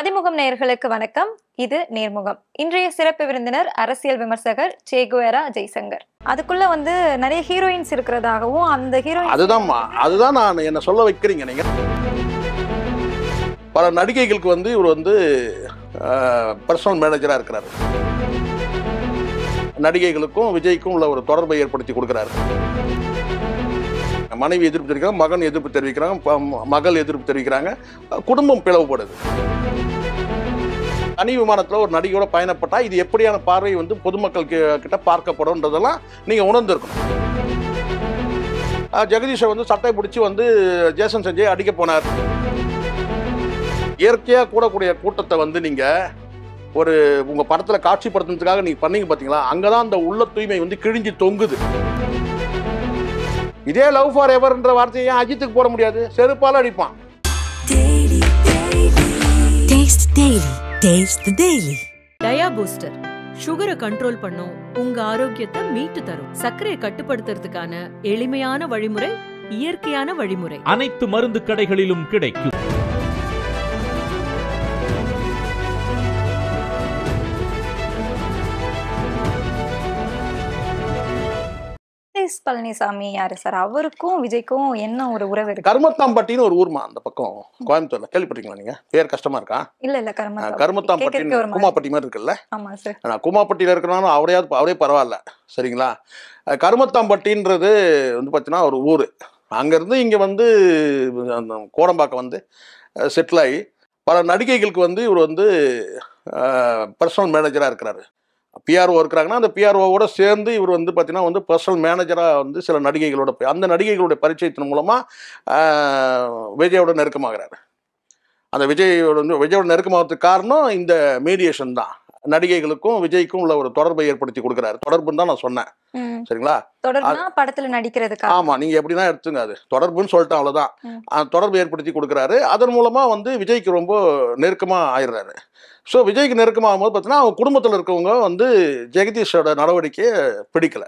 அதிமுகம் நேயர்களுக்கு வணக்கம். இது நேர்முகம். இன்றைய சிறப்பு விருந்தினர் அரசியல் விமர்சகர் சேகுவேரா ஜெய்சங்கர். அதுக்குள்ள நிறைய ஹீரோயின்ஸ் இருக்கிறதாகவும் அந்த ஹீரோயின் அதுதான் நான் என்ன சொல்ல வைக்கிறீங்க. நீங்க பல நடிகைகளுக்கு இவர் பர்சனல் மேனேஜரா இருக்கிறாரு. நடிகைகளுக்கும் விஜய்க்கும் உள்ள ஒரு தொடர்பை ஏற்படுத்தி கொடுக்கிறாரு. மனைவி எதிர்ப்பு தெரிவிக்கிறாங்க, மகன் எதிர்ப்பு தெரிவிக்கிறாங்க, மகள் எதிர்ப்பு தெரிவிக்கிறாங்க, குடும்பம் பிளவுபடுது. தனி விமானத்தில் ஒரு நடிகையோட பயணப்பட்டா இது எப்படியான பார்வை பொதுமக்கள் கிட்ட பார்க்கப்படும்ன்றதெல்லாம் நீங்க உணர்ந்திருக்கணும். ஜெகதீஷை சட்டை பிடிச்சி ஜேசன் சஞ்சய் அடிக்க போனார். இயற்கையா கூடக்கூடிய கூட்டத்தை நீங்க ஒரு உங்க படத்துல காட்சிப்படுத்துறதுக்காக நீங்க பண்ணீங்க பாத்தீங்களா, அங்கதான் அந்த உள்ள தூய்மை கிழிஞ்சு தொங்குது. இதே லவ் ஃபார் எவர்ன்ற வார்த்தையை அஜித்துக்கு போட முடியாது, செருப்பால அடிப்பான். டயா பூஸ்டர் சுகரை கண்ட்ரோல் பண்ணும், உங்க ஆரோக்கியத்தை மீட்டு தரும். சர்க்கரையை கட்டுப்படுத்துறதுக்கான எளிமையான வழிமுறை, இயற்கையான வழிமுறை. அனைத்து மருந்து கடைகளிலும் கிடைக்கும். பழனிசாமி யாரு சார்? அவருக்கும் விஜய்க்கும் என்ன ஒரு உறவு இருக்கு? கருமத்தாம்பட்டின்னு ஒரு ஊர்மா அந்த பக்கம் கோயம்புத்தூர்ல. கேள்விப்பட்டீங்களா நீங்க? பேர் கஷ்டமா இருக்கா? இல்ல கருமத்தாம்பட்டி குமாப்பட்டி மாதிரி இருக்குல்ல. ஆமா சார். குமாப்பட்டியில இருக்கிறனாலும் அவரே பரவாயில்ல, சரிங்களா? கருமத்தாம்பட்டின்றது பாத்தீங்கன்னா ஒரு ஊர். அங்கிருந்து இங்க கோடம்பாக்கம் செட்டில் ஆகி பல நடிகைகளுக்கு இவர் பர்சனல் மேனேஜரா இருக்கிறாரு. பிஆர்ஓ இருக்கிறாங்கன்னா அந்த பிஆர்ஓவோட சேர்ந்து இவர் பார்த்தீங்கன்னா பர்சனல் மேனேஜராக சில நடிகைகளோட அந்த நடிகைகளுடைய பரிச்சயத்தின் மூலமாக விஜயோட நெருக்கமாகிறாரு. அந்த விஜயோட நெருக்கமாகிறதுக்கு காரணம் இந்த மீடியேஷன் தான். நடிகைகளுக்கும் விஜய்க்கும் உள்ள ஒரு தொடர்பை ஏற்படுத்தி கொடுக்குறாரு. தொடர்புன்னு தான் நான் சொன்னேன், சரிங்களா? படத்துல நடிக்கிறதுக்கு ஆமா, நீங்க எப்படின்னா எடுத்துங்க, அது தொடர்புன்னு சொல்லிட்டேன், அவ்வளவுதான். தொடர்பு ஏற்படுத்தி கொடுக்குறாரு. அதன் மூலமா விஜய்க்கு ரொம்ப நெருக்கமா ஆயிடுறாரு. ஸோ விஜய்க்கு நெருக்கமாகும் போது பார்த்தீங்கன்னா அவங்க குடும்பத்தில் இருக்கவங்க ஜெகதீஷோட நடவடிக்கையை பிடிக்கல.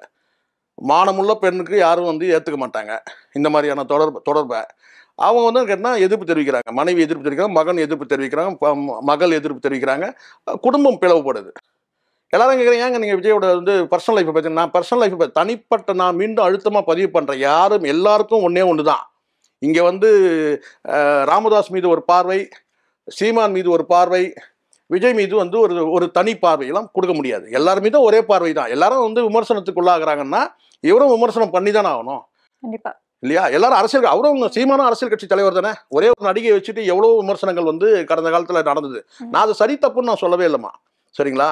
மானமுள்ள பெண்ணுக்கு யாரும் ஏற்றுக்க மாட்டாங்க இந்த மாதிரியான தொடர்பை. அவங்க கேட்டால் எதிர்ப்பு தெரிவிக்கிறாங்க. மனைவி எதிர்ப்பு தெரிவிக்கிறாங்க, மகன் எதிர்ப்பு தெரிவிக்கிறாங்க, மகள் எதிர்ப்பு தெரிவிக்கிறாங்க, குடும்பம் பிளவுபடுது. எல்லாரும் கேட்குறீங்க, ஏங்க நீங்கள் விஜயோட பர்சனல் லைஃப்பை பற்றி? நான் பர்சனல் லைஃப்பை தனிப்பட்ட நான் மீண்டும் அழுத்தமாக பதிவு பண்ணுறேன். எல்லாருக்கும் ஒன்று தான். இங்கே ராமதாஸ் மீது ஒரு பார்வை, சீமான் மீது ஒரு பார்வை, விஜய் மீது ஒரு தனி பார்வையெல்லாம் கொடுக்க முடியாது. எல்லாரும் மீதும் ஒரே பார்வை தான். எல்லாரும் விமர்சனத்துக்கு உள்ளாகிறாங்கன்னா இவரும் விமர்சனம் பண்ணி தானே ஆகணும், கண்டிப்பா இல்லையா? எல்லாரும் அரசியல், அவரும் சீமானும் அரசியல் கட்சி தலைவர் தானே. ஒரே ஒரு நடிகை வச்சுட்டு எவ்வளவு விமர்சனங்கள் கடந்த காலத்துல நடந்தது. நான் அது சரி தப்புன்னு நான் சொல்லவே இல்லைம்மா, சரிங்களா?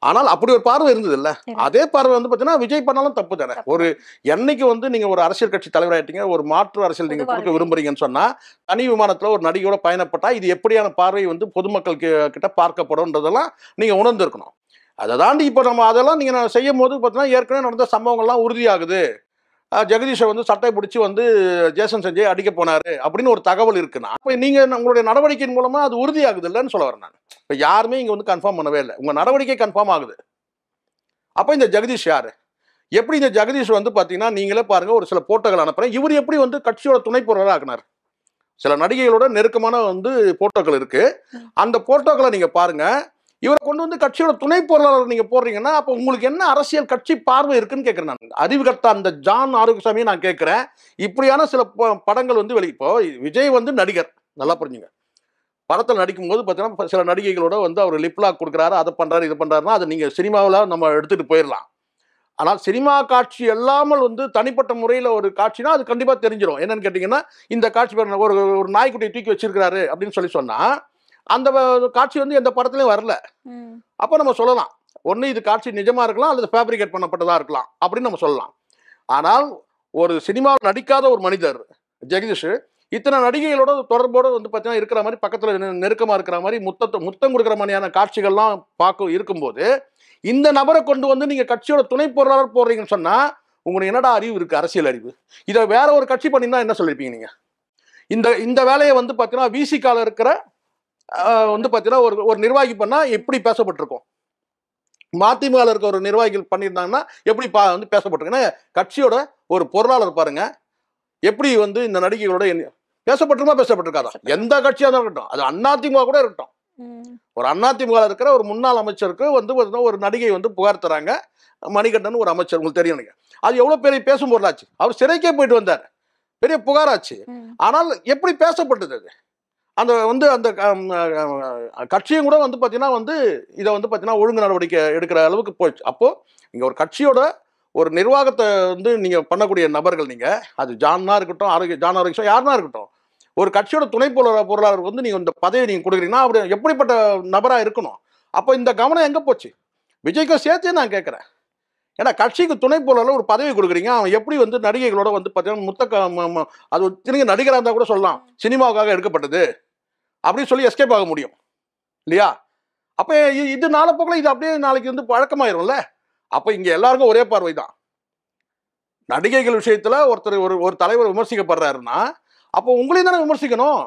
ஆனால் அப்படி ஒரு பார்வை இருந்தது இல்ல. அதே பார்வை பார்த்தீங்கன்னா விஜய் பண்ணாலும் தப்பு தானே. ஒரு என்னைக்கு நீங்க ஒரு அரசியல் கட்சி தலைவராயிட்டீங்க, ஒரு மாற்று அரசியல் நீங்க கொடுக்க விரும்புறீங்கன்னு சொன்னா தனி விமானத்துல ஒரு நடிகையோட பயணப்பட்டா இது எப்படியான பார்வை பொதுமக்கள் கிட்ட பார்க்கப்படும்ன்றதெல்லாம் நீங்க உணர்ந்திருக்கணும். அதை தாண்டி இப்போ நம்ம அதெல்லாம் நீங்க செய்யும் போது பார்த்தீங்கன்னா ஏற்கனவே நடந்த சம்பவங்கள்லாம் உறுதியாகுது. ஜெகதீஷை சட்டை பிடிச்சி ஜேசன் சஞ்சய் அடிக்க போனாரு அப்படின்னு ஒரு தகவல் இருக்குன்னா இப்போ நீங்க உங்களுடைய நடவடிக்கையின் மூலமா அது உறுதியாகுது இல்லைன்னு சொல்ல வரேன் நான். இப்போ யாருமே இங்க கன்ஃபார்ம் பண்ணவே இல்லை, உங்க நடவடிக்கை கன்ஃபார்ம் ஆகுது. அப்போ இந்த ஜெகதீஷ் யாரு? எப்படி இந்த ஜெகதீஷ் பார்த்தீங்கன்னா நீங்களே பாருங்க, ஒரு சில போட்டோக்கள் அனுப்புறேன். இவர் எப்படி கட்சியோட துணை பொருளாக ஆக்கினார். சில நடிகைகளோட நெருக்கமான போட்டோக்கள் இருக்கு. அந்த போட்டோக்களை நீங்க பாருங்க. இவரை கொண்டு கட்சியோட துணை பொருளாளர் நீங்க போடுறீங்கன்னா அப்போ உங்களுக்கு என்ன அரசியல் கட்சி பார்வை இருக்குன்னு கேட்கிறேன் நான். அறிவு கட்ட அந்த ஜான் ஆரோக்கியசாமியை நான் கேட்கிறேன். இப்படியான சில படங்கள் இப்போ விஜய் நடிகர், நல்லா புரிஞ்சுங்க. படத்தில் நடிக்கும்போது பார்த்தீங்கன்னா சில நடிகைகளோட அவர் லிப்லாக் கொடுக்குறாரு, அதை பண்றாரு, இது பண்றாருன்னா அதை நீங்க சினிமாவில் நம்ம எடுத்துட்டு போயிடலாம். ஆனால் சினிமா காட்சி எல்லாமல் தனிப்பட்ட முறையில் ஒரு காட்சினா அது கண்டிப்பா தெரிஞ்சிடும். என்னன்னு கேட்டீங்கன்னா, இந்த காட்சி ஒரு நாய்க்குட்டியை தூக்கி வச்சிருக்கிறாரு அப்படின்னு சொன்னா அந்த காட்சி எந்த படத்துலயும் வரல. அப்ப நம்ம சொல்லலாம், ஒண்ணு இது காட்சி நிஜமா இருக்கலாம் அல்லது ஃபேப்ரிகேட் பண்ணப்பட்டதா இருக்கலாம் அப்படின்னு நம்ம சொல்லலாம். ஆனால் ஒரு சினிமாவில் நடிக்காத ஒரு மனிதர் ஜெகதீஷ் இத்தனை நடிகைகளோட தொடர்போடு பார்த்தீங்கன்னா இருக்கிற மாதிரி, பக்கத்துல நெருக்கமா இருக்கிற மாதிரி, முத்தம் கொடுக்குற மாதிரியான காட்சிகள்லாம் பார்க்க இருக்கும்போது இந்த நபரை கொண்டு நீங்க கட்சியோட துணை பொருளாளர் போடுறீங்கன்னு சொன்னா உங்களுக்கு என்னடா அறிவு இருக்கு, அரசியல் அறிவு? இதை வேற ஒரு கட்சி பண்ணியிருந்தா என்ன சொல்லிருப்பீங்க நீங்க? இந்த வேலையை பார்த்தீங்கன்னா விசிகால இருக்கிற பார்த்தீங்கன்னா ஒரு நிர்வாகி பண்ணா எப்படி பேசப்பட்டிருக்கும்? மதிமுகவில் இருக்க ஒரு நிர்வாகிகள் பண்ணியிருந்தாங்கன்னா எப்படி பேசப்பட்டிருக்குன்னா, கட்சியோட ஒரு பொருளாளர் பாருங்க எப்படி இந்த நடிகைகளோட பேசப்பட்டிருக்காதா? எந்த கட்சியாக தான் இருக்கட்டும், அது அதிமுக கூட இருக்கட்டும், ஒரு அதிமுக இருக்கிற ஒரு முன்னாள் அமைச்சருக்கு வந்து ஒரு நடிகை வந்து புகார் தராங்க, மணிகண்டன் ஒரு அமைச்சர், உங்களுக்கு தெரியும் நீங்க. அது எவ்வளவு பெரிய பேசும் பொருளாச்சு. அவர் சிறைக்கே போயிட்டு வந்தார், பெரிய புகாராச்சு. ஆனால் எப்படி பேசப்பட்டது அது? அந்த வந்து அந்த கட்சியும் கூட வந்து பார்த்தீங்கன்னா வந்து இதை வந்து பார்த்தீங்கன்னா ஒழுங்கு நடவடிக்கை எடுக்கிற அளவுக்கு போயிடுச்சு. அப்போ இங்கே ஒரு கட்சியோட ஒரு நிர்வாகத்தை வந்து நீங்கள் பண்ணக்கூடிய நபர்கள், நீங்கள் அது ஜானா இருக்கட்டும், ஜான் ஆரோக்கியம் யாருனா இருக்கட்டும், ஒரு கட்சியோட துணை பொருளாளர் வந்து நீங்கள் இந்த பதவி நீங்கள் கொடுக்குறீங்கன்னா அவர் எப்படிப்பட்ட நபராக இருக்கணும்? அப்போ இந்த கவனம் எங்கே போச்சு? விஜய்க்கும் சேர்த்தே நான் கேட்குறேன். ஏன்னா கட்சிக்கு துணை பொருளாளர் ஒரு பதவி கொடுக்குறீங்க, அவன் எப்படி வந்து நடிகைகளோட வந்து பார்த்தீங்கன்னா அது திரும்ப நடிகராக இருந்தால் கூட சொல்லலாம் சினிமாவுக்காக எடுக்கப்பட்டது அப்படின்னு சொல்லி எஸ்கேப் ஆக முடியும் இல்லையா? அப்போ இது நாளப்போக்கில் இது அப்படியே நாளைக்கு வந்து பழக்கமாயிரும்ல. அப்போ இங்கே எல்லாருக்கும் ஒரே பார்வை தான். நடிகைகள் விஷயத்தில் ஒரு தலைவர் விமர்சிக்கப்படுறாருன்னா அப்போ உங்களையும் தானே விமர்சிக்கணும்.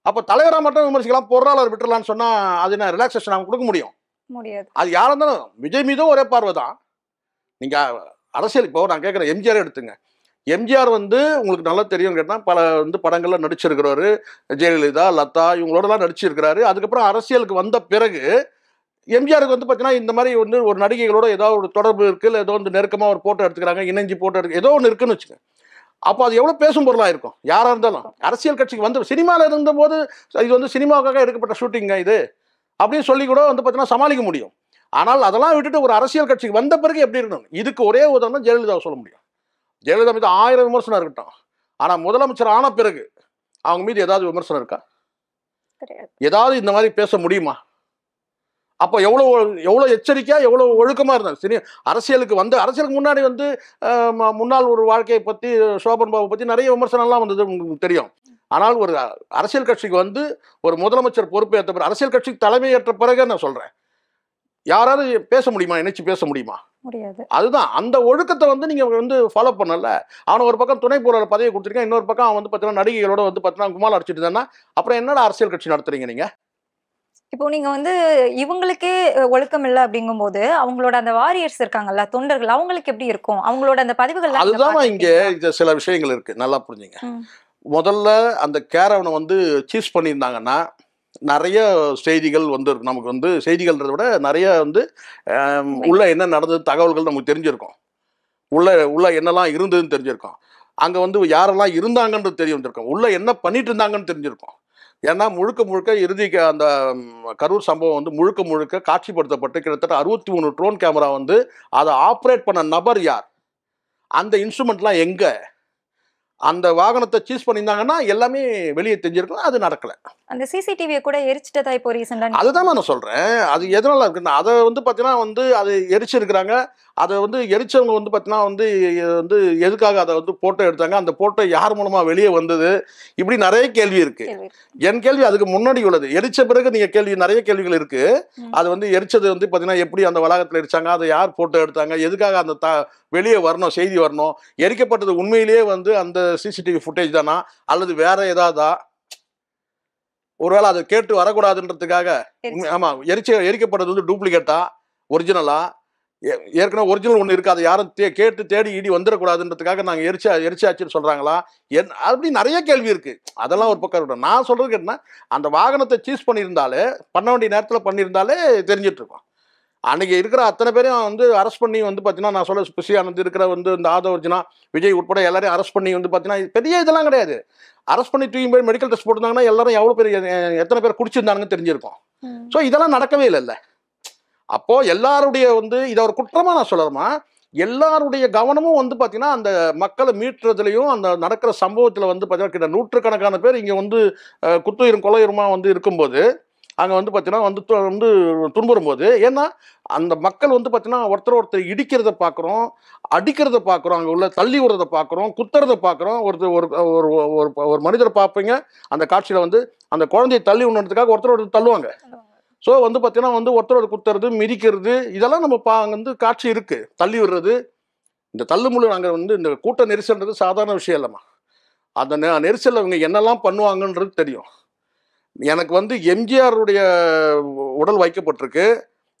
அப்போ தலைவராக மட்டும் விமர்சிக்கலாம், பொருளாளர் விட்டுறலான்னு சொன்னால் அது என்ன ரிலாக்ஸேஷன் அவங்க கொடுக்க முடியும்? முடியாது. அது யாராக இருந்தாலும் விஜய் மீதும் ஒரே பார்வை தான். நீங்கள் அரசியல் இப்போ நான் கேட்குறேன், எம்ஜிஆர் எடுத்துங்க. எம்ஜிஆர் வந்து உங்களுக்கு நல்லா தெரியும் கேட்டால் பல வந்து படங்கள்லாம் நடிச்சிருக்கிறாரு, ஜெயலலிதா, லதா இவங்களோடலாம் நடிச்சிருக்கிறாரு. அதுக்கப்புறம் அரசியலுக்கு வந்த பிறகு எம்ஜிஆருக்கு வந்து பார்த்தீங்கன்னா இந்த மாதிரி வந்து ஒரு நடிகைகளோட ஏதாவது ஒரு தொடர்பு இருக்குது, இல்லை ஏதோ வந்து நெருக்கமாக ஒரு ஃபோட்டோ எடுத்துக்கிறாங்க, இணைஞ்சி ஃபோட்டோ எடுக்க ஏதோ ஒன்று இருக்குன்னு வச்சுங்க. அப்போ அது எவ்வளோ பேசும் பொருளாக இருக்கும் யாராக இருந்தாலும். அரசியல் கட்சிக்கு வந்து சினிமாவில் இருந்தபோது இது வந்து சினிமாவுக்காக எடுக்கப்பட்ட ஷூட்டிங்க இது அப்படின்னு சொல்லி கூட வந்து பார்த்தீங்கன்னா சமாளிக்க முடியும். ஆனால் அதெல்லாம் விட்டுட்டு ஒரு அரசியல் கட்சிக்கு வந்த பிறகு எப்படி இருக்கணும்? இதுக்கு ஒரே உதாரணம் ஜெயலலிதாவை சொல்ல முடியும். ஜெயலலிதா மீது 1000 விமர்சனம் இருக்கட்டும், ஆனால் முதலமைச்சர் ஆன பிறகு அவங்க மீது ஏதாவது விமர்சனம் இருக்கா? ஏதாவது இந்த மாதிரி பேச முடியுமா? அப்போ எவ்வளோ எச்சரிக்கையாக எவ்வளோ ஒழுக்கமாக இருந்தாங்க. சரி, அரசியலுக்கு முன்னாடி வந்து முன்னாள் ஒரு வாழ்க்கையை பற்றி, சோபன் பாபு பற்றி நிறைய விமர்சனம்லாம் வந்தது உங்களுக்கு தெரியும். ஆனால் ஒரு அரசியல் கட்சிக்கு வந்து ஒரு முதலமைச்சர் பொறுப்பேற்ற பிறகு, அரசியல் கட்சிக்கு தலைமையேற்ற பிறகு நான் சொல்கிறேன், யாராவது பேச முடியுமா? நினைச்சு பேச முடியுமா? முடியாது. அதுதான் அந்த ஒழுக்கத்தை வந்து நீங்கள் வந்து ஃபாலோ பண்ணல. அவனை ஒரு பக்கம் துணை பொருளாளர் பதவியை கொடுத்துருக்கேன், இன்னொரு பக்கம் அவன் வந்து பார்த்தீங்கன்னா நடிகைகளோட வந்து பார்த்தீங்கன்னா குமால் அடிச்சுட்டு தானே, அப்புறம் என்னடா அரசியல் கட்சி நடத்துறீங்க நீங்கள்? இப்போ நீங்க வந்து இவங்களுக்கே ஒழுக்கம் இல்லை அப்படிங்கும்போது அவங்களோட அந்த வாரியர்ஸ் இருக்காங்கல்ல, தொண்டர்கள், அவங்களுக்கு எப்படி இருக்கும்? அவங்களோட அந்த பதிவுகள் அதுதான் இங்கே சில விஷயங்கள் இருக்கு, நல்லா புரிஞ்சுங்க. முதல்ல அந்த கேரவனை வந்து சீஸ் பண்ணியிருந்தாங்கன்னா நிறைய செய்திகள் வந்து நமக்கு வந்து செய்திகள்ன்றதை விட நிறைய வந்து உள்ள என்ன நடந்தது தகவல்கள் நமக்கு தெரிஞ்சிருக்கும். உள்ள என்னெல்லாம் இருந்ததுன்னு தெரிஞ்சிருக்கும். அங்கே வந்து யாரெல்லாம் இருந்தாங்கன்றது தெரிய வந்திருக்கும். உள்ள என்ன பண்ணிட்டு இருந்தாங்கன்னு தெரிஞ்சிருக்கும். ஏன்னா முழுக்க இறுதிக்கு அந்த கரூர் சம்பவம் வந்து முழுக்க காட்சிப்படுத்தப்பட்டு கிட்டத்தட்ட 63 ட்ரோன் கேமரா வந்து அதை ஆப்ரேட் பண்ண நபர் யார், அந்த இன்ஸ்ட்ருமெண்ட்லாம் எங்கே, அந்த வாகனத்தை சீஸ் பண்ணியிருந்தாங்கன்னா எல்லாமே வெளியே தெரிஞ்சிருக்கும். அது நடக்கலை. அந்த சிசிடிவியை கூட எரிச்சிட்டதா இப்போ ரீசெண்டாக. அதுதான் நான் சொல்கிறேன். அது எதனால இருக்குன்னா அதை வந்து பார்த்தீங்கன்னா வந்து அது எரிச்சிருக்கிறாங்க. அதை வந்து எரிச்சவங்க வந்து பார்த்தீங்கன்னா வந்து எதுக்காக அதை வந்து போட்டோ எடுத்தாங்க, அந்த போட்டோ யார் மூலமாக வெளியே வந்தது, இப்படி நிறைய கேள்வி இருக்குது. என் கேள்வி அதுக்கு முன்னாடி உள்ளது. எரிச்ச பிறகு நீங்கள் நிறைய கேள்விகள் இருக்குது. அது வந்து எரிச்சது வந்து பார்த்தீங்கன்னா எப்படி அந்த வளாகத்தில் எரிச்சாங்க, அதை யார் போட்டோ எடுத்தாங்க, எதுக்காக அந்த வெளியே வரணும், செய்தி வரணும், எரிக்கப்பட்டது உண்மையிலேயே வந்து அந்த சிசிடிவி ஃபுட்டேஜ் தானா அல்லது வேற ஏதாவதா, ஒருவேளை அதை கேட்டு வரக்கூடாதுன்றதுக்காக. ஆமாம், எரிக்கப்பட்டது வந்து டூப்ளிகேட்டா ஒரிஜினலா, ஏற்கனவே ஒரிஜினல் ஒன்று இருக்குது, அதை யாரும் கேட்டு தேடி இடி வந்துடக்கூடாதுன்றதுக்காக நாங்கள் எரிச்சாச்சுன்னு சொல்கிறாங்களா, அப்படி நிறைய கேள்வி இருக்குது. அதெல்லாம் ஒரு பக்கம் இருக்கட்டும். நான் சொல்கிறது கேட்டேன்னா அந்த வாகனத்தை சீஸ் பண்ணியிருந்தாலே, பண்ண வேண்டிய நேரத்தில் பண்ணியிருந்தாலே தெரிஞ்சிட்ருக்கோம். அன்றைக்கி இருக்கிற அத்தனை பேரையும் வந்து அரெஸ்ட் பண்ணி வந்து பார்த்தீங்கன்னா, நான் சொல்ல ஸ்பெஷி ஆனந்த் இருக்கிற வந்து இந்த ஆதவர்ஜனா, விஜய் உட்பட எல்லாரையும் அரெஸ்ட் பண்ணி வந்து பார்த்தீங்கன்னா பெரிய இதெல்லாம் கிடையாது. அரெஸ்ட் பண்ணி தூக்கி போய் மெடிக்கல் டெஸ்ட் போட்டிருந்தாங்கன்னா எல்லாரும் எத்தனை பேர் குடிச்சிருந்தாங்கன்னு தெரிஞ்சிருக்கும். ஸோ இதெல்லாம் நடக்கவே இல்லைல்ல. அப்போது எல்லாருடைய வந்து இதை ஒரு குற்றமாக நான் சொல்லணுமா, எல்லாருடைய கவனமும் வந்து பார்த்தீங்கன்னா அந்த மக்களை மீட்டுறதுலையும் அந்த நடக்கிற சம்பவத்தில் வந்து பார்த்தீங்கன்னா கிட்ட நூற்றுக்கணக்கான பேர் இங்கே வந்து குத்துயிரும் கொலையுருமாக வந்து இருக்கும்போது, அங்கே வந்து பார்த்தீங்கன்னா வந்து துன்புறும் போது, ஏன்னா அந்த மக்கள் வந்து பார்த்தீங்கன்னா ஒருத்தர் இடிக்கிறத பார்க்குறோம், அடிக்கிறத பார்க்குறோம், அங்கே உள்ள தள்ளி விடுறத பார்க்குறோம், குத்துறத பார்க்குறோம். ஒரு மனிதரை பார்ப்பீங்க அந்த காட்சியில் வந்து அந்த குழந்தையை தள்ளி விடணுன்றதுக்காக ஒருத்தர் தள்ளுவாங்க. ஸோ வந்து பார்த்தீங்கன்னா வந்து ஒருத்தர் குத்துறது, மிதிக்கிறது, இதெல்லாம் நம்ம வந்து காட்சி இருக்குது. தள்ளி விடுறது, இந்த தள்ளுமுள்ளு நாங்கள் வந்து இந்த கூட்ட நெரிசல்ன்றது சாதாரண விஷயம் இல்லைம்மா. அந்த நெரிசலில் இவங்க என்னெல்லாம் பண்ணுவாங்கன்றது தெரியும். எனக்கு வந்து எம்ஜிஆருடைய உடல் வைக்கப்பட்டிருக்கு.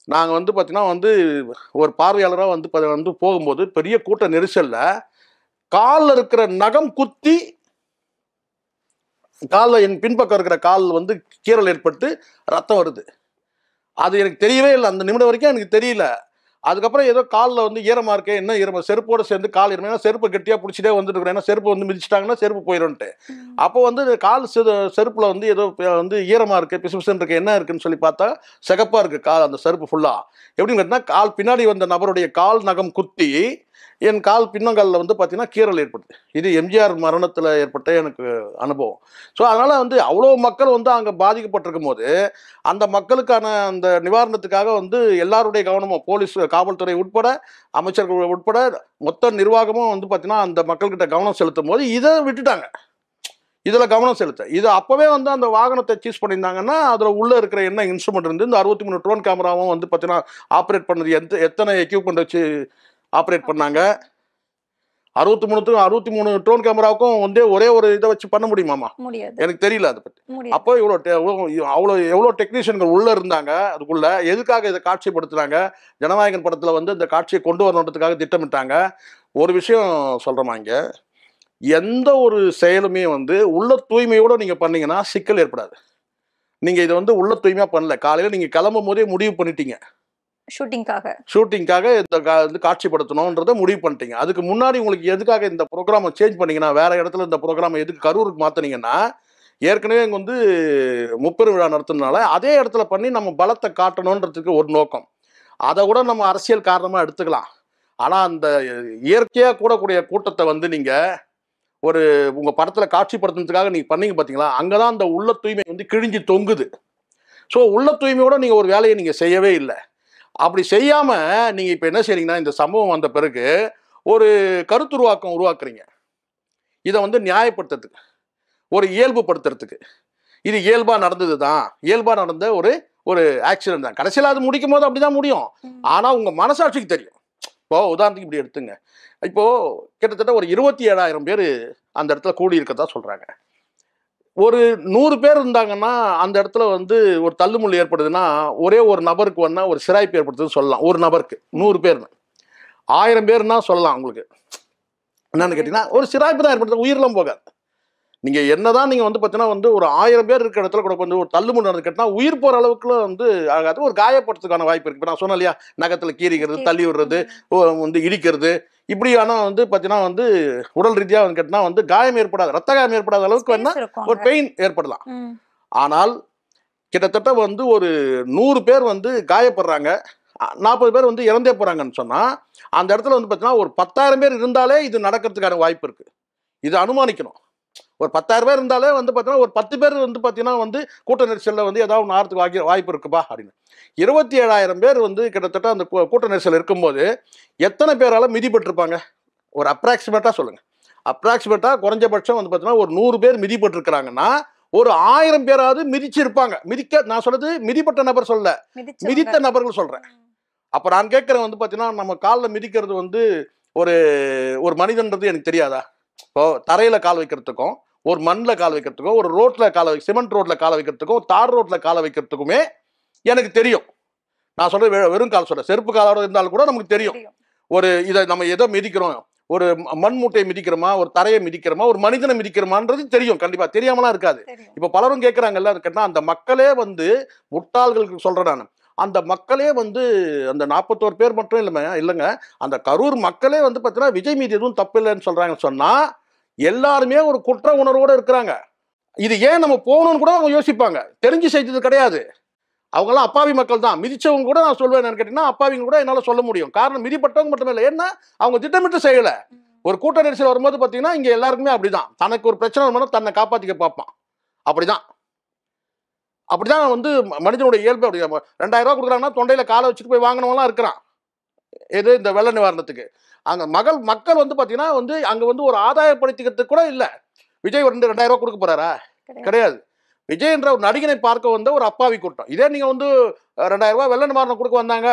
நாங்கள் வந்து பார்த்தீங்கன்னா வந்து ஒரு பார்வையாளராக வந்து போகும்போது பெரிய கூட்ட நெரிசலில் காலில் இருக்கிற நகம் குத்தி காலில் என் பின்பக்கம் இருக்கிற கால் வந்து கீறல் ஏற்பட்டு ரத்தம் வருது. அது எனக்கு தெரியவே இல்லை, அந்த நிமிடம் வரைக்கும் எனக்கு தெரியல. அதுக்கப்புறம் ஏதோ காலில் வந்து ஈரமாக இருக்கே, என்ன ஈரமா, செருப்போடு சேர்ந்து கால் ஈரமா, ஏன்னா செருப்பு கெட்டியாக பிடிச்சிட்டே வந்துட்டு இருக்கிறேன், ஏன்னா செருப்பு வந்து மிதிச்சிட்டாங்கன்னா செருப்பு போயிடும்ட்டு. அப்போ வந்து கால் செருப்பில் வந்து ஏதோ வந்து ஈரமாக இருக்குது, பிசு பிசுன்னு இருக்குது, என்ன இருக்குன்னு சொல்லி பார்த்தா சிகப்பாக இருக்குது கால், அந்த செருப்பு ஃபுல்லாக. எப்படின்னு கேட்டால் கால் பின்னாடி வந்த நபருடைய கால் நகம் குத்தி என் கால் பின்னங்காலில் வந்து பார்த்தீங்கன்னா கீறல் ஏற்படுது. இது எம்ஜிஆர் மரணத்தில் ஏற்பட்ட எனக்கு அனுபவம். ஸோ அதனால் வந்து அவ்வளோ மக்கள் வந்து அங்கே பாதிக்கப்பட்டிருக்கும் போது அந்த மக்களுக்கான அந்த நிவாரணத்துக்காக வந்து எல்லாருடைய கவனமும், போலீஸ், காவல்துறை உட்பட, அமைச்சர்கள் உட்பட மொத்த நிர்வாகமும் வந்து பார்த்தீங்கன்னா அந்த மக்கள்கிட்ட கவனம் செலுத்தும் போது இதை விட்டுட்டாங்க. இதில் கவனம் செலுத்த இது அப்போவே வந்து அந்த வாகனத்தை சீஸ் பண்ணியிருந்தாங்கன்னா அதில் உள்ளே இருக்கிற என்ன இன்ஸ்ட்ருமெண்ட் இருந்து இந்த 63 ட்ரோன் கேமராவும் வந்து பார்த்தீங்கன்னா ஆப்ரேட் பண்ணது எத்தனை எக்யூப்மெண்ட் வச்சு ஆப்ரேட் பண்ணாங்க. 63 ட்ரோன் கேமராவுக்கும் வந்து ஒரே ஒரு இதை வச்சு பண்ண முடியுமாமா? முடியாது. எனக்கு தெரியல அதை பற்றி. முடியாது. அப்போ அவ்வளோ எவ்வளோ டெக்னீஷியன்கள் உள்ளே இருந்தாங்க, அதுக்குள்ள எதுக்காக இதை காட்சிப்படுத்துனாங்க, ஜனநாயகன் படத்தில் வந்து இந்த காட்சியை கொண்டு வரணுன்றதுக்காக திட்டமிட்டாங்க. ஒரு விஷயம் சொல்கிறோமா, இங்கே எந்த ஒரு செயலுமே வந்து உள்ள தூய்மையோடு நீங்கள் பண்ணீங்கன்னா சிக்கல் ஏற்படாது. நீங்கள் இதை வந்து உள்ள தூய்மையாக பண்ணல, காலையில் நீங்கள் கிளம்பும் போதே முடிவு பண்ணிட்டீங்க, ஷூட்டிங்காக இந்த காட்சிப்படுத்தணுன்றதை முடிவு பண்ணிட்டீங்க. அதுக்கு முன்னாடி உங்களுக்கு எதுக்காக இந்த ப்ரோக்ராமை சேஞ்ச் பண்ணீங்கன்னா, வேற இடத்துல இந்த ப்ரோக்ராமை எதுக்கு கரூருக்கு மாற்றினீங்கன்னா, ஏற்கனவே இங்கே வந்து முப்பெரும் விழா நடத்துனால அதே இடத்துல பண்ணி நம்ம பலத்தை காட்டணுன்றதுக்கு ஒரு நோக்கம். அதை கூட நம்ம அரசியல் காரணமாக எடுத்துக்கலாம். ஆனால் அந்த இயற்கையாக கூடக்கூடிய கூட்டத்தை வந்து நீங்கள் ஒரு உங்கள் படத்தில் காட்சிப்படுத்துறதுக்காக நீங்கள் பண்ணீங்க பார்த்தீங்களா, அங்கே தான் அந்த உள்ள தூய்மை வந்து கிழிஞ்சு தொங்குது. ஸோ உள்ள தூய்மையோட நீங்கள் ஒரு வேலையை நீங்கள் செய்யவே இல்லை. அப்படி செய்யாமல் நீங்கள் இப்போ என்ன செய்றீங்கன்னா, இந்த சம்பவம் வந்த பிறகு ஒரு கருத்துருவாக்கம் உருவாக்குறீங்க. இதை வந்து நியாயப்படுத்துறதுக்கு, ஒரு இயல்புப்படுத்துறதுக்கு, இது இயல்பாக நடந்தது தான், இயல்பாக நடந்த ஒரு ஆக்சிடென்ட் தான். கடைசியில் அது முடிக்கும் போது அப்படி தான் முடியும். ஆனால் உங்கள் மனசாட்சிக்கு தெரியும். இப்போது உதாரணத்துக்கு இப்படி எடுத்துங்க, இப்போது கிட்டத்தட்ட ஒரு 27,000 பேர் அந்த இடத்துல கூடி இருக்கதா சொல்கிறாங்க. ஒரு 100 பேர் இருந்தாங்கன்னா அந்த இடத்துல வந்து ஒரு தள்ளுமுள்ளு ஏற்படுதுன்னா ஒரே ஒரு நபருக்கு வேணா ஒரு சிராய்ப்பு ஏற்படுத்துன்னு சொல்லலாம். ஒரு நபருக்கு 100 பேர்னு 1000 பேர்னா சொல்லலாம். உங்களுக்கு என்னன்னு கேட்டிங்கன்னா ஒரு சிராய்ப்பு தான் ஏற்படுத்தும், உயிரெலாம் போகாது. நீங்கள் என்னதான் நீங்கள் வந்து பார்த்தீங்கன்னா வந்து ஒரு 1000 பேர் இருக்கிற இடத்துல கூட வந்து ஒரு தள்ளுமுள்ளு நடந்து கேட்டால் உயிர் போகிற அளவுக்குள்ள வந்து ஆகாது, ஒரு காயப்படுறதுக்கான வாய்ப்பு இருக்குது. இப்போ நான் சொன்னேன் இல்லையா, நகத்தில் கீறிக்கிறது, தள்ளி விடுறது, வந்து இடிக்கிறது, இப்படி ஆனால் வந்து பார்த்தீங்கன்னா வந்து உடல் ரீதியாக வந்து கேட்டால் வந்து காயம் ஏற்படாது, ரத்த காயம் ஏற்படாத அளவுக்கு வேணா ஒரு பெயின் ஏற்படலாம். ஆனால் கிட்டத்தட்ட வந்து ஒரு 100 பேர் வந்து காயப்படுறாங்க, 40 பேர் வந்து இறந்தே போகிறாங்கன்னு சொன்னால் அந்த இடத்துல வந்து பார்த்தீங்கன்னா ஒரு 10,000 பேர் இருந்தாலே இது நடக்கிறதுக்கான வாய்ப்பு இருக்குது. இது அனுமானிக்கணும். ஒரு 10,000 பேர் இருந்தாலே வந்து பார்த்தீங்கன்னா ஒரு 10 பேர் வந்து பார்த்தீங்கன்னா வந்து கூட்ட நெரிசலில் வந்து ஏதாவது ஒன்று ஆகிறதுக்கு வாய்ப்பு இருக்குப்பா அப்படின்னு. 27,000 பேர் வந்து கிட்டத்தட்ட அந்த கூட்ட நெரிசல் இருக்கும்போது எத்தனை பேரால் மிதிப்பட்டிருப்பாங்க? ஒரு அப்ராக்சிமேட்டாக சொல்லுங்கள். அப்ராக்சிமேட்டாக குறைஞ்சபட்சம் வந்து பார்த்தீங்கன்னா ஒரு 100 பேர் மிதிப்பட்டிருக்கிறாங்கன்னா ஒரு 1000 பேராவது மிதிச்சிருப்பாங்க. நான் சொல்றது மிதிப்பட்ட நபர் சொல்ல, மிதித்த நபர்கள் சொல்கிறேன். அப்போ நான் கேட்குறேன் வந்து பார்த்தீங்கன்னா நம்ம காலில் மிதிக்கிறது வந்து ஒரு மனிதன்றது எனக்கு தெரியாதா? இப்போ தரையில் கால் வைக்கிறதுக்கும், ஒரு மண்ணில் கால் வைக்கிறதுக்கும், ஒரு ரோட்டில் சிமெண்ட் ரோட்டில் காலை வைக்கிறதுக்கும், தார் ரோட்டில் காலை வைக்கிறதுக்குமே எனக்கு தெரியும். நான் சொல்கிறது வெறும் கால் சொல்கிறேன், செருப்பு காலோடு இருந்தாலும் கூட நமக்கு தெரியும். இதை நம்ம எதை மிதிக்கிறோம், ஒரு மண் மூட்டையை மிதிக்கிறோமா, ஒரு தரையை மிதிக்கிறோமா, ஒரு மனிதனை மிதிக்கிறோமான்றது தெரியும். கண்டிப்பாக தெரியாமலாம் இருக்காது. இப்போ பலரும் கேட்குறாங்கல்ல, கேட்டால் அந்த மக்களே வந்து முட்டாள்களுக்கு சொல்கிறேன் நான், அந்த மக்களே வந்து அந்த 41 பேர் மட்டும் இல்லைங்க, அந்த கரூர் மக்களே வந்து பார்த்தீங்கன்னா விஜய் மீது எதுவும் தப்பு இல்லைன்னு சொல்கிறாங்கன்னு சொன்னால் எல்லாருமே ஒரு குற்ற உணர்வோடு இருக்கிறாங்க. இது ஏன் நம்ம போகணும்னு கூட அவங்க யோசிப்பாங்க. தெரிஞ்சு செய்தது கிடையாது. அவங்களாம் அப்பாவி மக்கள் தான். மிதிச்சவங்க கூட நான் சொல்வேன் என்னன்னு கேட்டிங்கன்னா அப்பாவிங்க கூட என்னால் சொல்ல முடியும். காரணம் மிதிப்பட்டவங்க மட்டுமே இல்லை, ஏன்னா அவங்க திட்டமிட்டு செய்யலை. ஒரு கூட்ட நெரிசல் வரும்போது பார்த்தீங்கன்னா இங்கே எல்லாருக்குமே அப்படிதான், தனக்கு ஒரு பிரச்சனை வரும்போது தன்னை காப்பாற்றிக்க பார்ப்பான். அப்படிதான் வந்து மனிதனுடைய இயல்பு. அப்படி 2000 ரூபா கொடுக்குறாங்கன்னா தொண்டையில் காலை வச்சுட்டு போய் வாங்கினவங்களாம் இருக்கிறான். எது இந்த வெள்ள நிவாரணத்துக்கு அங்கே மக்கள் வந்து பார்த்தீங்கன்னா வந்து அங்கே வந்து ஒரு ஆதாயப்படுத்திக்கிறதுக்கு கூட இல்லை. விஜய் 2000 ரூபா கொடுக்க போறாரா? கிடையாது. விஜய் என்ற ஒரு நடிகனை பார்க்க வந்த ஒரு அப்பாவி கூட்டம். இதே நீங்கள் வந்து 2000 ரூபா வெள்ள நிவாரணம் கொடுக்க வந்தாங்க,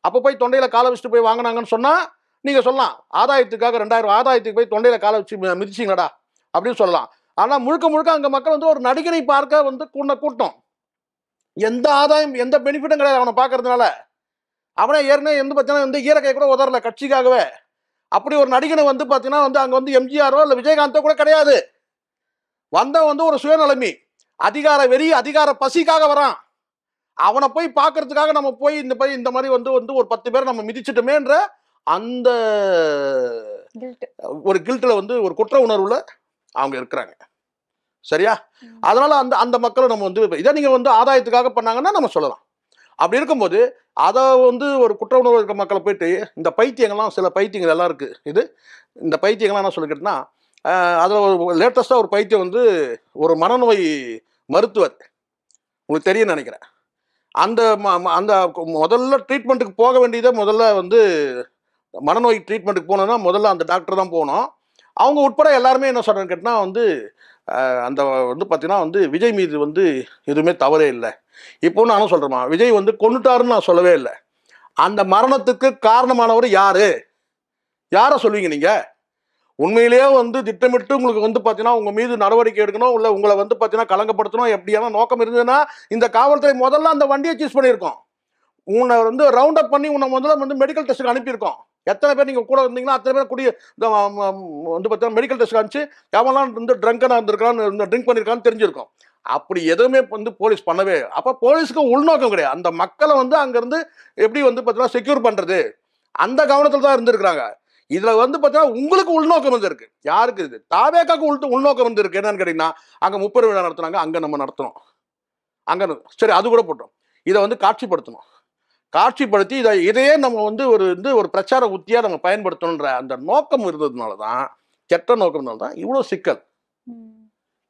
அப்போ போய் தொண்டையில் காலை வச்சுட்டு போய் வாங்கினாங்கன்னு சொன்னால் நீங்கள் சொல்லலாம் ஆதாயத்துக்காக 2000 ஆதாயத்துக்கு போய் தொண்டையில் காலை வச்சு மிதிச்சிங்கடா அப்படின்னு சொல்லலாம். ஆனால் முழுக்க அங்கே மக்கள் வந்து ஒரு நடிகனை பார்க்க வந்து கூட்டம். எந்த ஆதாயம், எந்த பெனிஃபிட்டும் கிடையாது அவனை பார்க்கறதுனால. அவனே ஏற்கனவே வந்து பார்த்தீங்கன்னா வந்து ஈரக்கை கூட உதறல கட்சிக்காகவே. அப்படி ஒரு நடிகனை வந்து பார்த்தீங்கன்னா வந்து அங்கே வந்து எம்ஜிஆரோ இல்லை விஜயகாந்தோ கூட கிடையாது. வந்து ஒரு சுயநலமி, அதிகார வெறி, அதிகார பசிக்காக வரான். அவனை போய் பார்க்கறதுக்காக நம்ம போய் இந்த மாதிரி வந்து ஒரு 10 பேரை நம்ம மிதிச்சிட்டோமேன்ற அந்த ஒரு கில்ட்ல வந்து ஒரு குற்ற உணர்வுல அவங்க இருக்கிறாங்க. சரியா? அதனால அந்த மக்களை நம்ம வந்து இதை நீங்க வந்து ஆதாயத்துக்காக பண்ணாங்கன்னா நம்ம சொல்லலாம். அப்படி இருக்கும்போது அதை வந்து ஒரு குற்ற உணர்வு இருக்க மக்களை போயிட்டு இந்த பைத்தியங்கள்லாம், சில பைத்தியங்கள் எல்லாம் இருக்கு. இந்த பைத்தியங்கள்லாம் என்ன சொல்லிக்கிட்டுனா, அதில் ஒரு லேட்டஸ்டாக ஒரு பைத்தியம் வந்து ஒரு மனநோய் மருத்துவர், உங்களுக்கு தெரியும்னு நினைக்கிறேன். அந்த முதல்ல ட்ரீட்மெண்ட்டுக்கு போக வேண்டியதை முதல்ல வந்து மனநோய் ட்ரீட்மெண்ட்டுக்கு போனோம்னா முதல்ல அந்த டாக்டர் தான் போகணும். அவங்க உட்பட எல்லாருமே என்ன சொல்கிறான்னு கேட்டால் வந்து அந்த வந்து பார்த்தீங்கன்னா வந்து விஜய் மீது வந்து எதுவுமே தவறே இல்லை. இப்போ நானும் சொல்கிறேம்மா, விஜய் வந்து கொன்னுட்டாருன்னு நான் சொல்லவே இல்லை. அந்த மரணத்துக்கு காரணமானவர் யாரை சொல்வீங்க நீங்கள்? உண்மையிலேயே வந்து திட்டமிட்டு உங்களுக்கு வந்து பார்த்தீங்கன்னா உங்கள் மீது நடவடிக்கை எடுக்கணும், இல்லை உங்களை வந்து பார்த்தீங்கன்னா களங்கப்படுத்தணும் எப்படியான நோக்கம் இருந்ததுன்னா இந்த காவல்துறை முதல்ல அந்த வண்டியை சூஸ் பண்ணியிருக்கோம். உன்னை வந்து ரவுண்ட் அப் பண்ணி உன்னை முதல்ல வந்து மெடிக்கல் டெஸ்ட்டுக்கு அனுப்பியிருக்கோம். எத்தனை பேர் நீங்கள் கூட இருந்தீங்கன்னா அத்தனை பேர் கூடிய வந்து பார்த்தீங்கன்னா மெடிக்கல் டெஸ்ட் அனுப்பிச்சு எவெல்லாம் வந்து ட்ரங்கனாக இருந்திருக்கான்னு, ட்ரிங்க் பண்ணியிருக்கான்னு தெரிஞ்சிருக்கும். அப்படி எதுவுமே வந்து போலீஸ் பண்ணவே. அப்போ போலீஸுக்கு உள்நோக்கம் கிடையாது. அந்த மக்களை வந்து அங்கேருந்து எப்படி வந்து பார்த்தீங்கன்னா செக்யூர் பண்ணுறது அந்த கவனத்தில் தான் இருந்திருக்கிறாங்க. இதில் வந்து பார்த்தீங்கன்னா உங்களுக்கு உள்நோக்கம் வந்து இருக்கு. யாருக்கு இது? தாவேக்காக்கு உள்நோக்கம் வந்து இருக்கு. என்னன்னு கேட்டிங்கன்னா, அங்கே 30 விழா நடத்துனாங்க, அங்கே நம்ம நடத்தணும், அங்கே சரி அது கூட போட்டோம். இதை வந்து காட்சிப்படுத்தணும். காட்சிப்படுத்தி இதையே நம்ம வந்து ஒரு பிரச்சார உத்தியாக நம்ம பயன்படுத்தணுன்ற அந்த நோக்கம் இருந்ததுனால தான், கெட்ட நோக்கம்னால தான் இவ்வளோ சிக்கல்.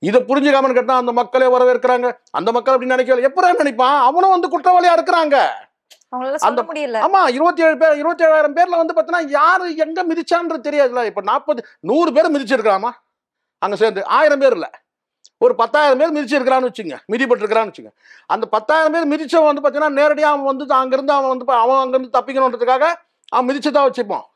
இதை புரிஞ்சுக்காமன்னு கேட்டால் அந்த மக்களே வரவேற்கிறாங்க. அந்த மக்கள் அப்படின்னு நினைக்கல. எப்பறம் நினைப்பான்? அவனும் வந்து குற்றவாளியாக இருக்கிறாங்க. அந்த முடியல. ஆமா, 27,000 பேர்ல வந்து பார்த்தீங்கன்னா யாரு எங்க மிதிச்சான்றது தெரியாதுல்ல. இப்ப 100 பேர் மிதிச்சிருக்காமா அங்க சேர்ந்து, 1000 பேர் இல்ல, ஒரு 10,000 பேர் மிதிச்சிருக்கிறான்னு வச்சுங்க, மிதிப்பட்டிருக்கிறான்னு வச்சுங்க. அந்த 10,000 பேர் மிதிச்சவன் வந்து பார்த்தீங்கன்னா நேரடியாக அவன் வந்து அங்கிருந்து அவன் அங்கிருந்து தப்பிக்கணுன்றதுக்காக அவன் மிதிச்சுதான் வச்சுப்பான்.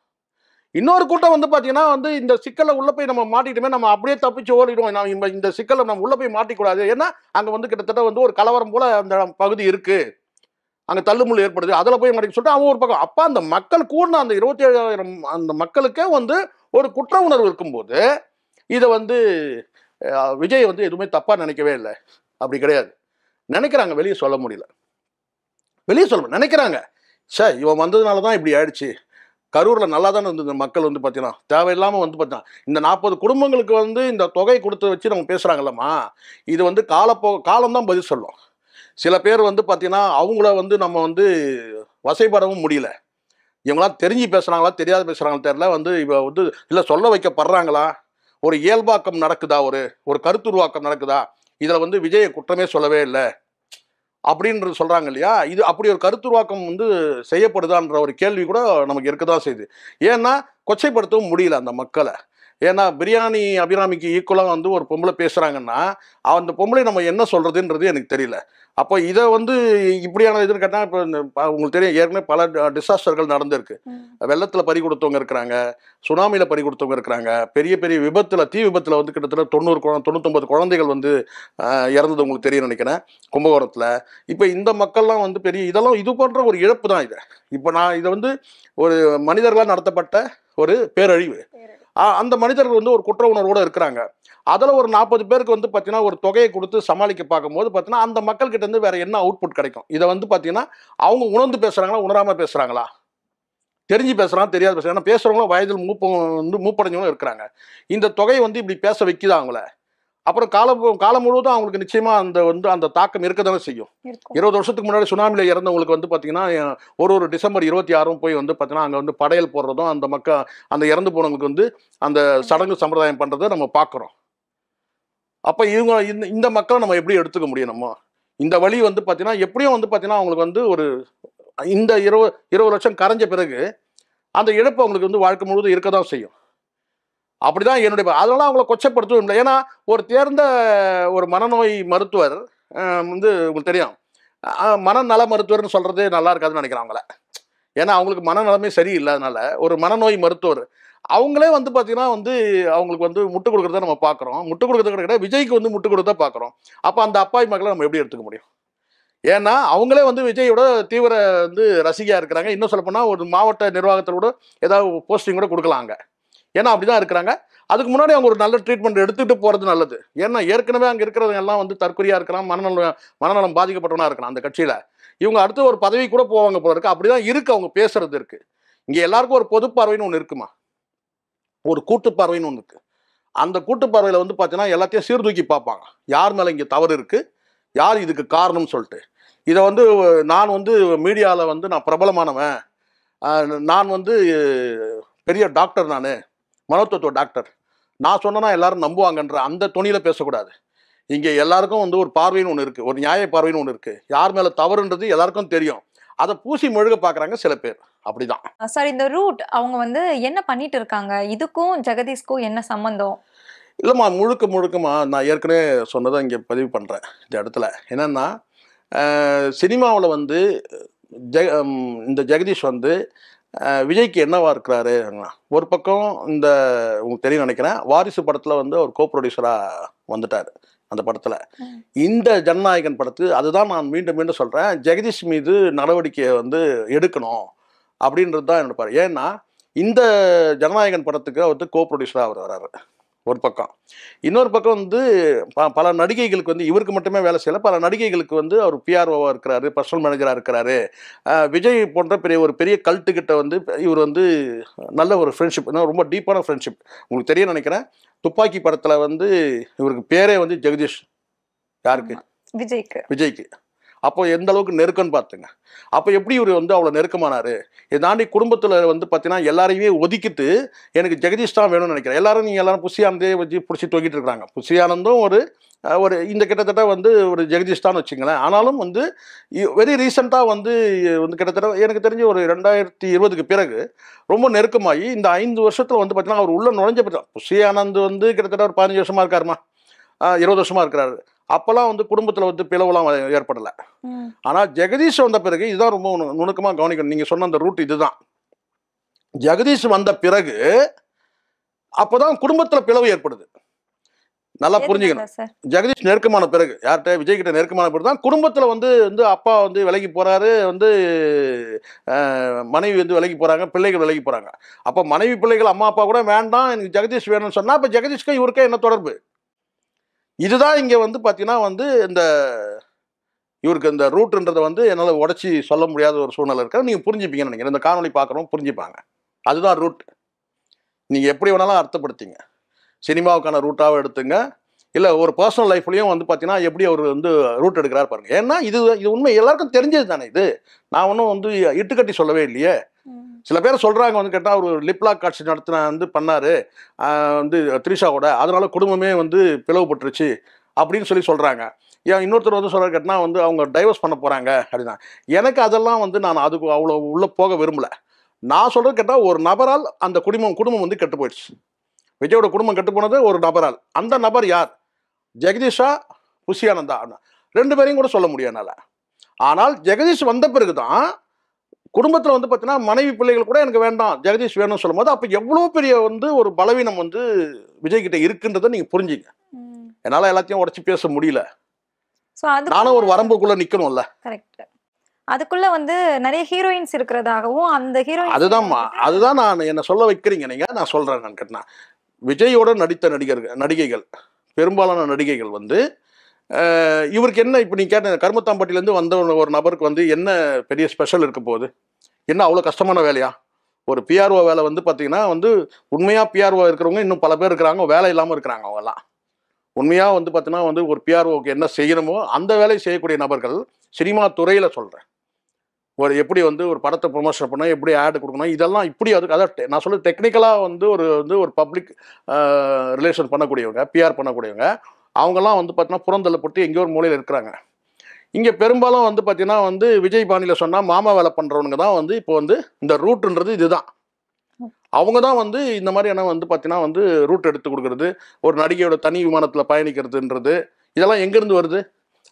இன்னொரு கூட்டம் வந்து பார்த்தீங்கன்னா வந்து இந்த சிக்கலை உள்ள போய் நம்ம மாட்டிக்கிட்டுமே நம்ம அப்படியே தப்பிச்சு ஓடிடுவோம். நம்ம இந்த சிக்கலை நம்ம உள்ள போய் மாட்டிக்கூடாது. ஏன்னா அங்க வந்து கிட்டத்தட்ட வந்து ஒரு கலவரம் போல அந்த பகுதி இருக்கு, அங்கே தள்ளுமுள் ஏற்படுது, அதில் போய் மாட்டிக்க சொல்லிட்டு அவன் ஒரு பக்கம். அப்போ அந்த மக்கள் கூடின அந்த 27,000 அந்த மக்களுக்கே வந்து ஒரு குற்ற உணர்வு இருக்கும்போது இதை வந்து விஜய் வந்து எதுவுமே தப்பாக நினைக்கவே இல்லை. அப்படி கிடையாது. நினைக்கிறாங்க, வெளியே சொல்ல முடியல, வெளியே சொல்ல நினைக்கிறாங்க. சார் இவன் வந்ததுனால தான் இப்படி ஆயிடுச்சு. கரூரில் நல்லா தானே இருந்தது மக்கள் வந்து பார்த்தீங்கன்னா, தேவையில்லாமல் வந்து பார்த்தீங்கன்னா இந்த 40 குடும்பங்களுக்கு வந்து இந்த தொகை கொடுத்து வச்சு நம்ம பேசுகிறாங்கல்லம்மா, இது வந்து காலம்தான் பதில் சொல்லும். சில பேர் வந்து பார்த்தீங்கன்னா அவங்கள வந்து நம்ம வந்து வசைப்படவும் முடியல. இவங்களாம் தெரிஞ்சு பேசுகிறாங்களா தெரியாத பேசுகிறாங்களா தெரியல. வந்து இவ வந்து இல்லை சொல்ல வைக்கப்படுறாங்களா, ஒரு இயல்பாக்கம் நடக்குதா, ஒரு கருத்துருவாக்கம் நடக்குதா, இதில் வந்து விஜயை குற்றமே சொல்லவே இல்லை அப்படின்றது சொல்கிறாங்க இல்லையா. இது அப்படி ஒரு கருத்துருவாக்கம் வந்து செய்யப்படுதான்ற ஒரு கேள்வி கூட நமக்கு இருக்க தான் செய்யுது. ஏன்னா கொச்சைப்படுத்தவும் முடியல அந்த மக்களை. ஏன்னா பிரியாணி அபிராமிக்கு ஈக்குவலாக வந்து ஒரு பொம்பளை பேசுகிறாங்கன்னா அந்த பொம்பளை நம்ம என்ன சொல்கிறதுன்றது எனக்கு தெரியல. அப்போ இதை வந்து இப்படியான இதுன்னு கேட்டால் இப்போ உங்களுக்கு தெரியும், ஏற்கனவே பல டிசாஸ்டர்கள் நடந்திருக்கு. வெள்ளத்தில் பறி கொடுத்தவங்க இருக்கிறாங்க, சுனாமியில் பறி கொடுத்தவங்க இருக்கிறாங்க, பெரிய பெரிய விபத்தில், தீ விபத்தில் வந்து கிட்டத்தட்ட 99 குழந்தைகள் வந்து இறந்தது உங்களுக்கு தெரியும் நினைக்கிறேன், கும்பகோணத்தில். இப்போ இந்த மக்கள்லாம் வந்து இதெல்லாம் இது போன்ற ஒரு இழப்பு தான் இது. இப்போ நான் இதை வந்து ஒரு மனிதர்களால் நடத்தப்பட்ட ஒரு பேரழிவு. அந்த மனிதர்கள் வந்து ஒரு குற்ற உணர்வோடு இருக்கிறாங்க. அதில் ஒரு 40 பேருக்கு வந்து பார்த்தீங்கன்னா ஒரு தொகையை கொடுத்து சமாளிக்க பார்க்கும்போது பார்த்தீங்கன்னா அந்த மக்கள்கிட்ட இருந்து வேற என்ன அவுட்புட் கிடைக்கும்? இதை வந்து பார்த்தீங்கன்னா அவங்க உணர்ந்து பேசுகிறாங்களா, உணராமல் பேசுகிறாங்களா, தெரிஞ்சு பேசுகிறாங்க தெரியாது பேசுகிறாங்க. ஏன்னா பேசுகிறவங்களும் வயதில் மூப்படைஞ்சவங்களும் இருக்கிறாங்க. இந்த தொகை வந்து இப்படி பேச வைக்குதா அவங்கள? அப்புறம் காலம் முழுவதும் அவங்களுக்கு நிச்சயமாக அந்த தாக்கம் இருக்க தானே செய்யும். 20 வருஷத்துக்கு முன்னாடி சுனாமியில் இறந்தவங்களுக்கு வந்து பார்த்தீங்கன்னா ஒரு டிசம்பர் 26 போய் வந்து பார்த்தீங்கன்னா அங்கே வந்து படையல் போடுறதும் அந்த இறந்து போனவங்களுக்கு வந்து அந்த சடங்கு சம்பிரதாயம் பண்ணுறதை நம்ம பார்க்குறோம். அப்போ இந்த மக்களை நம்ம எப்படி எடுத்துக்க முடியும்? நம்ம இந்த வழி வந்து பார்த்தீங்கன்னா எப்படியும் வந்து பார்த்தீங்கன்னா அவங்களுக்கு வந்து ஒரு இந்த 20 லட்சம் கரைஞ்ச பிறகு அந்த இழப்பு அவங்களுக்கு வந்து வாழ்க்கை முழுவதும் இருக்க தான் செய்யும். அப்படிதான் என்னுடைய. அதனால அவங்கள கொச்சப்படுத்தவும் இல்லை. ஏன்னா ஒரு தேர்ந்த ஒரு மனநோய் மருத்துவர் வந்து உங்களுக்கு தெரியும், மனநல மருத்துவர்னு சொல்றதே நல்லா இருக்காதுன்னு நினைக்கிறேன் அவங்கள. ஏன்னா அவங்களுக்கு மனநலமே சரியில்லாதனால ஒரு மனநோய் மருத்துவர் அவங்களே வந்து பார்த்தீங்கன்னா வந்து அவங்களுக்கு வந்து முட்டு கொடுக்குறத நம்ம பார்க்குறோம். முட்டு கொடுக்குறது கிடையாது, விஜய்க்கு வந்து முட்டு கொடுத்தா பார்க்குறோம். அப்போ அந்த அப்பாவி மக்களை நம்ம எப்படி எடுத்துக்க முடியும்? ஏன்னா அவங்களே வந்து விஜயோட தீவிர வந்து ரசிகையாக இருக்கிறாங்க. இன்னும் சொல்லப்போனால் ஒரு மாவட்ட நிர்வாகத்தில் கூட ஏதாவது போஸ்டிங் கூட கொடுக்கலாங்க. ஏன்னா அப்படிதான் இருக்கிறாங்க. அதுக்கு முன்னாடி அவங்க ஒரு நல்ல ட்ரீட்மெண்ட் எடுத்துகிட்டு போகிறது நல்லது. ஏன்னா ஏற்கனவே அங்கே இருக்கிறவங்க எல்லாம் வந்து தற்கொலையாக இருக்கலாம், மனநலம் பாதிக்கப்பட்டவனா இருக்கலாம் அந்த கட்சியில். இவங்க அடுத்து ஒரு பதவி கூட போவாங்க போல இருக்கு. அப்படிதான் இருக்கு அவங்க பேசுறது இருக்கு. இங்கே எல்லாருக்கும் ஒரு பொது பார்வைன்னு ஒன்று இருக்குமா, ஒரு கூட்டு பார்வைன்னு ஒன்று இருக்கு. அந்த கூட்டு பார்வையில் வந்து பார்த்தீங்கன்னா எல்லாத்தையும் சீர்தூக்கி பார்ப்பாங்க. யார் மேலே இங்கே தவறு இருக்கு, யார் இதுக்கு காரணம்னு சொல்லிட்டு. இதை வந்து நான் வந்து மீடியாவில் வந்து நான் பிரபலமானவன், நான் வந்து பெரிய டாக்டர், நான் மனோதத்துவ டாக்டர், நான் சொன்னேன்னா எல்லாரும் நம்புவாங்கன்ற அந்த துணியில் பேசக்கூடாது. இங்கே எல்லாருக்கும் வந்து ஒரு பார்வைன்னு ஒன்று இருக்குது, ஒரு நியாய பார்வைன்னு ஒன்று இருக்குது. யார் மேலே தவறுன்றது எல்லாருக்கும் தெரியும். அதை பூசி மெழுக பார்க்குறாங்க சில பேர். அப்படிதான் சார் இந்த ரூட் அவங்க வந்து என்ன பண்ணிட்டு இருக்காங்க, இதுக்கும் ஜெகதீஷ்க்கும் என்ன சம்பந்தம்? இல்லைம்மா, முழுக்கமா நான் ஏற்கனவே சொன்னதை இங்கே பதிவு பண்ணுறேன் இந்த இடத்துல. என்னென்னா சினிமாவில் வந்து இந்த ஜெகதீஷ் வந்து விஜய்க்கு என்னவா இருக்கிறாரு. ஒரு பக்கம் இந்த உங்களுக்கு தெரியும் நினைக்கிறேன், வாரிசு படத்தில் வந்து அவர் கோ ப்ரொடியூசராக வந்துட்டார் அந்த படத்தில். இந்த ஜனநாயகன் படத்து அதுதான் நான் மீண்டும் மீண்டும் சொல்கிறேன், ஜெகதீஷ் மீது நடவடிக்கையை வந்து எடுக்கணும் அப்படின்றது தான் என்னோட பாரு. ஏன்னா இந்த ஜனநாயகன் படத்துக்கு அவர் வந்து கோ ப்ரொடியூசராக அவர் வர்றாரு ஒரு பக்கம். இன்னொரு பக்கம் வந்து பல நடிகைகளுக்கு வந்து இவருக்கு மட்டுமே வேலை செய்யலை, பல நடிகைகளுக்கு வந்து அவர் பிஆர்ஓவாக இருக்கிறாரு, பர்சனல் மேனேஜராக இருக்கிறாரு. விஜய் போன்ற ஒரு பெரிய கல்ட்டுக்கிட்ட வந்து இவர் வந்து நல்ல ஒரு ஃப்ரெண்ட்ஷிப், ரொம்ப டீப்பான ஃப்ரெண்ட்ஷிப். உங்களுக்கு தெரிய நினைக்கிறேன், துப்பாக்கி படத்தில் வந்து இவருக்கு பேரே வந்து ஜெகதீஷ். யாருக்கு? விஜய்க்கு. அப்போ எந்த அளவுக்கு நெருக்கம்னு பார்த்துங்க. அப்போ எப்படி இவர் வந்து அவ்வளோ நெருக்கமானார். இதை தாண்டி குடும்பத்தில் வந்து பார்த்தீங்கன்னா எல்லாரையுமே ஒதுக்கிட்டு எனக்கு ஜெகதீஷ் தான் வேணும்னு நினைக்கிறேன். நீங்கள் எல்லாரும் புஷி ஆனந்தே வச்சு பிடிச்சி தூக்கிட்டு இருக்கிறாங்க. புஷி ஆனந்தும் ஒரு இந்த கிட்டத்தட்ட வந்து ஒரு ஜெகதீஷ் தான் வச்சுங்களேன். ஆனாலும் வந்து வெரி ரீசெண்டாக வந்து கிட்டத்தட்ட எனக்கு தெரிஞ்சு ஒரு 2020க்கு பிறகு ரொம்ப நெருக்கமாகி இந்த 5 வருஷத்தில் வந்து பார்த்தீங்கன்னா அவர் உள்ள நுழைஞ்ச பட்சம் புஷி ஆனந்த் வந்து கிட்டத்தட்ட ஒரு 15 வருஷமாக இருக்காருமா, 20 வருஷமாக இருக்கிறாரு. அப்போல்லாம் வந்து குடும்பத்தில் வந்து பிளவுலாம் ஏற்படலை. ஆனால் ஜெகதீஷ் வந்த பிறகு இதுதான் ரொம்ப நுணுக்கமாக கவனிக்கணும். நீங்கள் சொன்ன அந்த ரூட் இதுதான். ஜெகதீஷ் வந்த பிறகு அப்போதான் குடும்பத்தில் பிளவு ஏற்படுது. நல்லா புரிஞ்சுக்கணும். ஜெகதீஷ் நெருக்கமான பிறகு, யார்கிட்ட? விஜய் கிட்ட நெருக்கமான பிறகு தான் குடும்பத்தில் வந்து அப்பா வந்து விலகி போகிறாரு, வந்து மனைவி வந்து விலகி போகிறாங்க, பிள்ளைகள் விலகி போகிறாங்க. அப்போ மனைவி பிள்ளைகள் அம்மா அப்பா கூட வேண்டாம் எனக்கு ஜெகதீஷ் வேணும்னு சொன்னால் அப்போ ஜெகதீஷ்க்கும் இவருக்கே என்ன தொடர்பு? இதுதான் இங்கே வந்து பார்த்தீங்கன்னா வந்து இந்த இவருக்கு இந்த ரூட்டுன்றதை வந்து என்னால் உடச்சி சொல்ல முடியாத ஒரு சூழ்நிலை இருக்காது. நீங்கள் புரிஞ்சுப்பீங்கன்னு நினைக்கிறேன். இந்த காணொலி பார்க்குறோம் புரிஞ்சுப்பாங்க. அதுதான் ரூட். நீங்கள் எப்படி வேணாலும் அர்த்தப்படுத்திங்க. சினிமாவுக்கான ரூட்டாகவும் எடுத்துங்க, இல்லை ஒரு பர்சனல் லைஃப்லையும் வந்து பார்த்தீங்கன்னா எப்படி அவர் வந்து ரூட் எடுக்கிறார் பாருங்க. ஏன்னா இது உண்மை எல்லாருக்கும் தெரிஞ்சது தானே. இது நான் ஒன்றும் வந்து இட்டுக்கட்டி சொல்லவே இல்லையே. சில பேர் சொல்கிறாங்க வந்து கேட்டால் அவர் லிப்லாக் காட்சி நடத்தின வந்து பண்ணார் வந்து த்ரிஷாவோட, அதனால குடும்பமே வந்து பிளவுபட்டுருச்சு அப்படின்னு சொல்கிறாங்க. ஏன் இன்னொருத்தர் வந்து சொல்கிற கேட்டால் வந்து அவங்க டைவர்ஸ் பண்ண போகிறாங்க அப்படின்னா, எனக்கு அதெல்லாம் வந்து நான் அதுக்கு அவ்வளோ உள்ளே போக விரும்பலை. நான் சொல்கிறது கேட்டால் ஒரு நபரால் அந்த குடும்பம் வந்து கெட்டு போயிடுச்சு. விஜயோட குடும்பம் கெட்டு போனது ஒரு நபரால். அந்த நபர் யார்? ஜெகதீஷா, புஷி ஆனந்தா? 2 பேரையும் கூட சொல்ல முடியும் என்னால். ஆனால் ஜெகதீஷ் வந்த பிறகு தான் குடும்பத்தில் வந்து பார்த்தீங்கன்னா மனைவி பிள்ளைகள் கூட எனக்கு வேண்டாம் ஜெகதீஷ் வேணும்னு சொல்லும் போது அப்போ எவ்வளோ பெரிய வந்து ஒரு பலவீனம் வந்து விஜய் கிட்ட இருக்குன்றதை நீங்கள் புரிஞ்சுங்க. என்னால் எல்லாத்தையும் உடச்சி பேச முடியல. நானும் ஒரு வரம்புக்குள்ள நிற்கணும்ல. கரெக்ட். அதுக்குள்ள வந்து நிறைய ஹீரோயின்ஸ் இருக்கிறதாகவும் அந்த ஹீரோயின் அதுதான் நான் என்ன சொல்ல வைக்கிறீங்க நீங்கள். நான் சொல்கிறேன். நான் கேட்டேன்னா விஜயோட நடித்த நடிகைகள் பெரும்பாலான நடிகைகள் வந்து இவருக்கு என்ன இப்போ நீங்கள் கேட்ட கருமத்தாம்பட்டியிலேருந்து வந்த ஒரு நபருக்கு வந்து என்ன பெரிய ஸ்பெஷல் இருக்க போகுது? என்ன அவ்வளோ கஷ்டமான வேலையா? ஒரு பிஆர்ஓ வேலை வந்து பார்த்தீங்கன்னா வந்து உண்மையாக பிஆர்ஓ இருக்கிறவங்க இன்னும் பல பேர் இருக்கிறாங்க, வேலை இல்லாமல் இருக்கிறாங்க. அவங்கெல்லாம் உண்மையாக வந்து பார்த்தீங்கன்னா வந்து ஒரு பிஆர்ஓக்கு என்ன செய்யணுமோ அந்த வேலையை செய்யக்கூடிய நபர்கள் சினிமா துறையில் சொல்கிறேன். ஒரு எப்படி வந்து ஒரு படத்தை ப்ரொமோஷன் பண்ணணும், எப்படி ஆடு கொடுக்கணும், இதெல்லாம் இப்படி அதாவது நான் சொல்ல டெக்னிக்கலாக வந்து ஒரு பப்ளிக் ரிலேஷன் பண்ணக்கூடியவங்க, பிஆர் பண்ணக்கூடியவங்க, அவங்கெல்லாம் வந்து பார்த்தீங்கன்னா புறந்தள்ளப்பட்டு எங்கேயோ ஒரு மூலையில் இருக்கிறாங்க. இங்கே பெரும்பாலும் வந்து பார்த்தீங்கன்னா வந்து விஜய் பாணியில் சொன்னால் மாமா வேலை பண்ணுறவனுங்க தான் வந்து இப்போ வந்து இந்த ரூட்டுன்றது இதுதான். அவங்க தான் வந்து இந்த மாதிரியான வந்து பார்த்தீங்கன்னா வந்து ரூட் எடுத்து கொடுக்குறது, ஒரு நடிகையோட தனி விமானத்தில் பயணிக்கிறதுன்றது இதெல்லாம் எங்கேருந்து வருது?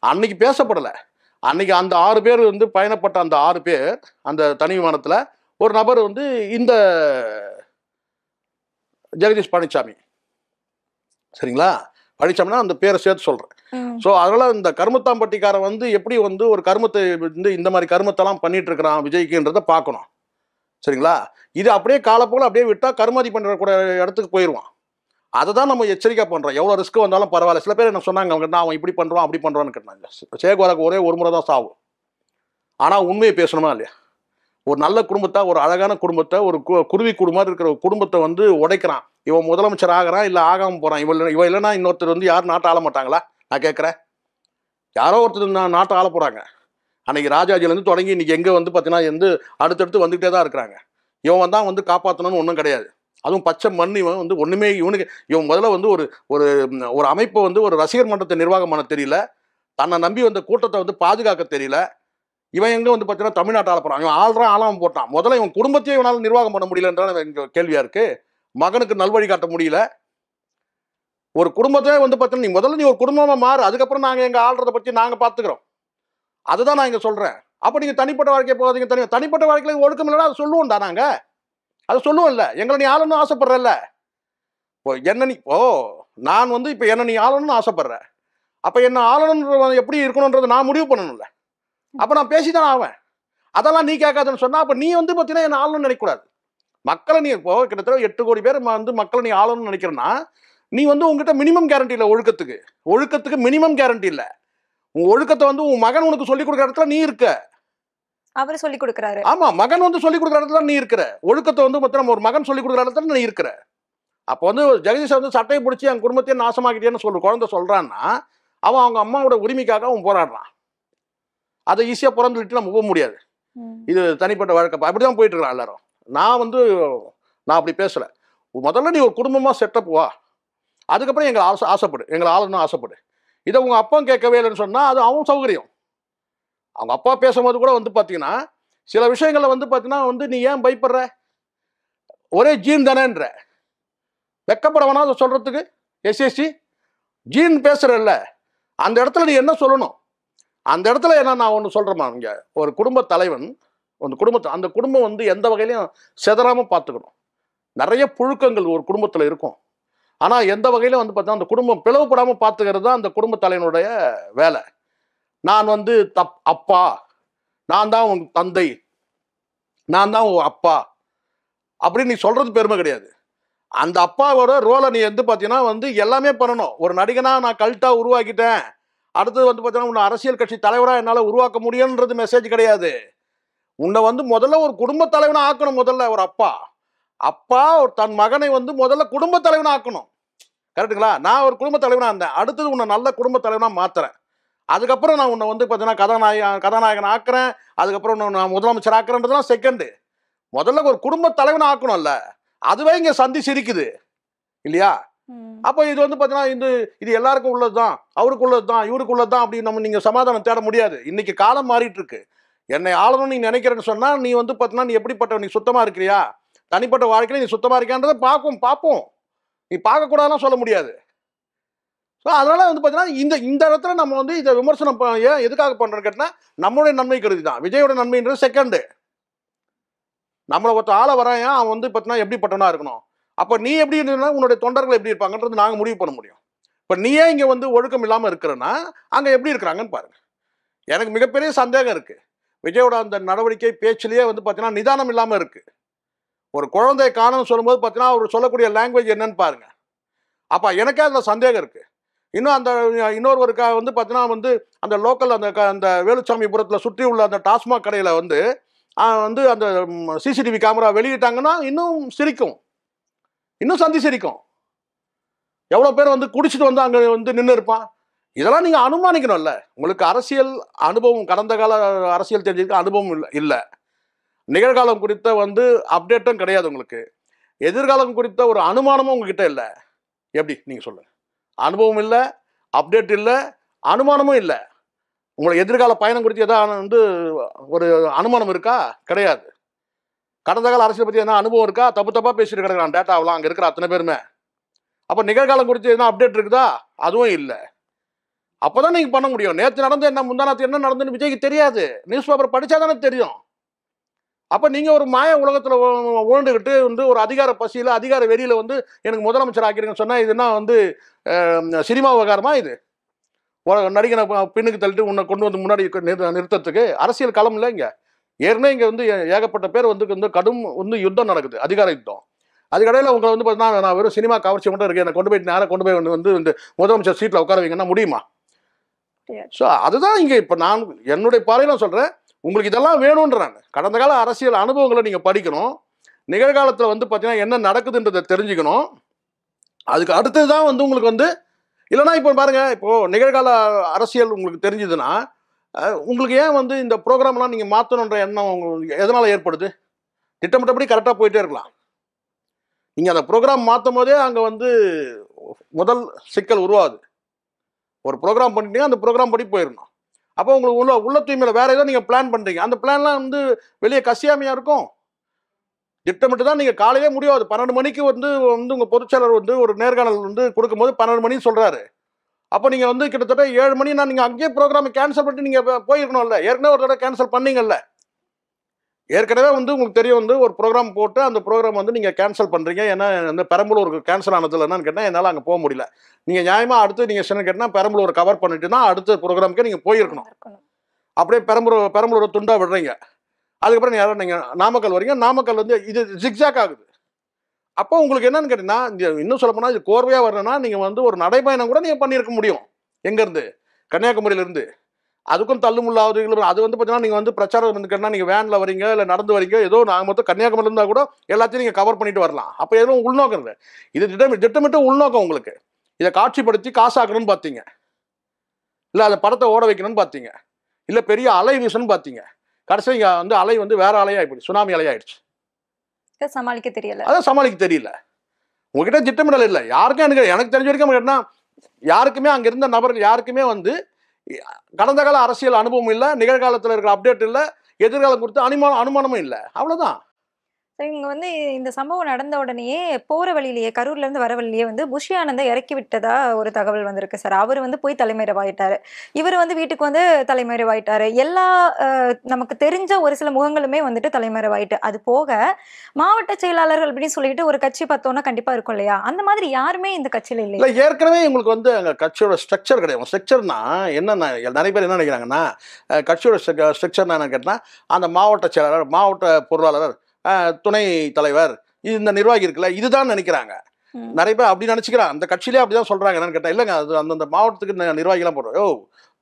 அன்னைக்கு பேசப்படலை. அன்னைக்கு அந்த 6 பேர் வந்து பயணப்பட்ட அந்த 6 பேர் அந்த தனி விமானத்தில் ஒரு நபர் வந்து இந்த ஜெகதீஷ் பழனிசாமி. சரிங்களா? பழனிசாமினா அந்த பேரை சேர்த்து சொல்கிறேன். ஸோ அதனால் இந்த கருமத்தாம்பட்டிக்காரன் வந்து எப்படி வந்து ஒரு கருமத்தை வந்து இந்த மாதிரி கருமத்தெல்லாம் பண்ணிட்டு இருக்கிறான் விஜய்க்குன்றதை பார்க்கணும். சரிங்களா? இது அப்படியே காலப்போல அப்படியே விட்டா கருமாதி பண்ணக்கூடிய இடத்துக்கு போயிடுவான். அதை தான் நம்ம எச்சரிக்கை பண்றோம். எவ்வளவு ரிஸ்க் வந்தாலும் பரவாயில்ல. சில பேர் என்ன சொன்னாங்க, அவங்க அவன் இப்படி பண்றான் அப்படி பண்றான்னு கேட்டாங்க. சேகுவாராக்கு ஒரே ஒரு முறை தான் சாவு. ஆனா உண்மையை பேசணுமா இல்லையா? ஒரு நல்ல குடும்பத்தை, ஒரு அழகான குடும்பத்தை, ஒரு குருவி குடும்பம் இருக்கிற ஒரு குடும்பத்தை வந்து உடைக்கிறான். இவன் முதலமைச்சர் ஆகிறான் இல்ல ஆகாம போறான். இவன் இல்லைன்னா இன்னொருத்தர் வந்து யாரும் நாட்டை ஆள மாட்டாங்களா? நான் கேட்கிறேன். யாரோ ஒருத்தர் நாட்டை ஆள போறாங்க. அன்னைக்கு ராஜாஜிலேருந்து தொடங்கி இன்னைக்கு எங்க வந்து பார்த்தீங்கன்னா வந்து அடுத்தடுத்து வந்துகிட்டே தான் இருக்கிறாங்க. இவன் தான் வந்து காப்பாற்றணும்னு ஒன்றும் கிடையாது. அதுவும் பச்சை மண். இவன் வந்து ஒண்ணுமே இவன் முதல்ல வந்து ஒரு ஒரு ஒரு அமைப்பை வந்து ஒரு ரசிகர் மன்றத்தை நிர்வாகம் பண்ண தெரியல. தன்னை நம்பி வந்த கூட்டத்தை வந்து பாதுகாக்க தெரியல. இவன் எங்க வந்து பார்த்தீங்கன்னா தமிழ்நாட்டை ஆள போறான். இவன் ஆள்றான் ஆளாம போட்டான். முதல்ல இவன் குடும்பத்தையே இவனால் நிர்வாகம் பண்ண முடியலன்றான எங்க கேள்வியா இருக்கு. மகனுக்கு நல்வழி காட்ட முடியல. ஒரு குடும்பத்தையே வந்து பார்த்தீங்கன்னா நீ முதல்ல ஒரு குடும்பமா மாறு. அதுக்கப்புறம் நாங்க எங்க ஆள்றதை பற்றி நாங்க பார்த்துக்கிறோம். அதுதான் நான் இங்க சொல்றேன். அப்ப நீங்க தனிப்பட்ட வாழ்க்கையை போகாதீங்க. தனிப்பட்ட வாழ்க்கையில ஒழுக்கம் இல்லைன்னா அதை சொல்லுவோம்டா. நாங்க அதை சொல்லுவோம். இல்ல எங்களை நீ ஆளணும்னு ஆசைப்படுறல்ல. என்ன நீ நான் வந்து இப்ப என்ன நீ ஆளணும்னு ஆசைப்படுறேன். அப்ப என்ன ஆளணும்ன்ற எப்படி இருக்கணும்ன்றதை நான் முடிவு பண்ணணும்ல. அப்ப நான் பேசிதான் ஆவேன். அதெல்லாம் நீ கேட்காதுன்னு சொன்னா அப்ப நீ வந்து பார்த்தீங்கன்னா என்ன ஆளணும்னு நினைக்கக்கூடாது. மக்களை நீ கிட்டத்தட்ட 8 கோடி பேர் வந்து மக்களை நீ ஆளணும்னு நினைக்கிறேன்னா நீ வந்து உங்ககிட்ட மினிமம் கேரண்டி இல்லை. ஒழுக்கத்துக்கு மினிமம் கேரண்டி இல்லை. உன் ஒழுக்கத்தை வந்து உன் மகன் உனக்கு சொல்லிக் கொடுக்குற இடத்துல நீ இருக்க. அவர் சொல்லிக் கொடுக்குறாரு. ஆமா, மகன் வந்து சொல்லிக் கொடுக்குற இடத்துல நீ இருக்கிற. ஒழுக்கத்தை வந்து மொத்தம் ஒரு மகன் சொல்லிக் கொடுக்குற இடத்துல நீ இருக்கிற. அப்போ வந்து ஜெகதீஷ் வந்து சட்டையை பிடிச்சி என் குடும்பத்தையே நாசமாக்கிட்டேன்னு குழந்தை சொல்றான்னா அவன் அவங்க அம்மாவோட உரிமைக்காக அவன் போராடுறான். அதை ஈஸியா புறந்துட்டு நம்ம போக முடியாது. இது தனிப்பட்ட வாழ்க்கை. அப்படிதான் போயிட்டு இருக்கான் எல்லாரும். நான் அப்படி பேசல. முதல்ல நீ ஒரு குடும்பமா செட்டப் வா. அதுக்கப்புறம் எங்களை ஆசைப்படு, எங்களை ஆளணும்னு ஆசைப்படு. இதை உங்க அப்பா கேட்கவே இல்லைன்னு சொன்னா அது அவன் சௌகரியம். அவங்க அப்பா பேசும்போது கூட வந்து பாத்தீங்கன்னா சில விஷயங்கள்ல வந்து பாத்தீங்கன்னா வந்து நீ ஏன் பயப்படுற, ஒரே ஜீன் தானேன்ற வெக்கப்பட வேணா அதை சொல்றதுக்கு. எஸ்எஸ்சி ஜீன் பேசுறல்ல, அந்த இடத்துல நீ என்ன சொல்லணும்? அந்த இடத்துல என்ன நான் ஒன்று சொல்றேமா, இங்க ஒரு குடும்ப தலைவன் அந்த குடும்பம் வந்து எந்த வகையிலையும் செதறாம பார்த்துக்கணும். நிறைய புழுக்கங்கள் ஒரு குடும்பத்துல இருக்கும். ஆனா எந்த வகையிலும் வந்து பார்த்தா அந்த குடும்பம் பிளவுபடாம பார்த்துக்கிறது தான் அந்த குடும்ப தலைவனுடைய வேலை. நான் வந்து அப்பா, நான் தான் உன் தந்தை, நான் தான் உன் அப்பா அப்படின்னு நீ சொல்றது பெருமை கிடையாது. அந்த அப்பாவோட ரோலை நீ வந்து பார்த்தீங்கன்னா வந்து எல்லாமே பண்ணணும். ஒரு நடிகனா நான் கல்ட்டா உருவாக்கிட்டேன், அடுத்தது வந்து பார்த்தீங்கன்னா உன்னை அரசியல் கட்சி தலைவராக என்னால் உருவாக்க முடியும்ன்றது மெசேஜ் கிடையாது. உன்னை வந்து முதல்ல ஒரு குடும்ப தலைவனா ஆக்கணும். முதல்ல ஒரு அப்பா ஒரு தன் மகனை வந்து முதல்ல குடும்ப தலைவனா ஆக்கணும். கரெக்டுங்களா? நான் ஒரு குடும்ப தலைவனா இருந்தேன், அடுத்தது உன்னை நல்ல குடும்ப தலைவனா மாத்துறேன். அதுக்கப்புறம் நான் உன்னை வந்து பார்த்தீங்கன்னா கதாநாயகன் ஆக்குறேன், அதுக்கப்புறம் நான் முதலமைச்சர் ஆக்குறேன்றதுலாம் செகண்டு. முதல்ல ஒரு குடும்ப தலைவனா ஆக்கணும்ல. அதுவே இங்க சந்தி சிரிக்குது இல்லையா? அப்போ இது வந்து பார்த்தீங்கன்னா இது எல்லாருக்கும் உள்ளதுதான், அவருக்கு உள்ளதுதான், இவருக்கு உள்ளதுதான் அப்படின்னு நீங்க சமாதானம் தேட முடியாது. இன்னைக்கு காலம் மாறிட்டு இருக்கு. என்னை ஆளணும்னு நீ நினைக்கிறேன்னு சொன்னா நீ வந்து பார்த்தீங்கன்னா நீ எப்படிப்பட்ட, நீ சுத்தமா இருக்கிறியா, தனிப்பட்ட வாழ்க்கையில நீ சுத்தமா இருக்கியான்றதை பார்ப்போம். நீ பார்க்கக்கூடாதுலாம் சொல்ல முடியாது. ஸோ அதனால வந்து பார்த்தீங்கன்னா இந்த இடத்துல நம்ம வந்து இதை விமர்சனம் ஏன் எதுக்காக பண்றோம்னு கேட்டா நம்மளுடைய நன்மை கருதி தான். விஜயோட நன்மைன்றது செகண்டு. நம்மளை ஒருத்த ஆள வரான், அவன் வந்து பார்த்தீங்கன்னா எப்படிப்பட்டவனா இருக்கணும். அப்போ நீ எப்படி இருந்தா உன்னுடைய தொண்டர்கள் எப்படி இருப்பாங்கன்றது நாங்கள் முடிவு பண்ண முடியும். இப்போ நீயே இங்கே வந்து ஒழுக்கம் இல்லாமல் இருக்கிறன்னா அங்கே எப்படி இருக்கிறாங்கன்னு பாருங்க. எனக்கு மிகப்பெரிய சந்தேகம் இருக்கு. விஜயோட அந்த நடவடிக்கை பேச்சிலேயே வந்து பார்த்தீங்கன்னா நிதானம் இல்லாமல் இருக்கு. ஒரு குழந்தைய காணணும்னு சொல்லும்போது பார்த்தீங்கன்னா அவர் சொல்லக்கூடிய லாங்குவேஜ் என்னன்னு பாருங்க. அப்போ எனக்கே அதில் சந்தேகம் இருக்கு. இன்னொருவருக்கா வந்து பார்த்தீங்கன்னா வந்து அந்த லோக்கல் அந்த வேலுச்சாமிபுரத்தில் சுற்றி உள்ள அந்த டாஸ்மாக் கடையில் வந்து அந்த சிசிடிவி கேமரா வெளியிட்டாங்கன்னா இன்னும் சிரிக்கும், இன்னும் சந்தி சிரிக்கும். எவ்வளோ பேர் வந்து குடிச்சிட்டு வந்து அங்கே வந்து நின்று இருப்பான். இதெல்லாம் நீங்கள் அனுமானிக்கணும்ல. உங்களுக்கு அரசியல் அனுபவம், கடந்த கால அரசியல் தெரிஞ்சிருக்க அனுபவம் இல்லை. நிகழ்காலம் குறித்த வந்து அப்டேட்டும் கிடையாது உங்களுக்கு. எதிர்காலம் குறித்த ஒரு அனுமானமும் உங்ககிட்ட இல்லை. எப்படி நீங்கள் சொல்லுங்கள்? அனுபவம் இல்லை, அப்டேட் இல்லை, அனுமானமும் இல்லை. உங்களை எதிர்கால பயணம் குறித்து எதாவது வந்து ஒரு அனுமானம் இருக்கா? கிடையாது. கடந்த கால அரசியல் பற்றி என்ன அனுபவம் இருக்கா? தப்பாக பேசிட்டு கிடக்கிறான் டேட்டாவெலாம் அங்கே இருக்கிற அத்தனை பேருமே. அப்போ நிகழ்காலம் குறித்து என்ன அப்டேட் இருக்குதா? அதுவும் இல்லை. அப்போ தான் நீங்கள் பண்ண முடியும். நேற்று நடந்து என்ன, முந்தானத்து என்ன நடந்துன்னு விஜய்க்கு தெரியாது. நியூஸ் பேப்பர் படித்தா தானே தெரியும். அப்போ நீங்கள் ஒரு மாய உலகத்தில் உழண்டுக்கிட்டு வந்து ஒரு அதிகார பசியில், அதிகார வெறியில் வந்து எனக்கு முதலமைச்சர் ஆக்கிறீங்கன்னு சொன்னால் இதுனா வந்து சினிமா விவகாரமா? இது நடிகனை பின்னுக்கு தள்ளிட்டு உன்னை கொண்டு வந்து முன்னாடி நிறுத்தத்துக்கு அரசியல் களம் இல்லை இங்கே. ஏற்கனவே இங்கே வந்து ஏகப்பட்ட பேர் வந்து கடும் வந்து யுத்தம் நடக்குது, அதிகார யுத்தம். அதுக்கடையில் உங்களை வந்து பார்த்தீங்கன்னா நான் வெறும் சினிமா கவர்ச்சி மட்டும் இருக்கேன், என்னை கொண்டு போய் நேராக கொண்டு போய் வந்து இந்த முதலமைச்சர் சீட்டில் உட்கார வைங்கன்னா முடியுமா? ஸோ அதுதான் இங்கே இப்போ நான் என்னுடைய பார்வையில் சொல்கிறேன், உங்களுக்கு இதெல்லாம் வேணுன்றாங்க. கடந்த கால அரசியல் அனுபவங்களை நீங்கள் படிக்கணும், நிகழ்காலத்தில் வந்து பார்த்தீங்கன்னா என்ன நடக்குதுன்றதை தெரிஞ்சுக்கணும். அதுக்கு அடுத்தது தான் வந்து உங்களுக்கு வந்து இல்லைனா இப்போ பாருங்கள், இப்போது நிகழ்கால அரசியல் உங்களுக்கு தெரிஞ்சுதுன்னா உங்களுக்கு ஏன் வந்து இந்த ப்ரோக்ராம்லாம் நீங்கள் மாற்றணுன்ற எண்ணம் உங்களுக்கு எதனால் ஏற்படுது? திட்டமிட்டபடி கரெக்டாக போயிட்டே இருக்கலாம். நீங்கள் அந்த ப்ரோக்ராம் மாற்றும் போதே அங்கே வந்து முதல் சிக்கல் உருவாகுது. ஒரு ப்ரோக்ராம் பண்ணிட்டீங்க, அந்த ப்ரோக்ராம் படி போயிடணும். அப்போ உங்களுக்கு உள்ள தூய்மையில் வேறு ஏதோ நீங்கள் பிளான் பண்ணுறீங்க, அந்த பிளான்லாம் வந்து வெளியே கசியாமையாக இருக்கும். திட்டமிட்டு தான் நீங்கள் காலையே முடியாது. 12 மணிக்கு வந்து உங்கள் பொதுச்செயலர் வந்து ஒரு நேர்காணல் வந்து கொடுக்கும்போது 12 மணின்னு சொல்கிறாரு. அப்போ நீங்கள் வந்து கிட்டத்தட்ட 7 மணினா நீங்கள் அங்கேயே ப்ரோக்ராமை கேன்சல் பண்ணிட்டு நீங்கள் போயிருக்கணும்ல. ஏற்கனவே ஒரு தடவை கேன்சல் பண்ணீங்கல்ல. ஏற்கனவே வந்து உங்களுக்கு தெரியும் வந்து ஒரு ப்ரோக்ராம் போட்டு அந்த ப்ரோக்ராம் வந்து நீங்கள் கேன்சல் பண்ணுறீங்க. ஏன்னா இந்த பெரம்பலூருக்கு கேன்சல் ஆனதில் என்னன்னு கேட்டால் என்னால் அங்கே போக முடியல. நீங்கள் நியாயமாக அடுத்து நீங்கள் என்ன கேட்டால் பெரம்பலூரை கவர் பண்ணிட்டு தான் அடுத்த ப்ரோக்ராமுக்கு நீங்கள் போயிருக்கணும். அப்படியே பெரம்பலூரை துண்டாக விடுறீங்க. அதுக்கப்புறம் நீங்கள் நாமக்கல் வரீங்க. நாமக்கல் வந்து இது ஜிக்ஜாக் ஆகுது. அப்போ உங்களுக்கு என்னன்னு கேட்டிங்கன்னா, இன்னும் சொல்ல போனால் இது கோர்வையாக வரணும்னா நீங்கள் வந்து ஒரு நடைபயணம் கூட நீங்கள் பண்ணியிருக்க முடியும். எங்கேருந்து? கன்னியாகுமரியிலேருந்து. அதுக்கும் தள்ளுமுள்ளாவது அது வந்து பார்த்தீங்கன்னா நீங்கள் வந்து பிரச்சாரம் வந்து கேட்டால் நீங்கள் வேனில் வரீங்க, இல்லை நடந்து வரீங்க, ஏதோ நாங்கள் மொத்தம் கன்னியாகுமரியில் இருந்தால் கூட எல்லாத்தையும் நீங்கள் கவர் பண்ணிட்டு வரலாம். அப்போ எதுவும் உள்நோக்கம் இல்லை. இது திட்டமிட்டு உள்நோக்கம் உங்களுக்கு. இதை காட்சிப்படுத்தி காசாக்கணும்னு பார்த்தீங்க, இல்லை அதை படத்தை ஓட வைக்கணும்னு பார்த்தீங்க, இல்லை பெரிய அலை வீசணும்னு பார்த்தீங்க. கடைசி இங்கே வந்து அலை வந்து வேற அலையாகிடுச்சு, சுனாமி அலையாயிடுச்சு. சமாளிக்க தெரியல. அதான் சமாளிக்க தெரியல. உங்ககிட்ட திட்டமிடல் இல்லை. யாருக்கும் எனக்கு தெரிஞ்ச வரைக்கும் கேட்டா யாருக்குமே அங்கே இருந்த நபர்கள் யாருக்குமே வந்து கடந்த கால அரசியல் அனுபவம் இல்லை, நிகழ்காலத்தில் இருக்கிற அப்டேட் இல்லை, எதிர்காலம் குறித்து அனுமானமும் இல்லை. அவ்வளோதான். இங்க வந்து இந்த சம்பவம் நடந்த உடனேயே போற வழியிலேயே கரூர்ல இருந்து வர வழியிலேயே வந்து புஷி ஆனந்த இறக்கி விட்டதா ஒரு தகவல் வந்திருக்கு சார். அவர் வந்து போய் தலைமறைவாயிட்டாரு. இவர் வந்து வீட்டுக்கு வந்து தலைமறைவாயிட்டாரு. எல்லா நமக்கு தெரிஞ்ச ஒரு சில முகங்களுமே வந்துட்டு தலைமறைவாயிட்டு. அது போக மாவட்ட செயலாளர்கள் அப்படின்னு சொல்லிட்டு ஒரு கட்சி பார்த்தோம்னா கண்டிப்பா இருக்கும் இல்லையா? அந்த மாதிரி யாருமே இந்த கட்சியில இல்லை. ஏற்கனவே உங்களுக்கு வந்து அங்கே கட்சியோட ஸ்ட்ரக்சர் கிடையாது. ஸ்ட்ரக்சர்னா என்னன்னா நிறைய பேர் என்ன நினைக்கிறாங்கன்னா, கட்சியோட ஸ்ட்ரக்சர்னா என்ன கேட்டால் அந்த மாவட்ட செயலாளர், மாவட்ட பொருளாளர், துணை தலைவர், இந்த நிர்வாகி இருக்குல்ல, இதுதான் நினைக்கிறாங்க. நிறைய பேர் அப்படி நினைச்சுக்கிறாங்க. அந்த கட்சியிலே அப்படிதான் சொல்றாங்க. என்னன்னு கேட்டா இல்லைங்க, அது அந்தந்த மாவட்டத்துக்கு நிர்வாகிலாம் போடுறோம்.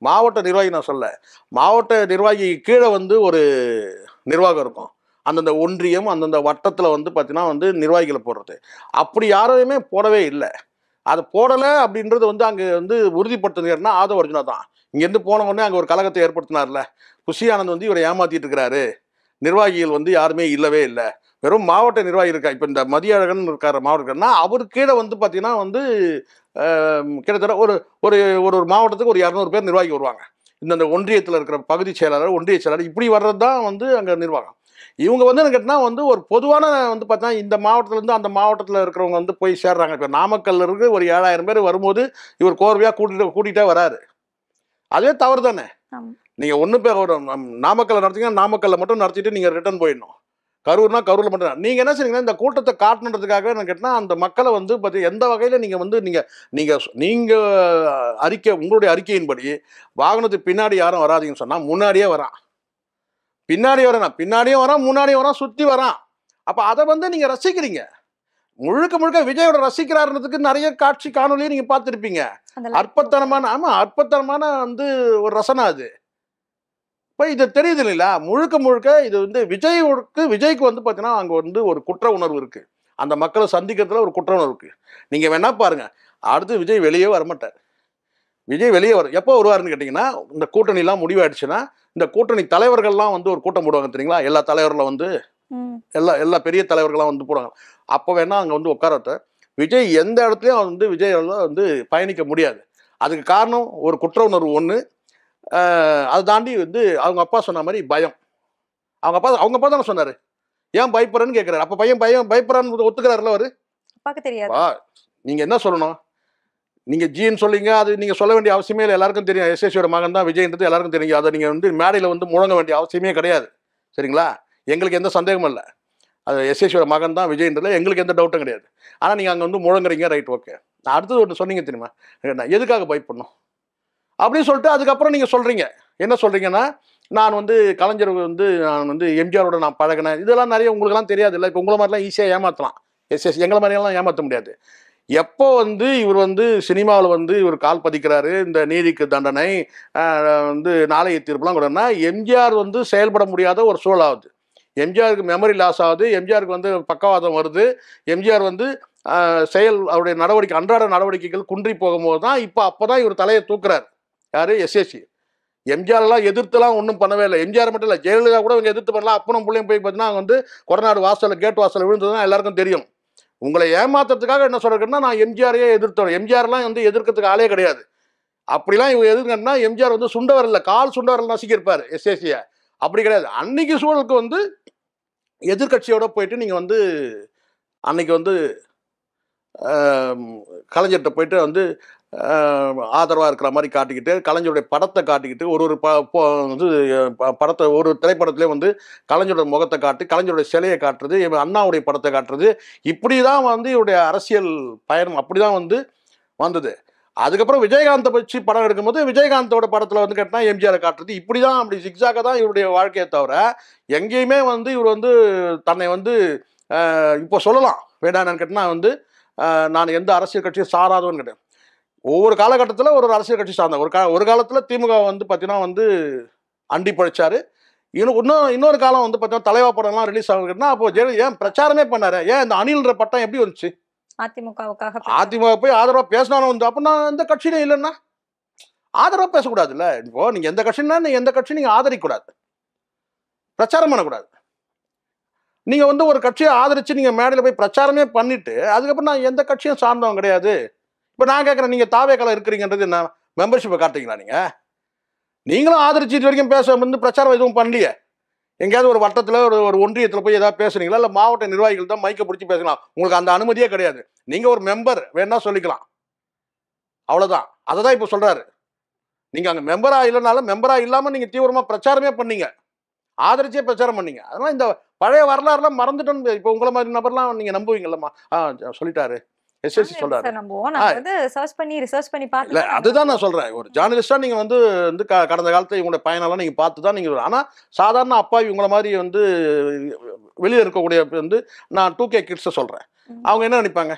மாவட்ட நிர்வாகி நான் சொல்ல, மாவட்ட நிர்வாகி கீழே வந்து ஒரு நிர்வாகம் இருக்கும். அந்தந்த ஒன்றியம் அந்தந்த வட்டத்தில் வந்து பார்த்தீங்கன்னா வந்து நிர்வாகிகளை போடுறது அப்படி யாரையுமே போடவே இல்லை. அதை போடலை அப்படின்றது வந்து அங்கே வந்து உறுதிப்படுத்துனாருன்னா ஆதவ அர்ஜுனா தான். இங்கேருந்து போன உடனே அங்கே ஒரு கழகத்தை ஏற்படுத்தினார்ல, புஷி ஆனந்த் வந்து இவரை ஏமாத்திட்டு இருக்கிறாரு. நிர்வாகிகள் வந்து யாருமே இல்லவே இல்லை, வெறும் மாவட்ட நிர்வாகி இருக்கா. இப்போ இந்த மதியழகன் இருக்கார் மாவட்டம்னா அவர் கீழே வந்து பார்த்தீங்கன்னா வந்து கிட்டத்தட்ட ஒரு ஒரு ஒரு மாவட்டத்துக்கு ஒரு 200 பேர் நிர்வாகி வருவாங்க. இந்த ஒன்றியத்தில் இருக்கிற பகுதி செயலாளர், ஒன்றிய செயலாளர், இப்படி வர்றது தான் வந்து அங்கே நிர்வாகம். இவங்க வந்து என்ன கேட்டால் வந்து ஒரு பொதுவான வந்து பார்த்தீங்கன்னா இந்த மாவட்டத்திலேருந்து அந்த மாவட்டத்தில் இருக்கிறவங்க வந்து போய் சேர்றாங்க. இப்போ நாமக்கல்ல இருக்கு ஒரு 7000 பேர் வரும்போது இவர் கோர்வையாக கூட்டிகிட்டே வராரு. அதுவே தவறு தானே. நீங்கள் ஒன்று பேர் ஒரு நாமக்கல்ல நடத்திங்கன்னா நாமக்கல்ல மட்டும் நடத்திட்டு நீங்கள் ரிட்டர்ன் போயிடணும். கரூர்னா கரூரில் மட்டும். நீங்கள் என்ன செய்றீங்கன்னா இந்த கூட்டத்தை காட்டணுன்றதுக்காக என்ன கேட்டால் அந்த மக்களை வந்து பார்த்து எந்த வகையில் நீங்கள் வந்து நீங்கள் அறிக்கை உங்களுடைய அறிக்கையின்படி வாகனத்துக்கு பின்னாடி யாரும் வராதிங்கன்னு சொன்னால் முன்னாடியே வரான், பின்னாடியும் வரான், முன்னாடியும் வரான், சுற்றி வரான். அப்போ அதை வந்து நீங்கள் ரசிக்கிறீங்க. முழுக்க விஜயோட ரசிக்கிறாருன்றதுக்கு நிறைய காட்சி காணொலியை நீங்கள் பார்த்துருப்பீங்க. அற்புதமான வந்து ஒரு ரசனை அது. இப்போ இது தெரியுது இல்லைங்களா? முழுக்க இது வந்து விஜய்க்கு வந்து பார்த்தீங்கன்னா அங்கே வந்து ஒரு குற்ற உணர்வு இருக்குது. அந்த மக்களை சந்திக்கிறதுல ஒரு குற்ற உணர்வு இருக்குது. நீங்கள் வேணா பாருங்கள், அடுத்து விஜய் வெளியே வரமாட்டார். விஜய் வெளியே எப்போ வருவாருன்னு கேட்டிங்கன்னா, இந்த கூட்டணிலாம் முடிவாயிடுச்சுன்னா இந்த கூட்டணி தலைவர்கள்லாம் வந்து ஒரு கூட்டம் போடுவாங்க தெரியுங்களா? எல்லா தலைவர்களும் வந்து எல்லா பெரிய தலைவர்கள்லாம் வந்து போடுவாங்க. அப்போ வேணா அங்கே வந்து உட்காரத்த விஜய் எந்த இடத்துலையும் வந்து விஜயால் வந்து பயணிக்க முடியாது. அதுக்கு காரணம் ஒரு குற்ற உணர்வு ஒன்று. அதை தாண்டி வந்து அவங்க அப்பா சொன்ன மாதிரி பயம். அவங்க அப்பா தானே சொன்னார், ஏன் பயப்படுறேன்னு கேட்குறாரு. அப்போ பையன் பயப்படுறான்னு ஒத்துக்கிறாருல அவர். நீங்கள் என்ன சொல்லணும்? நீங்கள் ஜின்னு சொல்லிங்க, அது நீங்கள் சொல்ல வேண்டிய அவசியமே இல்லை. எல்லாருக்கும் தெரியும் எஸ்எஸ்சியோட மகன் தான் விஜய்ன்றது எல்லாருக்கும் தெரியும். அதை நீங்கள் வந்து மேடையில் வந்து முழங்க வேண்டிய அவசியமே கிடையாது. சரிங்களா? எங்களுக்கு எந்த சந்தேகமும் இல்லை. அது எஸ்எஸ்சியோட மகன் தான் விஜய்ன்றதுல எங்களுக்கு எந்த டவுட்டும் கிடையாது. ஆனால் நீங்கள் அங்கே வந்து முழங்குறீங்க, ரைட், ஓகே. அடுத்தது ஒன்று சொன்னீங்க தெரியுமா, எதுக்காக பயப்படணும் அப்படின்னு சொல்லிட்டு அதுக்கப்புறம் நீங்கள் சொல்கிறீங்க. என்ன சொல்கிறீங்கன்னா, நான் வந்து கலைஞர் வந்து நான் வந்து எம்ஜிஆரோட நான் பழகினேன், இதெல்லாம் நிறைய உங்களுக்குலாம் தெரியாது இல்லை. இப்போ உங்களை மாதிரிலாம் ஈஸியாக ஏமாற்றலாம். எங்களை மாதிரியெல்லாம் ஏமாற்ற முடியாது. எப்போ வந்து இவர் வந்து சினிமாவில் வந்து இவர் கால் பதிக்கிறாரு, இந்த நீதிக்கு தண்டனை வந்து நாளைய தீர்ப்புலாம் கூடனா எம்ஜிஆர் வந்து செயல்பட முடியாத ஒரு சூழல் ஆகுது. எம்ஜிஆருக்கு மெமரி லாஸ் ஆகுது, எம்ஜிஆருக்கு வந்து பக்கவாதம் வருது, எம்ஜிஆர் வந்து அவருடைய நடவடிக்கை அன்றாட நடவடிக்கைகள் குன்றி போகும்போது தான் அப்போ தான் இவர் தலையை தூக்குறாரு. யார்? எஸ்எஸ்சி. எம்ஜிஆர்லாம் எதிர்த்துலாம் ஒன்றும் பண்ணவே இல்லை. எம்ஜிஆர் மட்டும் இல்லை, ஜெயலலிதா கூட இவங்க எதிர்த்து பண்ணலாம். அப்பனும் பிள்ளையும் போய் பார்த்தீங்கன்னா வந்து கொடநாடு வாசலில் கேட் வாசலில் விழுந்தது தான் எல்லாருக்கும் தெரியும். உங்களை ஏமாத்துறதுக்காக என்ன சொல்றேன்னா, நான் எம்ஜிஆரையே எதிர்த்தோம். எம்ஜிஆர்லாம் வந்து எதிர்க்கிறதுக்கு ஆளே கிடையாது. அப்படிலாம் இவங்க எதிர்க்கணும்னா எம்ஜிஆர் வந்து சுண்டவரல்ல, கால் சுண்டவரல் நசுக்கியிருப்பார் எஸ்எஸ்சியை. அப்படி கிடையாது. அன்னைக்கு சூழலுக்கு வந்து எதிர்கட்சியோட போயிட்டு நீங்கள் வந்து அன்னைக்கு வந்து கலைஞர்கிட்ட போயிட்டு வந்து ஆதரவாக இருக்கிற மாதிரி காட்டிக்கிட்டு, கலைஞருடைய படத்தை காட்டிக்கிட்டு, ஒரு படத்தை ஒரு திரைப்படத்திலே வந்து கலைஞருடைய முகத்தை காட்டி, கலைஞருடைய சிலையை காட்டுறது, அண்ணாவுடைய படத்தை காட்டுறது, இப்படி தான் வந்து இவருடைய அரசியல் பயணம் அப்படி தான் வந்து வந்தது. அதுக்கப்புறம் விஜயகாந்தை வச்சு படம் எடுக்கும்போது விஜயகாந்தோட படத்தில் வந்து கேட்டால் எம்ஜிஆரை காட்டுறது, இப்படி தான் அப்படி சிக்ஸாக தான் இவருடைய வாழ்க்கையை தவிர எங்கேயுமே வந்து இவர் வந்து தன்னை வந்து இப்போ சொல்லலாம் வேண்டான்னு கேட்டால் வந்து நான் எந்த அரசியல் கட்சியும் சாராதவன்னு கேட்டேன். ஒவ்வொரு காலகட்டத்தில் ஒரு அரசியல் கட்சி சார்ந்த ஒரு காலத்தில் திமுக வந்து பார்த்தீங்கன்னா வந்து அண்டி பழிச்சாரு. இன்னொரு காலம் வந்து பார்த்தீங்கன்னா தலைவா படம்லாம் ரிலீஸ் ஆகுதுன்னா அப்போ ஏன் பிரச்சாரமே பண்ணாரு? ஏன் இந்த அணில்ன்ற பட்டம் எப்படி வந்துச்சு? அதிமுக போய் ஆதரவாக பேசினாலும் வந்து அப்போ நான் எந்த கட்சியிலும் இல்லைன்னா ஆதரவாக பேசக்கூடாதுல்ல. இப்போ நீங்கள் எந்த கட்சின்னா எந்த கட்சி நீங்கள் ஆதரிக்கக்கூடாது, பிரச்சாரம் பண்ணக்கூடாது. நீங்கள் வந்து ஒரு கட்சியை ஆதரித்து நீங்கள் மேடையில் போய் பிரச்சாரமே பண்ணிவிட்டு அதுக்கப்புறம் நான் எந்த கட்சியும் சார்ந்தவங்க கிடையாது. இப்போ நான் கேட்குறேன், நீங்கள் தாவேக்கால இருக்கிறீங்கன்றது என்ன மெம்பர்ஷிப்பை காட்டுறீங்களா? நீங்களும் ஆதரிச்சு இது வரைக்கும் பேச வந்து பிரச்சாரம் எதுவும் பண்ணலையே. எங்கேயாவது ஒரு வட்டத்தில் ஒரு ஒன்றியத்தில் போய் ஏதாவது பேசுறீங்களா? இல்லை மாவட்ட நிர்வாகிகள் தான் மைக்கை பிடிச்சி பேசலாம். உங்களுக்கு அந்த அனுமதியே கிடையாது. நீங்கள் ஒரு மெம்பர் வேணா சொல்லிக்கலாம், அவ்வளோதான். அதை தான் இப்போ சொல்கிறாரு. நீங்கள் அங்கே மெம்பராக இல்லைனாலும் மெம்பராக இல்லாமல் நீங்கள் தீவிரமாக பிரச்சாரமே பண்ணீங்க, ஆதரிச்சே பிரச்சாரம் பண்ணீங்க. அதனால் இந்த பழைய வரலாறுலாம் மறந்துட்டோன்னு இப்போ உங்களை மாதிரி நபர்லாம் நீங்கள் நம்புவீங்கல்லம்மா? சொல்லிட்டாரு எஸ்எஸ்சி சொல்றாரு. இல்ல அதுதான் நான் சொல்றேன். ஒரு ஜேர்னலிஸ்டா நீங்க வந்து கடந்த காலத்துல இவங்களோட பயனெல்லாம் நீங்க பார்த்து தான் நீங்க. ஆனா சாதாரண அப்பா இவங்கள மாதிரி வந்து வெளியே இருக்கக்கூடிய வந்து நான் 2K கிட்ஸை சொல்றேன். அவங்க என்ன நினைப்பாங்க?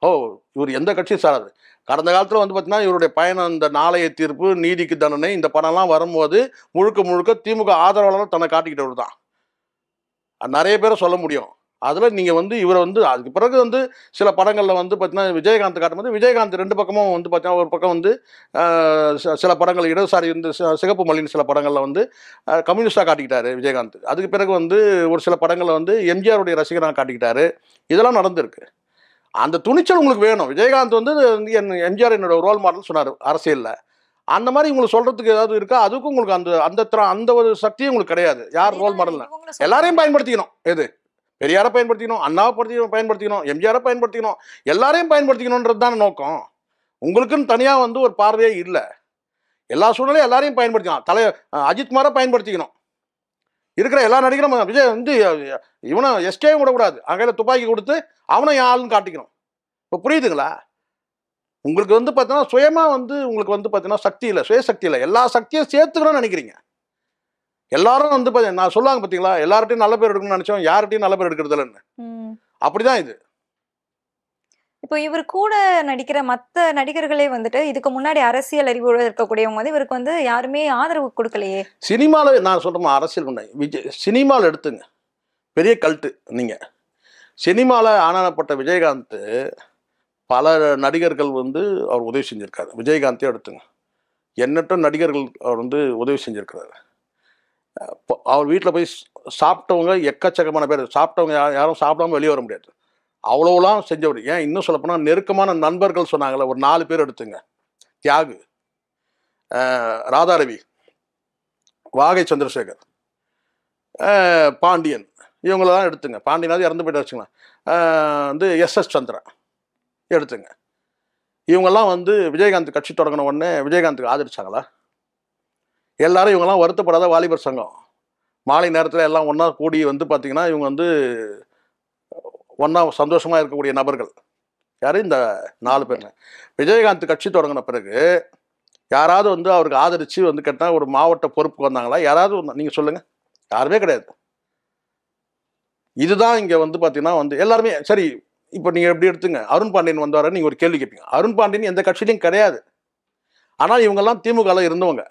ஓ இவர் எந்த கட்சியும் சாராது. கடந்த காலத்தில் வந்து பார்த்தீங்கன்னா இவருடைய பயணம் இந்த நாளைய தீர்ப்பு, நீதிக்கு தண்டனை, இந்த படம்லாம் வரும்போது முழுக்க திமுக ஆதரவாளர் தன்னை காட்டிக்கிட்டவர் தான். நிறைய பேரை சொல்ல முடியும். அதில் நீங்கள் வந்து இவரை வந்து அதுக்கு பிறகு வந்து சில படங்களில் வந்து பார்த்தீங்கன்னா விஜயகாந்த் காட்டும்போது விஜயகாந்த் ரெண்டு பக்கமும் வந்து பார்த்தீங்கன்னா ஒரு பக்கம் வந்து சில படங்கள் இடதுசாரி வந்து சிகப்பு மல்லின்னு சில படங்களில் வந்து கம்யூனிஸ்டாக காட்டிக்கிட்டாரு விஜயகாந்த். அதுக்கு பிறகு வந்து ஒரு சில படங்களில் வந்து எம்ஜிஆருடைய ரசிகராக காட்டிக்கிட்டாரு. இதெல்லாம் நடந்திருக்கு. அந்த துணிச்சல் உங்களுக்கு வேணும். விஜயகாந்த் வந்து எம்ஜிஆர் என்னோட ரோல் மாடல் சொன்னார் அரசியலில். அந்த மாதிரி உங்களுக்கு சொல்கிறதுக்கு ஏதாவது இருக்கா? அதுக்கும் உங்களுக்கு அந்த ஒரு சக்தியும் உங்களுக்கு கிடையாது. யார் ரோல் மாடல்னா எல்லாரையும் பயன்படுத்திக்கணும். எது பெரியாரை பயன்படுத்திக்கணும், அண்ணாவை பயன்படுத்திக்கணும், எம்ஜிஆரை பயன்படுத்திக்கணும், எல்லாரையும் பயன்படுத்திக்கணுன்றது தானே நோக்கம். உங்களுக்குன்னு தனியாக வந்து ஒரு பார்வையே இல்லை. எல்லா சூழ்நிலையும் எல்லாரையும் பயன்படுத்திக்கணும். அஜித்குமாரை பயன்படுத்திக்கணும். இருக்கிற எல்லா நடிகரும் விஜய் வந்து இவனை எஸ்கேவும் விடக்கூடாது. அங்கே துப்பாக்கி கொடுத்து அவனை யாருன்னு காட்டிக்கணும். இப்போ புரியுதுங்களா? உங்களுக்கு வந்து பார்த்தீங்கன்னா சுயமாக வந்து உங்களுக்கு வந்து பார்த்தீங்கன்னா சக்தி இல்லை, சுயசக்தி இல்லை. எல்லா சக்தியும் சேர்த்துக்கணும்னு நினைக்கிறீங்க. எல்லாரும் வந்து நான் சொல்லுவாங்க பார்த்தீங்களா, எல்லார்ட்டையும் நல்ல பேர் எடுக்கணும்னு நினைச்சோம், யார்கிட்டையும் நல்ல பேர் எடுக்கிறது இல்லைன்னு. அப்படிதான் இது. இப்போ இவர் கூட நடிக்கிற மற்ற நடிகர்களே வந்துட்டு இதுக்கு முன்னாடி அரசியல் அறிவோடு இருக்கக்கூடியவங்க வந்து இவருக்கு வந்து யாருமே ஆதரவு கொடுக்கலையே. சினிமாவில் நான் சொல்கிறேன், அரசியல் பண்ண விஜய் சினிமாவில் எடுத்துங்க, பெரிய கல்ட்டு. நீங்கள் சினிமாவில் ஆனானப்பட்ட விஜயகாந்த் பல நடிகர்கள் வந்து அவர் உதவி செஞ்சுருக்காரு. விஜயகாந்தே எடுத்துங்க, எண்ணற்ற நடிகர்கள் அவர் வந்து உதவி செஞ்சுருக்கிறாரு. அவர் வீட்டில் போய் சாப்பிட்டவங்க எக்கச்சக்கமான பேர். சாப்பிட்டவங்க யாரும் சாப்பிடாம வெளியே வர முடியாது, அவ்வளோலாம் செஞ்சவர். ஏன் இன்னும் சொல்லப்போனால் நெருக்கமான நண்பர்கள் சொன்னாங்களே ஒரு 4 பேர் எடுத்துங்க. தியாகு, ராதாரவி, வாகை சந்திரசேகர், பாண்டியன், இவங்களெல்லாம் எடுத்துங்க. பாண்டியனாவது இறந்து போய்ட்டு வச்சுக்கலாம். வந்து SS சந்திரா எடுத்துங்க. இவங்கெல்லாம் வந்து விஜயகாந்த் கட்சி தொடங்கின உடனே விஜயகாந்துக்கு ஆதரிச்சாங்களா? எல்லாரும் இவங்கெல்லாம் வருத்தப்படாத வாலிபர் சங்கம். மாலை நேரத்தில் எல்லாம் ஒன்றா கூடி வந்து பார்த்திங்கன்னா இவங்க வந்து ஒன்றா சந்தோஷமாக இருக்கக்கூடிய நபர்கள். யார்? இந்த 4 பேர். விஜயகாந்த் கட்சி தொடங்கின பிறகு யாராவது வந்து அவருக்கு ஆதரித்து வந்து கேட்டால் ஒரு மாவட்ட பொறுப்புக்கு வந்தாங்களா? யாராவது நீங்கள் சொல்லுங்கள். யாருமே கிடையாது. இதுதான் இங்கே வந்து பார்த்தீங்கன்னா வந்து எல்லாருமே சரி. இப்போ நீங்கள் எப்படி எடுத்துங்க, அருண் பாண்டியன் வந்தார நீங்கள் ஒரு கேள்வி கேட்பீங்க. அருண் பாண்டியன் எந்த கட்சியிலையும் கிடையாது. ஆனால் இவங்கெல்லாம் திமுகவில் இருந்தவங்க.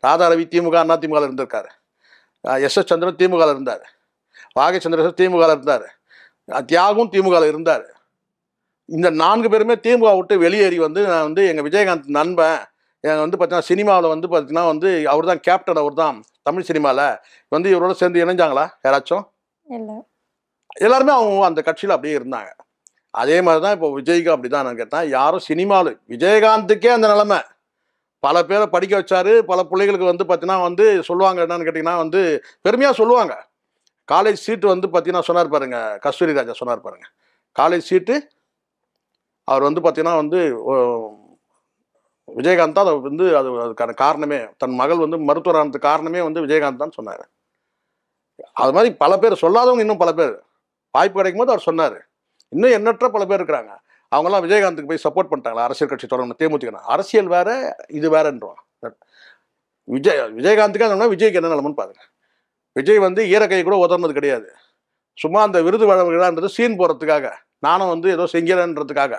ராதாரவி திமுக, அண்ணா திமுகவில் இருந்திருக்காரு. எஸ்.எஸ். சந்திரன் திமுகவில் இருந்தார். வாகை சந்திரசேகர் திமுகவில் இருந்தார். தியாகும் திமுகவில் இருந்தார். இந்த 4 பேருமே திமுக விட்டு வெளியேறி வந்து நான் வந்து எங்கள் விஜயகாந்த் நண்பன், எங்கள் வந்து பார்த்தீங்கன்னா சினிமாவில் வந்து பார்த்தீங்கன்னா வந்து அவர் தான் கேப்டன், அவர் தான் தமிழ் சினிமாவில் வந்து இவரோட சேர்ந்து இணைஞ்சாங்களா யாராச்சும்? இல்லை. எல்லாருமே அவங்க அந்த கட்சியில் அப்படியே இருந்தாங்க. அதே மாதிரி தான் இப்போ விஜய்க்கு அப்படி தான் நான் கேட்டேன். யாரும் சினிமாவில் விஜயகாந்துக்கே அந்த நிலைமை. பல பேரை படிக்க வச்சாரு. பல பிள்ளைகளுக்கு வந்து பார்த்தீங்கன்னா வந்து சொல்லுவாங்க என்னன்னு கேட்டிங்கன்னா வந்து பெருமையாக சொல்லுவாங்க. காலேஜ் சீட்டு வந்து பார்த்தீங்கன்னா சொன்னார் பாருங்க, கஸ்தூரி ராஜா சொன்னார் பாருங்க. காலேஜ் சீட்டு அவர் வந்து பார்த்தீங்கன்னா வந்து விஜயகாந்த் தான் அதை வந்து அதுக்கான காரணமே. தன் மகள் வந்து மருத்துவர் ஆனதுக்கு காரணமே வந்து விஜயகாந்த் தான் சொன்னார். அது மாதிரி பல பேர் சொல்லாதவங்க இன்னும் பல பேர் வாய்ப்பு கிடைக்கும் போது அவர் சொன்னார். இன்னும் எண்ணற்ற பல பேர் இருக்கிறாங்க. அவங்கெல்லாம் விஜயகாந்துக்கு போய் சப்போர்ட் பண்ணிட்டாங்களா? அரசியல் கட்சி தொடங்கணும், தேமுதிக. அரசியல் வேற, இது வேறன்றோம். விஜயகாந்துக்கு அந்த விஜய்க்கு என்ன நிலமன்னு பாருங்க. விஜய் வந்து ஈரக்கை கூட உதர்னது கிடையாது. சும்மா அந்த விருது வழங்குறான்றது சீன் போகிறதுக்காக, நானும் வந்து ஏதோ செஞ்சேன்றதுக்காக.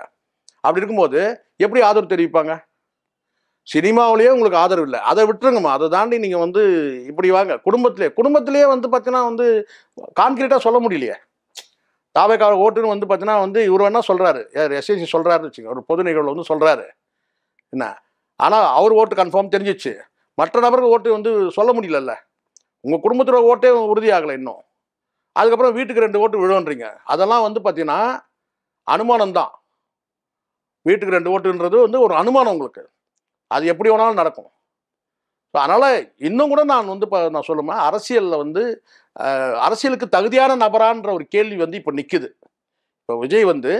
அப்படி இருக்கும்போது எப்படி ஆதரவு தெரிவிப்பாங்க? சினிமாவிலேயே உங்களுக்கு ஆதரவு இல்லை, அதை விட்டுருங்கம்மா. அதை தாண்டி நீங்கள் வந்து இப்படி வாங்க. குடும்பத்திலேயே வந்து பார்த்தீங்கன்னா வந்து கான்கிரீட்டாக சொல்ல முடியலையே. தாவேக்கார ஓட்டுன்னு வந்து பார்த்தீங்கன்னா வந்து இவர் வேணா சொல்கிறாரு, எஸ்எஸ்சி சொல்கிறாருன்னு வச்சுங்க, ஒரு பொது நிகழ்வில் வந்து சொல்கிறாரு என்ன. ஆனால் அவர் ஓட்டு கன்ஃபார்ம் தெரிஞ்சிச்சு. மற்ற நபர்கள் ஓட்டு வந்து சொல்ல முடியலல்ல. உங்கள் குடும்பத்தோட ஓட்டே உறுதியாகலை இன்னும். அதுக்கப்புறம் வீட்டுக்கு 2 ஓட்டு விழுன்றீங்க. அதெல்லாம் வந்து பார்த்தீங்கன்னா அனுமானம் தான். வீட்டுக்கு 2 ஓட்டுன்றது வந்து ஒரு அனுமானம் உங்களுக்கு. அது எப்படி வேணாலும் நடக்கும். ஸோ அதனால் இன்னும் கூட நான் வந்து இப்போ நான் சொல்லுமா, அரசியலில் வந்து அரசியலுக்கு தகுதியான நபரான்ற ஒரு கேள்வி வந்து இப்போ நிற்குது. இப்போ விஜய் வந்து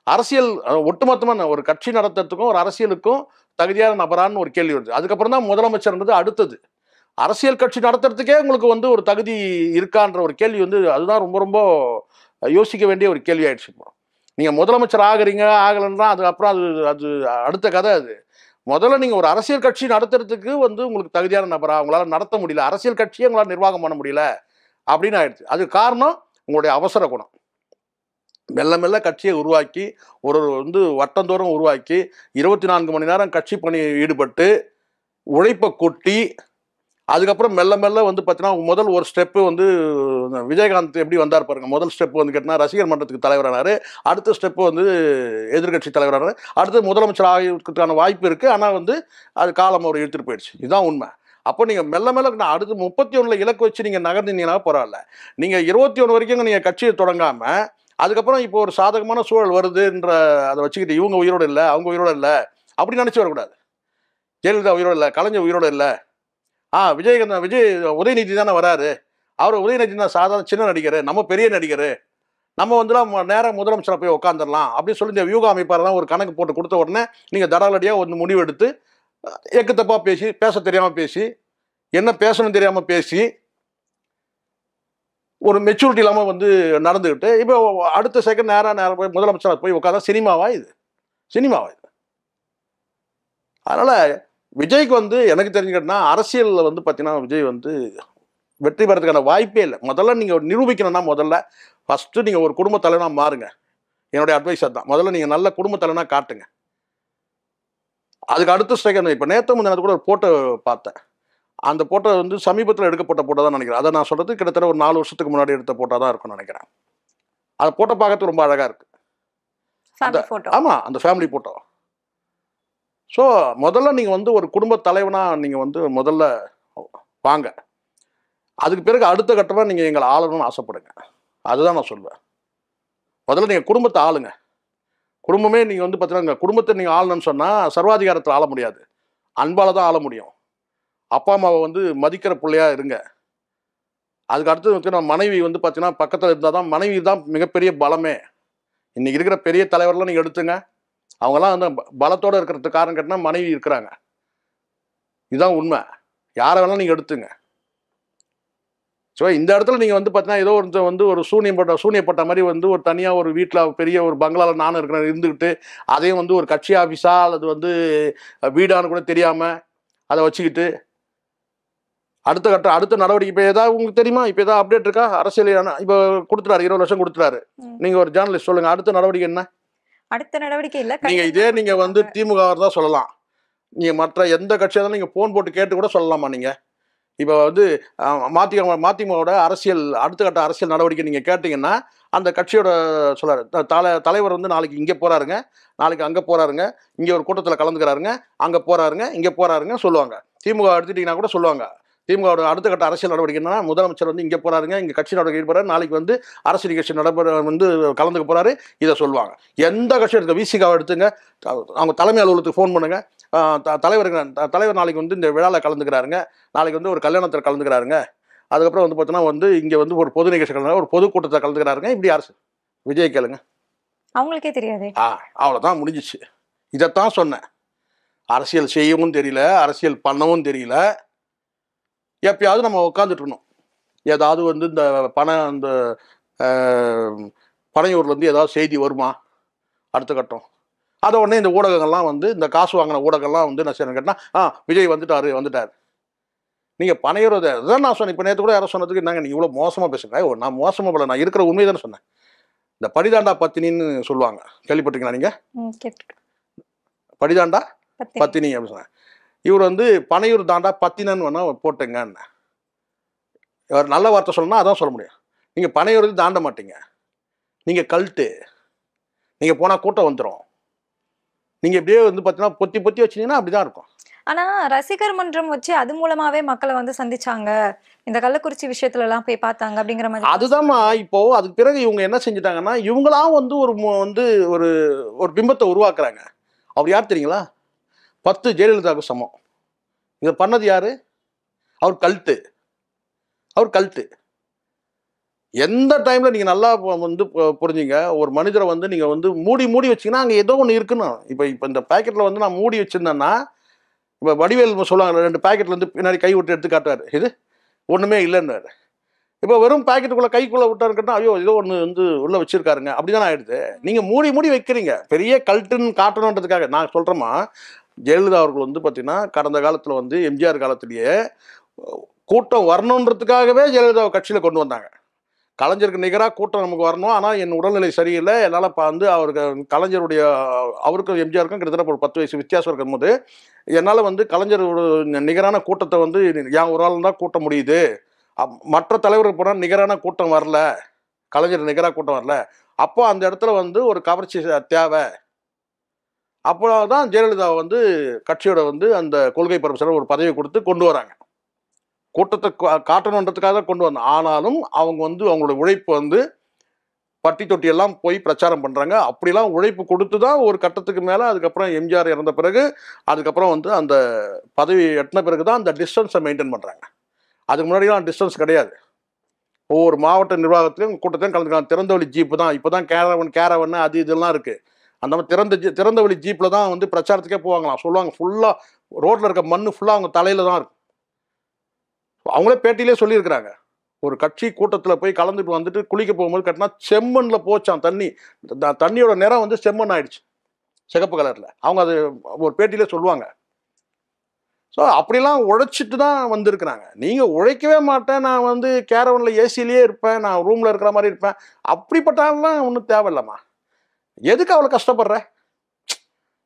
அரசியல் ஒட்டுமொத்தமாக ஒரு கட்சி நடத்துறதுக்கும் ஒரு அரசியலுக்கும் தகுதியான நபரான்னு ஒரு கேள்வி வருது. அதுக்கப்புறம் தான் முதலமைச்சர்ன்றது அடுத்தது. அரசியல் கட்சி நடத்துறதுக்கே உங்களுக்கு வந்து ஒரு தகுதி இருக்கான்ற ஒரு கேள்வி வந்து அதுதான் ரொம்ப ரொம்ப யோசிக்க வேண்டிய ஒரு கேள்வி ஆயிடுச்சு. இப்போ நீங்கள் முதலமைச்சர் ஆகலைன்னா அதுக்கப்புறம் அது அடுத்த கதை. அது முதல்ல நீங்கள் ஒரு அரசியல் கட்சி நடத்துறதுக்கு வந்து உங்களுக்கு தகுதியான நபரா, உங்களால் நடத்த முடியல, அரசியல் கட்சியை உங்களால் நிர்வாகம் பண்ண முடியல அப்படின்னு ஆயிடுச்சு. அதுக்கு காரணம் உங்களுடைய அவசர குணம். மெல்ல மெல்ல கட்சியை உருவாக்கி ஒரு வந்து வட்டந்தோறும் உருவாக்கி 24 மணி நேரம் கட்சி பணியில் ஈடுபட்டு உழைப்பை கொட்டி அதுக்கப்புறம் மெல்ல மெல்ல வந்து பார்த்தீங்கன்னா முதல் ஒரு ஸ்டெப்பு வந்து விஜயகாந்த் எப்படி வந்தார் பாருங்க. முதல் ஸ்டெப்பு வந்து கேட்டினா ரசிகர் மன்றத்துக்கு தலைவரானார். அடுத்த ஸ்டெப்பு வந்து எதிர்கட்சி தலைவரானார். அடுத்து முதலமைச்சர் ஆகிறதுக்கான வாய்ப்பு இருக்குது. ஆனால் வந்து அது காலம் அவர் இழுத்துட்டு போயிடுச்சு. இதுதான் உண்மை. அப்போ நீங்கள் மெல்ல மெல்ல அடுத்து 31 இலக்கு வச்சு நீங்கள் நகர்ந்தீங்கன்னா பரவாயில்ல. நீங்கள் 21 வரைக்கும் நீங்கள் கட்சியை தொடங்காமல் அதுக்கப்புறம் இப்போ ஒரு சாதகமான சூழல் வருதுன்ற அதை வச்சுக்கிட்டு இவங்க உயிரோடு இல்லை, அவங்க உயிரோடு இல்லை அப்படி நினச்சி வரக்கூடாது. ஜெயலலிதா உயிரோடு இல்லை, கலைஞர் உயிரோடு இல்லை. விஜய் உதயநிதி தானே வராரு. அவர் உதயநிதி தான் சாதாரண சின்ன நடிகர், நம்ம பெரிய நடிகர், நம்ம வந்துலாம் நேராக முதலமைச்சராக போய் உட்காந்துடலாம் அப்படின்னு சொல்லி இந்த வியூக அமைப்பாரெல்லாம் ஒரு கணக்கு போட்டு கொடுத்த உடனே நீங்கள் தடாலடியாக ஒரு முடிவு எடுத்து எக்கு தப்பாக பேசி, பேச தெரியாமல் பேசி, என்ன பேசணும் தெரியாமல் பேசி, ஒரு மெச்சூரிட்டி இல்லாமல் வந்து நடந்துக்கிட்டு இப்போ அடுத்த செகண்ட் நேராக போய் முதலமைச்சராக போய் உட்காந்தா சினிமாவா இது? அதனால் விஜய்க்கு வந்து எனக்கு தெரிஞ்சுக்கிட்டனா அரசியலில் வந்து பார்த்தீங்கன்னா விஜய் வந்து வெற்றி பெறதுக்கான வாய்ப்பே இல்லை. முதல்ல நீங்கள் நிரூபிக்கணும்னா முதல்ல ஃபஸ்ட்டு நீங்கள் ஒரு குடும்ப தலைவனாக மாறுங்க. என்னுடைய அட்வைஸ் தான். முதல்ல நீங்கள் நல்ல குடும்ப தலைவனாக காட்டுங்க. அதுக்கு அடுத்த செகண்ட் இப்போ நேற்று முந்தினது கூட ஒரு போட்டோ பார்த்தேன். அந்த போட்டோ வந்து சமீபத்தில் எடுக்கப்பட்ட போட்டோ தான் நினைக்கிறேன். அதை நான் சொல்கிறது கிட்டத்தட்ட ஒரு 4 வருஷத்துக்கு முன்னாடி எடுத்த போட்டோ தான் இருக்கும்னு நினைக்கிறேன். அந்த போட்டோ பார்க்கறது ரொம்ப அழகாக இருக்குது. ஆமாம், அந்த ஃபேமிலி போட்டோ. ஸோ முதல்ல நீங்கள் வந்து ஒரு குடும்ப தலைவனாக நீங்கள் வந்து முதல்ல வாங்க. அதுக்கு பிறகு அடுத்த கட்டமாக நீங்கள் எங்களை ஆளணும்னு ஆசைப்படுங்க. அதுதான் நான் சொல்லுவேன். முதல்ல நீங்கள் குடும்பத்தை ஆளுங்க. குடும்பமே நீங்கள் வந்து பார்த்தீங்கன்னா குடும்பத்தை நீங்கள் ஆளணும்னு சொன்னால் சர்வாதிகாரத்தில் ஆள முடியாது. அன்பால் தான் ஆள முடியும். அப்பா அம்மாவை வந்து மதிக்கிற பிள்ளையாக இருங்க. அதுக்கு அடுத்து பார்த்தீங்கன்னா மனைவி வந்து பார்த்தீங்கன்னா பக்கத்தில் இருந்தால் தான் மனைவி தான் மிகப்பெரிய பலமே. இன்றைக்கி இருக்கிற பெரிய தலைவரெலாம் நீங்கள் எடுத்துங்க, அவங்கெல்லாம் வந்து பலத்தோடு இருக்கிறதுக்கு காரணம் கேட்டால் மனைவி இருக்கிறாங்க. இதுதான் உண்மை. யாரை வேணாலும் நீங்கள் எடுத்துங்க. ஸோ இந்த இடத்துல நீங்கள் வந்து பார்த்தீங்கன்னா ஏதோ ஒரு வந்து ஒரு சூனியப்பட்ட மாதிரி வந்து ஒரு தனியாக ஒரு வீட்டில் பெரிய ஒரு பங்களாவில் நானும் இருக்கிறேன் இருந்துக்கிட்டு அதையும் வந்து ஒரு கட்சி ஆஃபீஸா அல்லது வந்து வீடானு கூட தெரியாமல் அதை வச்சுக்கிட்டு அடுத்த நடவடிக்கை இப்போ ஏதாவது உங்களுக்கு தெரியுமா? இப்போ ஏதாவது அப்டேட் இருக்கா? அரசியல் இப்போ கொடுத்துட்டாரு, 20 லட்சம் கொடுத்துட்டாரு. நீங்க ஒரு ஜேர்னலிஸ்ட் சொல்லுங்க, அடுத்த நடவடிக்கை என்ன? அடுத்த நடவடிக்கை இல்ல. நீங்க வந்து திமுக தான் சொல்லலாம். நீங்க மற்ற எந்த கட்சியாக இருந்தாலும் நீங்க போன் போட்டு கேட்டு கூட சொல்லலாமா? நீங்க இப்போ வந்து மதிமுகவோட அரசியல் அடுத்த கட்ட அரசியல் நடவடிக்கை நீங்க கேட்டீங்கன்னா அந்த கட்சியோட சொல்றாரு தலைவர் வந்து நாளைக்கு இங்கே போறாருங்க, நாளைக்கு அங்கே போறாருங்க, இங்கே ஒரு கூட்டத்தில் கலந்துக்கிறாருங்க, அங்கே போறாருங்க, இங்கே போறாருங்க சொல்லுவாங்க. திமுக எடுத்துட்டீங்கன்னா கூட சொல்லுவாங்க. திமுகவோட அடுத்த கட்ட அரசியல் நடவடிக்கை என்னன்னா, முதலமைச்சர் வந்து இங்கே போறாருங்க, இங்கே கட்சி நடவடிக்கை போறாரு, நாளைக்கு வந்து அரசியல் நிகழ்ச்சி வந்து கலந்துக்க போறாரு, இதை சொல்லுவாங்க. எந்த கட்சி எடுக்க விசிகாவை எடுத்துங்க, அவங்க தலைமை அலுவலகத்துக்கு ஃபோன் பண்ணுங்க, தலைவர் நாளைக்கு வந்து இந்த விழாவில் கலந்துக்கிறாருங்க, நாளைக்கு வந்து ஒரு கல்யாணத்தில் கலந்துக்கிறாருங்க, அதுக்கப்புறம் வந்து பார்த்தோன்னா வந்து இங்கே வந்து ஒரு பொது நிகழ்ச்சி ஒரு பொதுக்கூட்டத்தில் கலந்துக்கிறாருங்க, இப்படி அரசு விஜய் கேளுங்க. அவங்களுக்கே தெரியாது. அவ்வளோதான் முடிஞ்சிச்சு. இதைத்தான் சொன்னேன். அரசியல் செய்யவும் தெரியல, அரசியல் பண்ணவும் தெரியல. எப்பயாவது நம்ம உட்காந்துட்டு இருந்தோம். ஏதாவது வந்து இந்த பனையூர்லேருந்து ஏதாவது செய்தி வருமா அடுத்த கட்டம்? அதை உடனே இந்த ஊடகங்கள்லாம் வந்து இந்த காசு வாங்கின ஊடகங்கள்லாம் வந்து நான் சரி கேட்டால் விஜய் வந்துட்டார். நீங்கள் பனையூர் தான் நான் சொன்னேன். இப்போ நேற்று கூட யாரோ சொன்னதுக்கு என்னங்க நீங்கள் இவ்வளோ மோசமாக பேசுங்க. நான் மோசமாக போல, நான் இருக்கிற உண்மையை தானே சொன்னேன். இந்த படிதாண்டா பத்தினின்னு சொல்லுவாங்க, கேள்விப்பட்டிருக்கீங்களா நீங்கள்? படிதாண்டா பத்தினி அப்படின்னு சொன்னேன். இவர் வந்து பனையூர் தாண்டா பத்தினன்னு வேணா போட்டுங்கன்னு இவர் நல்ல வார்த்தை சொல்லணும்னா அதான் சொல்ல முடியும். நீங்கள் பனையூர் தாண்ட மாட்டீங்க, நீங்கள் கல்ட்டு, நீங்கள் போனால் கூட்டம் வந்துடும். நீங்கள் இப்படியே வந்து பார்த்தீங்கன்னா பொத்தி வச்சிங்கன்னா அப்படிதான் இருக்கும். ஆனா ரசிகர் மன்றம் வச்சு அது மூலமாவே மக்களை வந்து சந்திச்சாங்க, இந்த கள்ளக்குறிச்சி விஷயத்துல எல்லாம் போய் பார்த்தாங்க அப்படிங்கிற மாதிரி. அதுதான்மா. இப்போ அதுக்கு பிறகு இவங்க என்ன செஞ்சுட்டாங்கன்னா, இவங்களாம் வந்து ஒரு பிம்பத்தை உருவாக்குறாங்க. அவர் யார் தெரியுங்களா? 10 ஜெயலலிதாவுக்கு சமம். இதை பண்ணது யாரு? அவர் கல்ட்டு. எந்த டைம்ல நீங்க நல்லா வந்து புரிஞ்சுங்க, ஒரு மனிதரை வந்து நீங்க வந்து மூடி வச்சீங்கன்னா அங்கே ஏதோ ஒன்று இருக்குன்னு. இப்போ இந்த பேக்கெட்ல வந்து நான் மூடி வச்சிருந்தேன்னா, இப்போ வடிவேல் சொல்லுவாங்க 2 பேக்கெட்ல இருந்து பின்னாடி கை விட்டு எடுத்து காட்டுவார், இது ஒண்ணுமே இல்லைன்னு. இப்போ வெறும் பேக்கெட்டுக்குள்ள கைக்குள்ள விட்டாருன்னா ஐயோ ஏதோ ஒன்று வந்து உள்ள வச்சிருக்காருங்க, அப்படிதான் ஆயிடுது. நீங்க மூடி வைக்கிறீங்க, பெரிய கல்ட்டுன்னு காட்டணுன்றதுக்காக. நான் சொல்றேம்மா, ஜெயலலிதா அவர்கள் வந்து பார்த்தீங்கன்னா கடந்த காலத்தில் வந்து எம்ஜிஆர் காலத்திலேயே கூட்டம் வரணுன்றதுக்காகவே ஜெயலலிதாவை கட்சியில் கொண்டு வந்தாங்க. கலைஞருக்கு நிகராக கூட்டம் நமக்கு வரணும், ஆனால் என் உடல்நிலை சரியில்லை, என்னால் வந்து அவருக்கு கலைஞருடைய அவருக்கும் எம்ஜிஆருக்கும் கிட்டத்தட்ட ஒரு 10 வயசு வித்தியாசம் இருக்கும்போது என்னால் வந்து கலைஞரோட நிகரான கூட்டத்தை வந்து என் ஒரு ஆள் தான் கூட்ட முடியுது, மற்ற தலைவருக்கு போனால் நிகரான கூட்டம் வரல, கலைஞர் நிகராக கூட்டம் வரல, அப்போ அந்த இடத்துல வந்து ஒரு கவர்ச்சி தேவை. அப்போ தான் ஜெயலலிதாவை வந்து கட்சியோட வந்து அந்த கொள்கை பரப்பு ஒரு பதவியை கொடுத்து கொண்டு வராங்க. கூட்டத்தை காட்டணுன்றதுக்காக தான் கொண்டு வந்தாங்க. ஆனாலும் அவங்க வந்து அவங்களோட உழைப்பு வந்து பட்டி தொட்டி எல்லாம் போய் பிரச்சாரம் பண்ணுறாங்க. அப்படிலாம் உழைப்பு கொடுத்து தான் ஒரு கட்டத்துக்கு மேலே, அதுக்கப்புறம் எம்ஜிஆர் இறந்த பிறகு, அதுக்கப்புறம் வந்து அந்த பதவி எட்டின பிறகு தான் அந்த டிஸ்டன்ஸை மெயின்டைன் பண்ணுறாங்க. அதுக்கு முன்னாடிலாம் டிஸ்டன்ஸ் கிடையாது. ஒவ்வொரு மாவட்ட நிர்வாகத்திலையும் கூட்டத்தையும் கலந்துக்கலாம். திறந்தவெளி ஜீப்பு தான். இப்போ தான் கேரவன் அது இதெல்லாம் இருக்குது. அந்த மாதிரி திறந்தவெளி ஜீப்பில் தான் வந்து பிரச்சாரத்துக்கே போவாங்களாம். சொல்லுவாங்க ஃபுல்லாக ரோட்டில் இருக்க மண் ஃபுல்லாக அவங்க தலையில் தான் இருக்கும். அவங்களே பேட்டியிலே சொல்லியிருக்கிறாங்க. ஒரு கட்சி கூட்டத்தில் போய் கலந்துட்டு வந்துட்டு குளிக்க போகும்போது கட்டினா செம்மண்ணில் போச்சான் தண்ணி. தண்ணியோட நிறம் வந்து செம்மண் ஆயிடுச்சு, சிகப்பு கலரில். அவங்க அது ஒரு பேட்டியிலே சொல்லுவாங்க. ஸோ அப்படிலாம் உழைச்சிட்டு தான் வந்திருக்கிறாங்க. நீங்கள் உழைக்கவே மாட்டேன், நான் வந்து கேரவனில் ஏசிலேயே இருப்பேன், நான் ரூமில் இருக்கிற மாதிரி இருப்பேன், அப்படிப்பட்டாலாம் ஒன்றும் தேவையில்லம்மா. எதுக்கு அவ்வளோ கஷ்டப்படுற?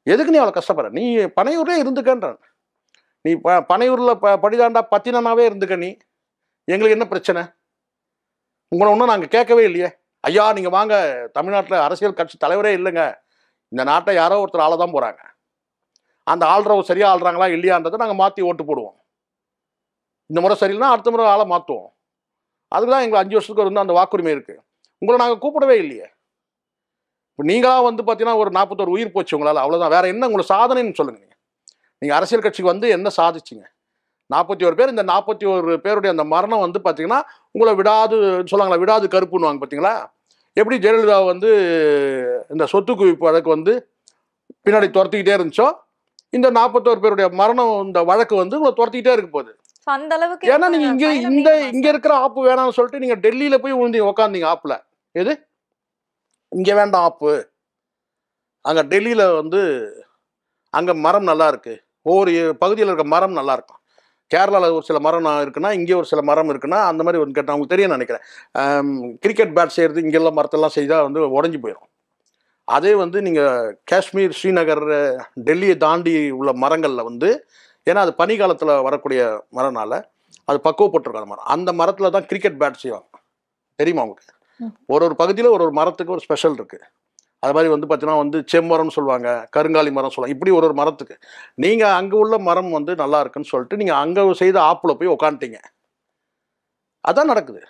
எதுக்கு நீ அவ்வளோ கஷ்டப்படுற? நீ பனையூர்லேயே இருந்துக்கன்ற. நீ பனையூரில் படிதாண்டா பத்தினனாவே இருந்துக்க. நீ எங்களுக்கு என்ன பிரச்சனை? உங்களை ஒன்றும் நாங்கள் கேட்கவே இல்லையே. ஐயா நீங்கள் வாங்க, தமிழ்நாட்டில் அரசியல் கட்சி தலைவரே இல்லைங்க, இந்த நாட்டை யாரோ ஒருத்தர் ஆள தான் போகிறாங்க, அந்த ஆள்றவங்க சரியாக ஆள்றாங்களா இல்லையான்றதை நாங்கள் மாற்றி ஓட்டு போடுவோம். இந்த முறை சரியில்லைன்னா அடுத்த முறை ஆளை மாற்றுவோம். அதுக்கு தான் எங்களுக்கு 5 வருஷத்துக்கு வந்து அந்த வாக்குரிமை இருக்குது. உங்களை நாங்கள் கூப்பிடவே இல்லையே. இப்போ நீங்களாக வந்து பார்த்தீங்கன்னா ஒரு 41 உயிர் போச்சு உங்களால், அவ்வளோதான். வேறு என்ன உங்களை சாதனைன்னு சொல்லுங்கள். நீங்கள் அரசியல் கட்சிக்கு வந்து என்ன சாதிச்சிங்க? 41 பேர். இந்த 41 பேருடைய அந்த மரணம் வந்து பார்த்தீங்கன்னா உங்களை விடாது சொல்லுவாங்களா, விடாது கருப்புன்னுவாங்க பார்த்தீங்களா? எப்படி ஜெயலலிதா வந்து இந்த சொத்து குவிப்பு வழக்கு வந்து பின்னாடி துரத்திக்கிட்டே இருந்துச்சோ, இந்த 41 பேருடைய மரணம் இந்த வழக்கு வந்து உங்களை துரத்திக்கிட்டே இருக்க போகுது. அந்த அளவுக்கு. ஏன்னா நீங்கள் இங்கே இருக்கிற ஆப்பு வேணாம்னு சொல்லிட்டு நீங்கள் டெல்லியில் போய் உட்காந்தீங்க ஆப்பில். எது இங்கே வேண்டாம் ஆப்பு, அங்கே டெல்லியில் வந்து அங்கே மரம் நல்லா இருக்குது, ஒவ்வொரு பகுதியில் இருக்க மரம் நல்லா இருக்கும். கேரளாவில் ஒரு சில மரம் இருக்குன்னா இங்கே ஒரு சில மரம் இருக்குன்னா அந்த மாதிரி ஒன்று கேட்டால் அவங்களுக்கு தெரியும் நினைக்கிறேன். கிரிக்கெட் பேட் செய்கிறது இங்கெல்லாம் மரத்தெல்லாம் செய்தால் வந்து உடஞ்சி போயிடும். அதே வந்து நீங்கள் காஷ்மீர், ஸ்ரீநகர், டெல்லியை தாண்டி உள்ள மரங்களில் வந்து, ஏன்னா அது பனி காலத்தில் வரக்கூடிய மரம்னால அது பக்குவப்பட்டிருக்கும் அந்த மரம். அந்த மரத்தில் தான் கிரிக்கெட் பேட் செய்வாங்க. தெரியுமா உங்களுக்கு? ஒரு பகுதியில் ஒரு மரத்துக்கு ஒரு ஸ்பெஷல் இருக்குது. அது மாதிரி வந்து பார்த்தீங்கன்னா வந்து செம்மரம்னு சொல்லுவாங்க, கருங்காலி மரம் சொல்லுவாங்க. இப்படி ஒரு மரத்துக்கு நீங்கள் அங்கே உள்ள மரம் வந்து நல்லா இருக்குன்னு சொல்லிட்டு நீங்கள் அங்கே செய்த ஆப்பில் போய் உக்காந்துட்டீங்க. அதான் நடக்குது.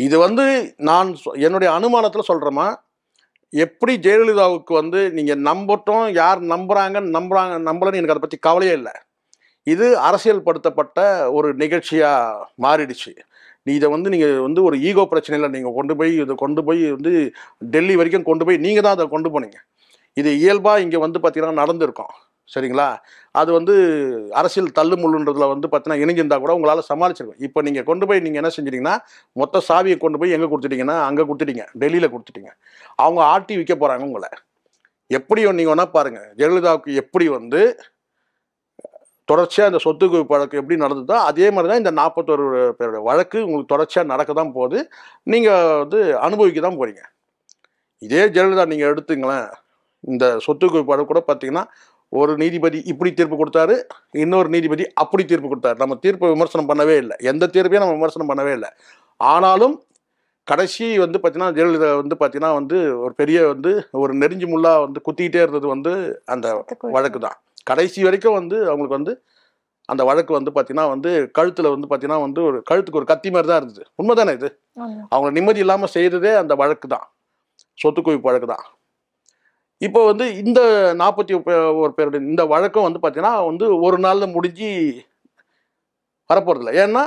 இது வந்து நான் என்னுடைய அனுமானத்தில் சொல்கிறேமா, எப்படி ஜெயலலிதாவுக்கு வந்து நீங்கள் நம்பட்டும், யார் நம்பலன்னு எனக்கு அதை பற்றி கவலையே இல்லை. இது அரசியல் படுத்தப்பட்ட ஒரு நிகழ்ச்சியாக மாறிடுச்சு. இதை வந்து நீங்கள் வந்து ஒரு ஈகோ பிரச்சனையில் நீங்கள் கொண்டு போய் வந்து டெல்லி வரைக்கும் கொண்டு போய் நீங்கள் தான் அதை கொண்டு போனீங்க. இது இயல்பாக இங்கே வந்து பார்த்தீங்கன்னா நடந்திருக்கும். சரிங்களா? அது வந்து அரசியல் தள்ளுமுள்ளுன்றதுல வந்து பார்த்தீங்கன்னா இணைஞ்சிருந்தா கூட உங்களால் சமாளிச்சிருக்கும். இப்போ நீங்கள் கொண்டு போய் நீங்கள் என்ன செஞ்சிட்டீங்கன்னா, மொத்த சாவியை கொண்டு போய் எங்கே கொடுத்துட்டீங்கன்னா அங்கே கொடுத்துட்டீங்க, டெல்லியில் கொடுத்துட்டீங்க. அவங்க ஆட்டி விற்க போகிறாங்க உங்களை. எப்படியோ நீங்கள் வேணால் பாருங்கள், ஜெயலலிதாவுக்கு எப்படி வந்து தொடர்ச்சியாக இந்த சொத்து குவிப்பு வழக்கு எப்படி நடந்ததோ அதே மாதிரி தான் இந்த 41 பேருடைய வழக்கு உங்களுக்கு தொடர்ச்சியாக நடக்க தான் போகுது. நீங்கள் வந்து அனுபவிக்க தான் போகிறீங்க. இதே ஜெயலலிதா நீங்கள் எடுத்துங்களேன், இந்த சொத்து குவிப்பு வழக்கு கூட பார்த்தீங்கன்னா ஒரு நீதிபதி இப்படி தீர்ப்பு கொடுத்தாரு, இன்னொரு நீதிபதி அப்படி தீர்ப்பு கொடுத்தாரு. நம்ம தீர்ப்பை விமர்சனம் பண்ணவே இல்லை, எந்த தீர்ப்பையும் நம்ம விமர்சனம் பண்ணவே இல்லை. ஆனாலும் கடைசி வந்து பார்த்தீங்கன்னா ஜெயலலிதா வந்து பார்த்தீங்கன்னா வந்து ஒரு பெரிய வந்து ஒரு நெறிஞ்சி முள்ளாக வந்து குத்திக்கிட்டே இருந்தது வந்து அந்த வழக்கு தான். கடைசி வரைக்கும் வந்து அவங்களுக்கு வந்து அந்த வழக்கு வந்து பார்த்தீங்கன்னா வந்து கழுத்தில் வந்து பார்த்தீங்கன்னா வந்து ஒரு கழுத்துக்கு ஒரு கத்தி மாதிரி தான் இருந்தது. உண்மைதானே இது? அவங்க நிம்மதி இல்லாமல் செய்ததே அந்த வழக்கு தான், சொத்து குவிப்பு வழக்கு தான். இப்போ வந்து இந்த 41 பேருடைய இந்த வழக்கம் வந்து பார்த்தீங்கன்னா வந்து ஒரு நாளில் முடிஞ்சு வரப்போறதில்லை. ஏன்னா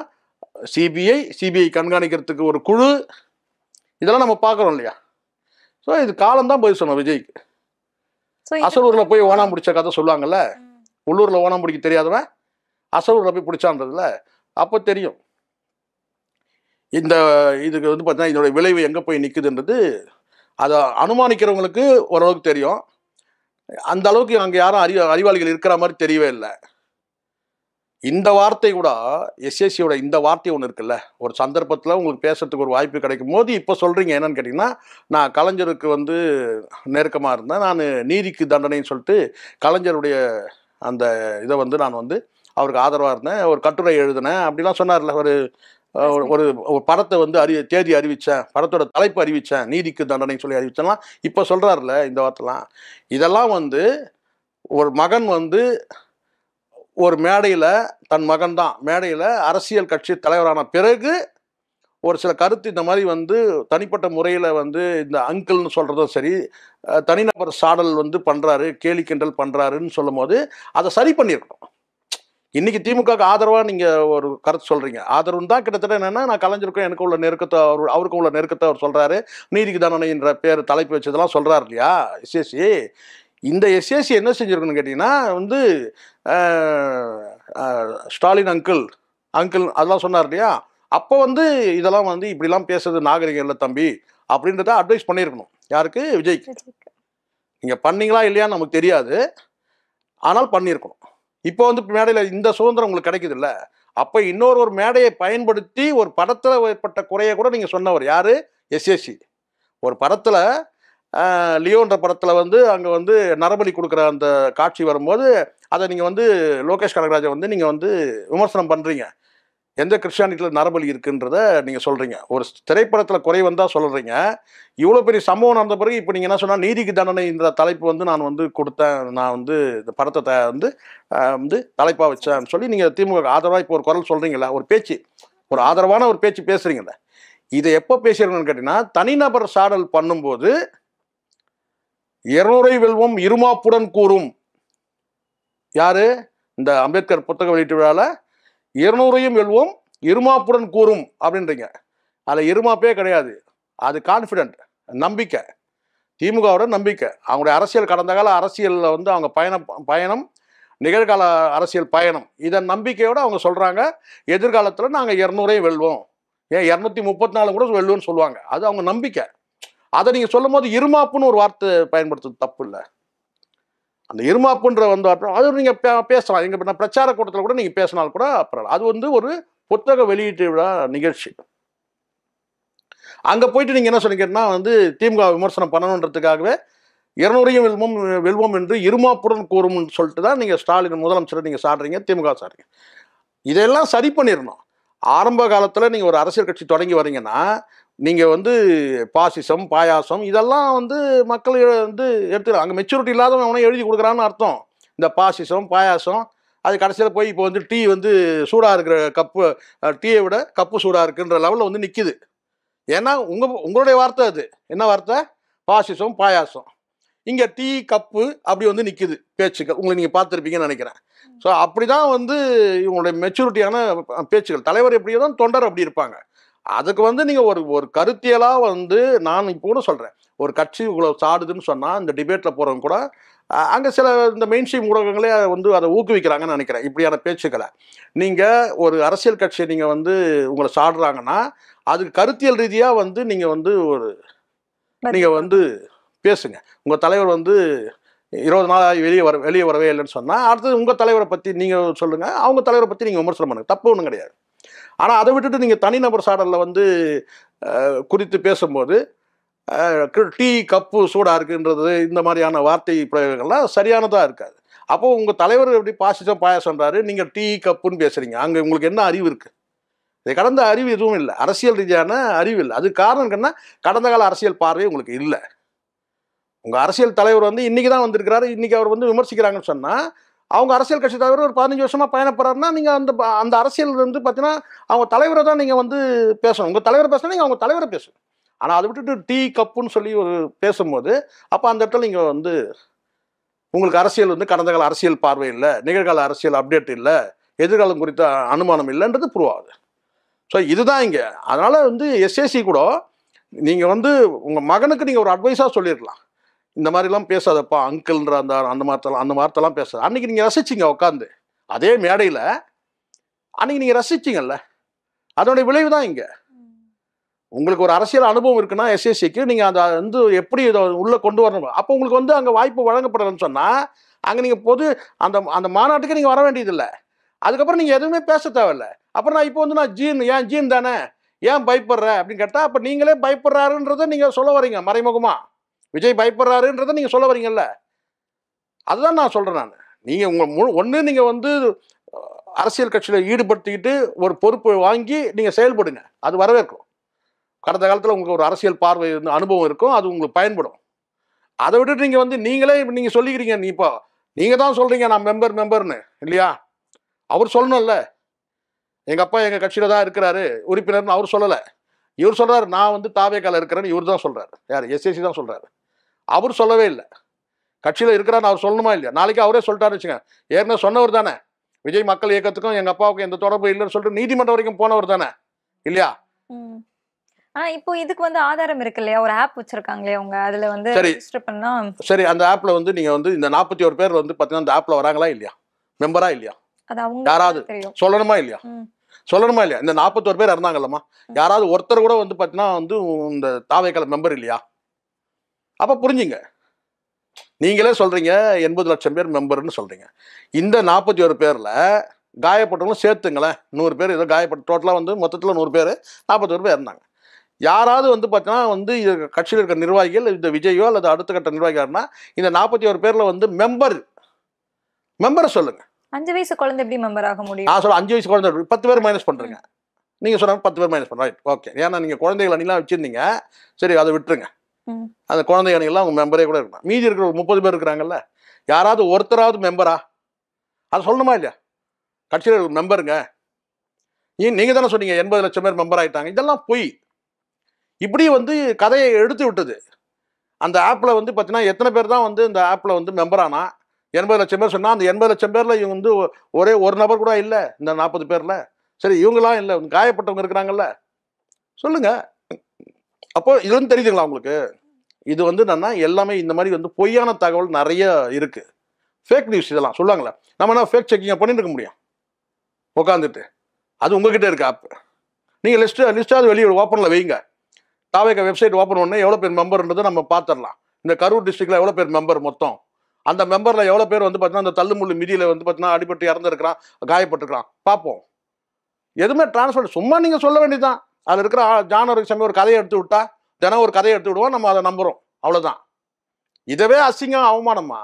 சிபிஐ கண்காணிக்கிறதுக்கு ஒரு குழு, இதெல்லாம் நம்ம பார்க்குறோம் இல்லையா? ஸோ இது காலம்தான் பதில் சொன்னோம் விஜய்க்கு. அசலூரில் போய் ஓனாம் பிடிச்ச கதை சொல்லுவாங்கல்ல, உள்ளூரில் ஓனாம் பிடிக்க தெரியாதவன் அசலூரில் போய் பிடிச்சான்றதுல அப்போ தெரியும். இதுக்கு வந்து பார்த்தீங்கன்னா இதோட விளைவு எங்கே போய் நிற்குதுன்றது அதை அனுமானிக்கிறவங்களுக்கு ஓரளவுக்கு தெரியும். அந்த அளவுக்கு அங்கே யாரும் அறிவாளிகள் இருக்கிற மாதிரி தெரியவே இல்லை. இந்த வார்த்தை கூட எஸ்எஸ்சியோட இந்த வார்த்தை ஒன்று இருக்குல்ல, ஒரு சந்தர்ப்பத்தில் உங்களுக்கு பேசுறதுக்கு ஒரு வாய்ப்பு கிடைக்கும் போது இப்போ சொல்கிறீங்க என்னன்னு கேட்டிங்கன்னா, நான் கலைஞருக்கு வந்து நெருக்கமாக இருந்தேன், நான் நீதிக்கு தண்டனைன்னு சொல்லிட்டு கலைஞருடைய அந்த இதை வந்து நான் வந்து அவருக்கு ஆதரவாக இருந்தேன், ஒரு கட்டுரை எழுதினேன் அப்படிலாம் சொன்னார்ல. ஒரு படத்தை வந்து தேதி அறிவித்தேன், படத்தோட தலைப்பு அறிவித்தேன், நீதிக்கு தண்டனைன்னு சொல்லி அறிவித்தேன்லாம் இப்போ சொல்கிறாருல இந்த வார்த்தைலாம். இதெல்லாம் வந்து ஒரு மகன் வந்து ஒரு மேடையில் தன் மகன் தான் மேடையில் அரசியல் கட்சி தலைவரான பிறகு ஒரு சில கருத்து இந்த மாதிரி வந்து தனிப்பட்ட முறையில் வந்து இந்த அங்கிள்னு சொல்கிறதும் சரி, தனிநபர் சாடல் வந்து பண்ணுறாரு, கேலி கிண்டல் பண்ணுறாருன்னு சொல்லும் போது அதை சரி பண்ணியிருக்கணும். இன்றைக்கி திமுகவுக்கு ஆதரவாக நீங்கள் ஒரு கருத்து சொல்கிறீங்க, ஆதரவுன்னு தான் கிட்டத்தட்ட என்னென்னா நான் கலைஞருக்கும் எனக்கு உள்ள நெருக்கத்தை அவருக்கும் உள்ள நெருக்கத்தை அவர் சொல்கிறாரு, நீதிக்கு தண்டனைன்ற பேர் தலைப்பு வச்சதெல்லாம் சொல்கிறார் இல்லையா எஸ்எஸ்சி. இந்த எஸ்எஸ்சி என்ன செஞ்சுருக்குன்னு கேட்டிங்கன்னா வந்து ஸ்டாலின் அங்கிள் அதெல்லாம் சொன்னார் இல்லையா, அப்போ வந்து இதெல்லாம் வந்து இப்படிலாம் பேசுறது நாகரிகம் இல்லை தம்பி அப்படின்றத அட்வைஸ் பண்ணியிருக்கணும். யாருக்கு? விஜய்க்கு. நீங்கள் பண்ணீங்களா இல்லையான்னு நமக்கு தெரியாது, ஆனால் பண்ணியிருக்கணும். இப்போ வந்து மேடையில் இந்த சுதந்திரம் உங்களுக்கு கிடைக்குது இல்லை, அப்போ இன்னொரு மேடையை பயன்படுத்தி ஒரு படத்தில் ஏற்பட்ட குறையை கூட நீங்கள் சொன்னவர் யார்? எஸ்எஸ்சி. ஒரு படத்தில் லியோன்ற படத்தில் வந்து அங்கே வந்து நரபலி கொடுக்குற அந்த காட்சி வரும்போது அதை நீங்கள் வந்து லோகேஷ் கனகராஜை வந்து நீங்கள் வந்து விமர்சனம் பண்ணுறீங்க, எந்த கிறிஸ்டியானிட்டியில் நரபலி இருக்குன்றத நீங்கள் சொல்கிறீங்க. ஒரு திரைப்படத்தில் குறை வந்தால் சொல்கிறீங்க. இவ்வளோ பெரிய சம்பவம் நடந்த பிறகு இப்போ நீங்கள் என்ன சொன்னால் நீதிக்கு தண்டனை இந்த தலைப்பு வந்து நான் வந்து கொடுத்தேன், நான் வந்து இந்த படத்தை வந்து தலைப்பாக வச்சேன்னு சொல்லி நீங்கள் திமுக ஆதரவாக இப்போ ஒரு குரல் சொல்கிறீங்களா, ஒரு பேச்சு, ஒரு ஆதரவான ஒரு பேச்சு பேசுகிறீங்களே. இதை எப்போ பேசுகிறீங்கன்னு கேட்டிங்கன்னா, தனிநபர் சாடல் பண்ணும்போது 200 வெல்வம் இருமாப்புடன் கூறும். யாரு? இந்த அம்பேத்கர் புத்தக வெளியீட்டு விழாவில் 200 வெல்வோம் இருமாப்புடன் கூறும் அப்படின்றீங்க. அதில் இருமாப்பே கிடையாது, அது கான்ஃபிடென்ட், நம்பிக்கை, திமுகவோட நம்பிக்கை. அவங்களுடைய அரசியல் கடந்த கால அரசியலில் வந்து அவங்க பயணம் நிகழ்கால அரசியல் பயணம், இதன் நம்பிக்கையோடு அவங்க சொல்கிறாங்க எதிர்காலத்தில் நாங்கள் 200 வெல்வோம், ஏன் 234 கூட வெல்வோன்னு சொல்லுவாங்க. அது அவங்க நம்பிக்கை. அதை நீங்கள் சொல்லும் போது இருமாப்புன்னு ஒரு வார்த்தை பயன்படுத்துறது தப்பு இல்லை. அந்த இருமாப்புன்ற வந்து அது நீங்கள் பேசலாம். எங்கள் பிரச்சார கூட்டத்தில் கூட நீங்கள் பேசினாலும் கூட அப்புறம் அது வந்து ஒரு புத்தக வெளியீட்டு விழா நிகழ்ச்சி. அங்கே போயிட்டு நீங்கள் என்ன சொன்னீங்கன்னா வந்து திமுக விமர்சனம் பண்ணணுன்றதுக்காகவே 200 வெல்வோம் என்று இருமாப்புடன் கூறும்னு சொல்லிட்டு தான் நீங்கள் ஸ்டாலின் முதலமைச்சரை நீங்கள் சாடுறீங்க, திமுக சாடுறீங்க. இதெல்லாம் சரி பண்ணிடணும். ஆரம்ப காலத்தில் நீங்கள் ஒரு அரசியல் கட்சி தொடங்கி வரீங்கன்னா நீங்கள் வந்து பாசிசம் பாயாசம் இதெல்லாம் வந்து மக்கள் வந்து எடுத்துக்கலாம். அங்கே மெச்சூரிட்டி இல்லாதவன் அவனை எழுதி கொடுக்குறான்னு அர்த்தம். இந்த பாசிசம் பாயாசம் அது கடைசியில் போய் இப்போ வந்து டீ வந்து சூடாக இருக்கிற கப்பு டீயை விட கப்பு சூடாக இருக்குன்ற லெவலில் வந்து நிற்கிது. ஏன்னா உங்களுடைய வார்த்தை அது. என்ன வார்த்தை? பாசிசம் பாயாசம். இங்கே டீ கப்பு அப்படி வந்து நிற்கிது பேச்சுக்கள். உங்களை நீங்கள் பார்த்துருப்பீங்கன்னு நினைக்கிறேன். ஸோ அப்படி தான் வந்து இவங்களுடைய மெச்சூரிட்டியான பேச்சுக்கள். தலைவர் எப்படியோ தான் தொண்டர் அப்படி இருப்பாங்க. அதுக்கு வந்து நீங்கள் ஒரு கருத்தியலாக வந்து நான் இப்போ கூட சொல்கிறேன், ஒரு கட்சி இவ்வளோ சாடுதுன்னு சொன்னால் இந்த டிபேட்டில் போகிறவங்க கூட அங்கே சில இந்த மெயின் ஸ்ட்ரீம் ஊடகங்களே வந்து அதை ஊக்குவிக்கிறாங்கன்னு நினைக்கிறேன். இப்படியான பேச்சுக்களை நீங்கள் ஒரு அரசியல் கட்சியை நீங்கள் வந்து உங்களை சாடுறாங்கன்னா அதுக்கு கருத்தியல் ரீதியாக வந்து நீங்கள் வந்து நீங்கள் வந்து பேசுங்க. உங்கள் தலைவர் வந்து 20 நாள் வெளியே வரவே இல்லைன்னு சொன்னால் அடுத்தது உங்கள் தலைவரை பற்றி நீங்கள் சொல்லுங்கள், அவங்க தலைவரை பற்றி நீங்கள் விமர்சனம் பண்ணுங்கள், தப்பு ஒன்றும் கிடையாது. ஆனால் அதை விட்டுட்டு நீங்கள் தனிநபர் சாடலில் வந்து குறித்து பேசும்போது டீ கப்பு சூடாக இருக்குன்றது இந்த மாதிரியான வார்த்தை பிரயோகங்கள்லாம் சரியானதாக இருக்காது. அப்போது உங்கள் தலைவர் எப்படி பாசிசம் பாயாசம்ன்றாரு, நீங்கள் டீ கப்புன்னு பேசுகிறீங்க. அங்கே உங்களுக்கு என்ன அறிவு இருக்குது? இதை கடந்த அறிவு எதுவும் இல்லை, அரசியல் ரீதியான அறிவு இல்லை. அது காரணம் என்ன? கடந்த கால அரசியல் பார்வை உங்களுக்கு இல்லை. உங்கள் அரசியல் தலைவர் வந்து இன்றைக்கி தான் வந்திருக்கிறாரு, இன்றைக்கி அவர் வந்து விமர்சிக்கிறாங்கன்னு சொன்னால் அவங்க அரசியல் கட்சி தலைவர் ஒரு 15 வருஷமாக பயணப்படுறாருன்னா நீங்கள் அந்த அரசியல் வந்து பார்த்தீங்கன்னா அவங்க தலைவரை தான் நீங்கள் வந்து பேசணும். உங்கள் தலைவரை பேசணும், நீங்கள் அவங்க தலைவரை பேசணும். ஆனால் அதை விட்டுட்டு டீ கப்புன்னு சொல்லி ஒரு பேசும்போது அப்போ அந்த இடத்துல நீங்கள் வந்து உங்களுக்கு அரசியல் வந்து கடந்த கால அரசியல் பார்வை இல்லை, நிகழ்கால அரசியல் அப்டேட் இல்லை, எதிர்காலம் குறித்த அனுமானம் இல்லைன்றது ப்ரூவ் ஆகுது. ஸோ இதுதான் இங்கே. அதனால் வந்து எஸ்ஏசி கூட நீங்கள் வந்து உங்கள் மகனுக்கு நீங்கள் ஒரு அட்வைஸாக சொல்லியிருக்கலாம், இந்த மாதிரிலாம் பேசாதப்பா அங்கிள்ன்ற அந்த வார்த்தைலாம் பேசாது. அன்றைக்கி நீங்கள் ரசிச்சிங்க உட்காந்து அதே மேடையில், அன்றைக்கி நீங்கள் ரசிச்சிங்கல்ல, அதோடைய விளைவு தான் இங்கே. உங்களுக்கு ஒரு அரசியல் அனுபவம் இருக்குன்னா எஸ்எஸ்சிக்கு நீங்கள் அதை வந்து எப்படி இதை உள்ளே கொண்டு வரணும். அப்போ உங்களுக்கு வந்து அங்கே வாய்ப்பு வழங்கப்படலன்னு சொன்னால் அங்கே நீங்கள் அந்த மாநாட்டுக்கு நீங்கள் வர வேண்டியதில்லை. அதுக்கப்புறம் நீங்கள் எதுவுமே பேச தேவையில்ல. அப்புறம் நான் இப்போ வந்து நான் ஜீன் தானே ஏன் பயப்படுற அப்படின்னு கேட்டால் அப்போ நீங்களே பயப்படுறாருன்றதை நீங்கள் சொல்ல வரீங்க மறைமுகமாக. விஜய் பயப்படுறாருன்றதை நீங்கள் சொல்ல வரீங்கல்ல, அதுதான் நான் சொல்கிறேன். நான் நீங்கள் உங்கள் ஒன்று நீங்கள் வந்து அரசியல் கட்சியில் ஈடுபடுத்திக்கிட்டு ஒரு பொறுப்பை வாங்கி நீங்கள் செயல்படுங்க, அது வரவேற்கும். கடந்த காலத்தில் உங்களுக்கு ஒரு அரசியல் பார்வை அனுபவம் இருக்கும், அது உங்களுக்கு பயன்படும். அதை விட்டுட்டு நீங்கள் வந்து நீங்கள் சொல்லிக்கிறீங்க, இப்போ நீங்கள் தான் சொல்கிறீங்க நான் மெம்பர்னு இல்லையா? அவர் சொல்லணும்ல, எங்கள் அப்பா எங்கள் கட்சியில் தான் இருக்கிறாரு உறுப்பினர்னு அவர் சொல்லலை. இவர் சொல்கிறாரு நான் வந்து தாவேக்கால இருக்கிறேன்னு இவர் தான் சொல்கிறாரு. யார்? எஸ்எஸ்சி தான் சொல்கிறாரு. அவர் சொல்லவே இல்லை. கட்சியில் இருக்கிறான்னு அவர் சொல்லணுமா இல்லையா? நாளைக்கு அவரே சொல்லிட்டாரு வச்சுங்க, ஏற்கனவே சொன்னவர் தானே விஜய் மக்கள் இயக்கத்துக்கும் எங்கள் அப்பாவுக்கும் எந்த தொடர்பு இல்லைன்னு சொல்லிட்டு நீதிமன்றம் வரைக்கும் போனவர் தானே இல்லையா? இப்போ இதுக்கு வந்து ஆதாரம் இருக்கு இல்லையா? ஒரு ஆப் வச்சிருக்காங்களே அவங்க, அதுல வந்து ரெஜிஸ்டர் பண்ணா சரி. அந்த ஆப்ல வந்து நீங்க வந்து இந்த 41 பேர் வந்து பாத்தீங்கன்னா அந்த ஆப்ல வராங்களா இல்லையா? மெம்பரா இல்லையா? அது அவங்க யாராவது சொல்லணுமா இல்லையா? சொல்லணுமா இல்லையா? இந்த 41 பேர் இருந்தாங்கல்லம்மா, யாராவது ஒருத்தர் கூட வந்து பாத்தீங்கன்னா வந்து இந்த தாவேக்கால மெம்பர் இல்லையா? அப்ப புரிஞ்சுங்க. நீங்களே சொல்றீங்க 80 லட்சம் பேர் மெம்பர்னு சொல்றீங்க. இந்த 41 பேர்ல காயப்பட்டவங்களும் சேர்த்துங்களேன், 100 பேர் ஏதோ காயப்பட்ட, டோட்டலா வந்து மொத்தத்தில் 100 பேர், 41 பேர் இருந்தாங்க. யாராவது வந்து பார்த்தீங்கன்னா வந்து கட்சியில் இருக்கிற நிர்வாகிகள், இந்த விஜயோ அல்லது அடுத்த கட்ட நிர்வாகிகள்னா இந்த 41 பேர்ல வந்து மெம்பரை சொல்லுங்க. 5 வயசு குழந்தை எப்படி மெம்பர் ஆக முடியும்? நான் சொல்ல 5 வயசு குழந்தை 10 பேர் மைனஸ் பண்றீங்க. நீங்க சொன்னாங்க 10 பேர் மைனஸ் பண்ண ரைட், ஓகே. ஏன்னா நீங்க குழந்தைகள் அணிலாம் வச்சிருந்தீங்க, சரி அதை விட்டுருங்க. அந்த குழந்தை அணிகள்லாம் அவங்க மெம்பரே கூட இருக்கணும். மீதி இருக்கிற 30 பேர் இருக்கிறாங்கல்ல, யாராவது ஒருத்தராவது மெம்பரா? அதை சொல்லணுமா இல்லையா? கட்சியில் மெம்பருங்க, நீங்க தானே சொன்னீங்க 80 லட்சம் பேர் மெம்பர் ஆயிட்டாங்க. இதெல்லாம் பொய். இப்படி வந்து கதையை எடுத்து விட்டது. அந்த ஆப்பில் வந்து பார்த்தீங்கன்னா எத்தனை பேர் தான் வந்து இந்த ஆப்பில் வந்து மெம்பர் ஆனா? 80 லட்சம் பேர் சொன்னால் அந்த 80 லட்சம் பேரில் இவங்க வந்து ஒரே ஒரு நபர் கூட இல்லை இந்த 40 பேரில். சரி, இவங்களாம் இல்லை, காயப்பட்டவங்க இருக்கிறாங்கல்ல, சொல்லுங்க. அப்போ இதுன்னு தெரியுதுங்களா உங்களுக்கு? இது வந்து என்னன்னா எல்லாமே இந்த மாதிரி வந்து பொய்யான தகவல் நிறைய இருக்கு, ஃபேக் நியூஸ் இதெல்லாம் சொல்லுவாங்களே. நம்ம என்ன ஃபேக் செக்கிங்கை பண்ணிட்டு இருக்க முடியும் உட்காந்துட்டு? அது உங்ககிட்ட இருக்கு ஆப். நீங்கள் லிஸ்ட்டாவது வெளியே ஓப்பனில் வைங்க. தாவேக்கா வெப்சைட் ஓப்பன் பண்ணால் எவ்வளோ பேர் மெம்பர்ன்றதை நம்ம பார்த்துடலாம். இந்த கரூர் டிஸ்ட்ரிக்டில் எவ்வளோ பேர் மெம்பர் மொத்தம் அந்த மெம்பர்ல எவ்வளவு பேர் வந்து பார்த்தீங்கன்னா அந்த தள்ளுமுள்ளு மிதியில வந்து பார்த்தீங்கன்னா அடிபட்டு இறந்துருக்கிறான், காயப்பட்டிருக்கிறான் பார்ப்போம். எதுவுமே டிரான்ஸ்பர் சும்மா நீங்க சொல்ல வேண்டியதுதான். அதுல இருக்கிற ஜானருக்கு சாமி ஒரு கதையை எடுத்து விட்டா, தினம் ஒரு கதையை எடுத்து விடுவோம், நம்ம அதை நம்புறோம், அவ்வளவுதான். இதவே அசிங்கம், அவமானமா?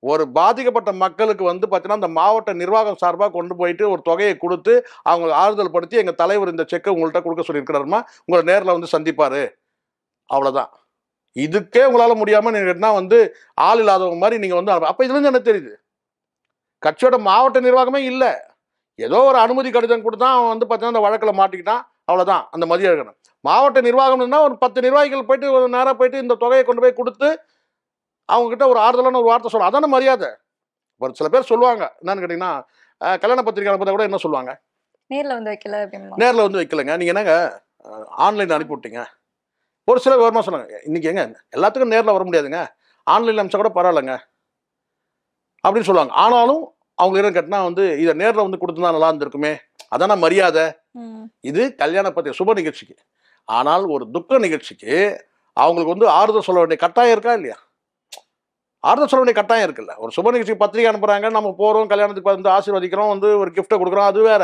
ஒரு பாதிக்கப்பட்ட மக்களுக்கு வந்து பார்த்தீங்கன்னா அந்த மாவட்ட நிர்வாகம் சார்பாக கொண்டு போயிட்டு ஒரு தொகையை கொடுத்து அவங்க ஆறுதல் படுத்தி எங்க தலைவர் இந்த செக்கை உங்கள்கிட்ட கொடுக்க சொல்லியிருக்கிறாருமா, உங்களை நேரில் வந்து சந்திப்பாரு, அவ்வளவுதான். இதுக்கே உங்களால முடியாம நீங்க என்ன வந்து ஆள் இல்லாதவங்க மாதிரி நீங்க வந்து அப்ப இதுல இருந்து என்ன தெரியுது? கட்சியோட மாவட்ட நிர்வாகமே இல்ல. ஏதோ ஒரு அனுமதி கடிதம் கொடுத்தா அவன் வந்து பார்த்தீங்கன்னா அந்த வழக்கில் மாட்டிக்கிட்டான், அவ்வளவுதான். அந்த மதியழகன் மாவட்ட நிர்வாகம்னா ஒரு 10 நிர்வாகிகள் போயிட்டு ஒரு நேரம் போயிட்டு இந்த தொகையை கொண்டு போய் கொடுத்து அவங்க கிட்ட ஒரு ஆறுதலான ஒரு வார்த்தை சொல்லலாம், அதான மரியாதை. ஒரு சில பேர் சொல்லுவாங்க என்னன்னு கேட்டீங்கன்னா, கல்யாண பத்திரிகை அனுப்புறத கூட என்ன சொல்லுவாங்க, நேர்ல வந்து வைக்கல அப்படிமா. நேரில் வந்து வைக்கலங்க, நீங்க என்னங்க ஆன்லைன் அனுப்பி விட்டீங்க. ஒரு சில விவரமா சொன்னாங்க, இன்னைக்கு எங்க எல்லாத்துக்கும் நேரில் வர முடியாதுங்க, ஆன்லைன்ல அனுப்பிச்சா கூட பரவாயில்லைங்க அப்படின்னு சொல்லுவாங்க. ஆனாலும் அவங்க என்ன கேட்டினா வந்து இதை நேரில் வந்து கொடுத்துருந்தா நல்லா இருந்திருக்குமே, அதான மரியாதை. இது கல்யாண பத்திரிகை சுப நிகழ்ச்சிக்கு. ஆனால் ஒரு துக்க நிகழ்ச்சிக்கு அவங்களுக்கு வந்து ஆறுதல் சொல்ல வேண்டிய கட்டாயம் இருக்கா இல்லையா? ஆறுதல் சொல்ல வேண்டிய கட்டாயம் இருக்குல்ல. ஒரு சுப நிகழ்ச்சிக்கு பத்திரிகை அனுப்புறாங்க, நம்ம போறோம், கல்யாணத்துக்கு வந்து ஆசீர்வதிக்கிறோம், வந்து ஒரு கிஃப்ட்டை கொடுக்குறோம், அது வேற.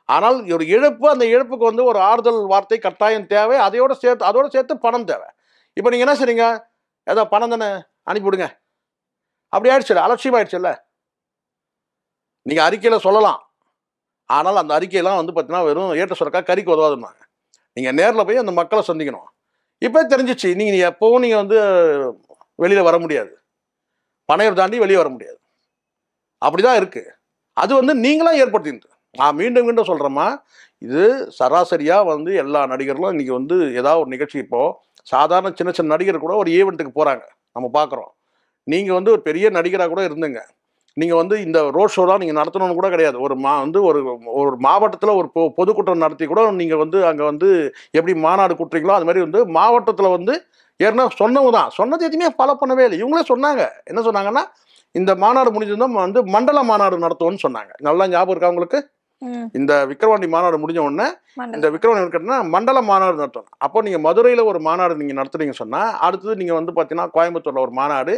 ஆனால் ஒரு இழப்பு, அந்த இழப்புக்கு வந்து ஒரு ஆறுதல் வார்த்தை கட்டாயம் தேவை. அதோட சேர்த்து பணம் தேவை. இப்போ நீங்க என்ன செய்றீங்க, ஏதோ பணம் தானே அனுப்பிவிடுங்க அப்படி ஆயிடுச்சு, அலட்சியம் ஆயிடுச்சுல்ல. நீங்க அறிக்கையில சொல்லலாம், ஆனால் அந்த அறிக்கையெல்லாம் வந்து பார்த்தீங்கன்னா வெறும் ஏற்ற சுரக்கா கறிக்கு உதவாதுன்னாங்க. நீங்க நேரில் போய் அந்த மக்களை சந்திக்கணும். இப்போ தெரிஞ்சிச்சு, நீங்க எப்பவும் நீங்க வந்து வெளியில வர முடியாது, பணையர் தாண்டி வெளியே வர முடியாது, அப்படிதான் இருக்கு. அது வந்து நீங்களா ஏற்படுத்திட்டு. நான் மீண்டும் மீண்டும் சொல்றேம்மா, இது சராசரியா வந்து எல்லா நடிகர்களும் இன்னைக்கு வந்து ஏதாவது ஒரு நிகழ்ச்சி, இப்போ சாதாரண சின்ன சின்ன நடிகர் கூட ஒரு ஈவெண்ட்டுக்கு போறாங்க, நம்ம பார்க்குறோம். நீங்க வந்து ஒரு பெரிய நடிகராக கூட இருந்துங்க, நீங்க வந்து இந்த ரோட் ஷோலாம் நீங்க நடத்தணும்னு கூட கிடையாது. ஒரு ஒரு மாவட்டத்தில் ஒரு பொதுக்கூட்டம் நடத்தி கூட நீங்க வந்து அங்க வந்து எப்படி மாநாடு கூட்டுறீங்களோ அது மாதிரி வந்து மாவட்டத்தில் வந்து ஏற்கனவே சொன்னவங்க தான், சொன்னது எதுவுமே ஃபாலோ பண்ணவே இல்லை. இவங்களே சொன்னாங்க, என்ன சொன்னாங்கன்னா இந்த மாநாடு முடிஞ்சிருந்தோம் வந்து மண்டல மாநாடு நடத்துவோம்னு சொன்னாங்க. நல்லா ஞாபகம் இருக்கா உங்களுக்கு? இந்த விக்கிரவாண்டி மாநாடு முடிஞ்ச உடனே இந்த விக்கிரவாண்டி மண்டல மாநாடு நடத்தணும். அப்போ நீங்க மதுரையில ஒரு மாநாடு நீங்க நடத்துறீங்க சொன்னா, அடுத்தது நீங்க வந்து பாத்தீங்கன்னா கோயம்புத்தூர்ல ஒரு மாநாடு,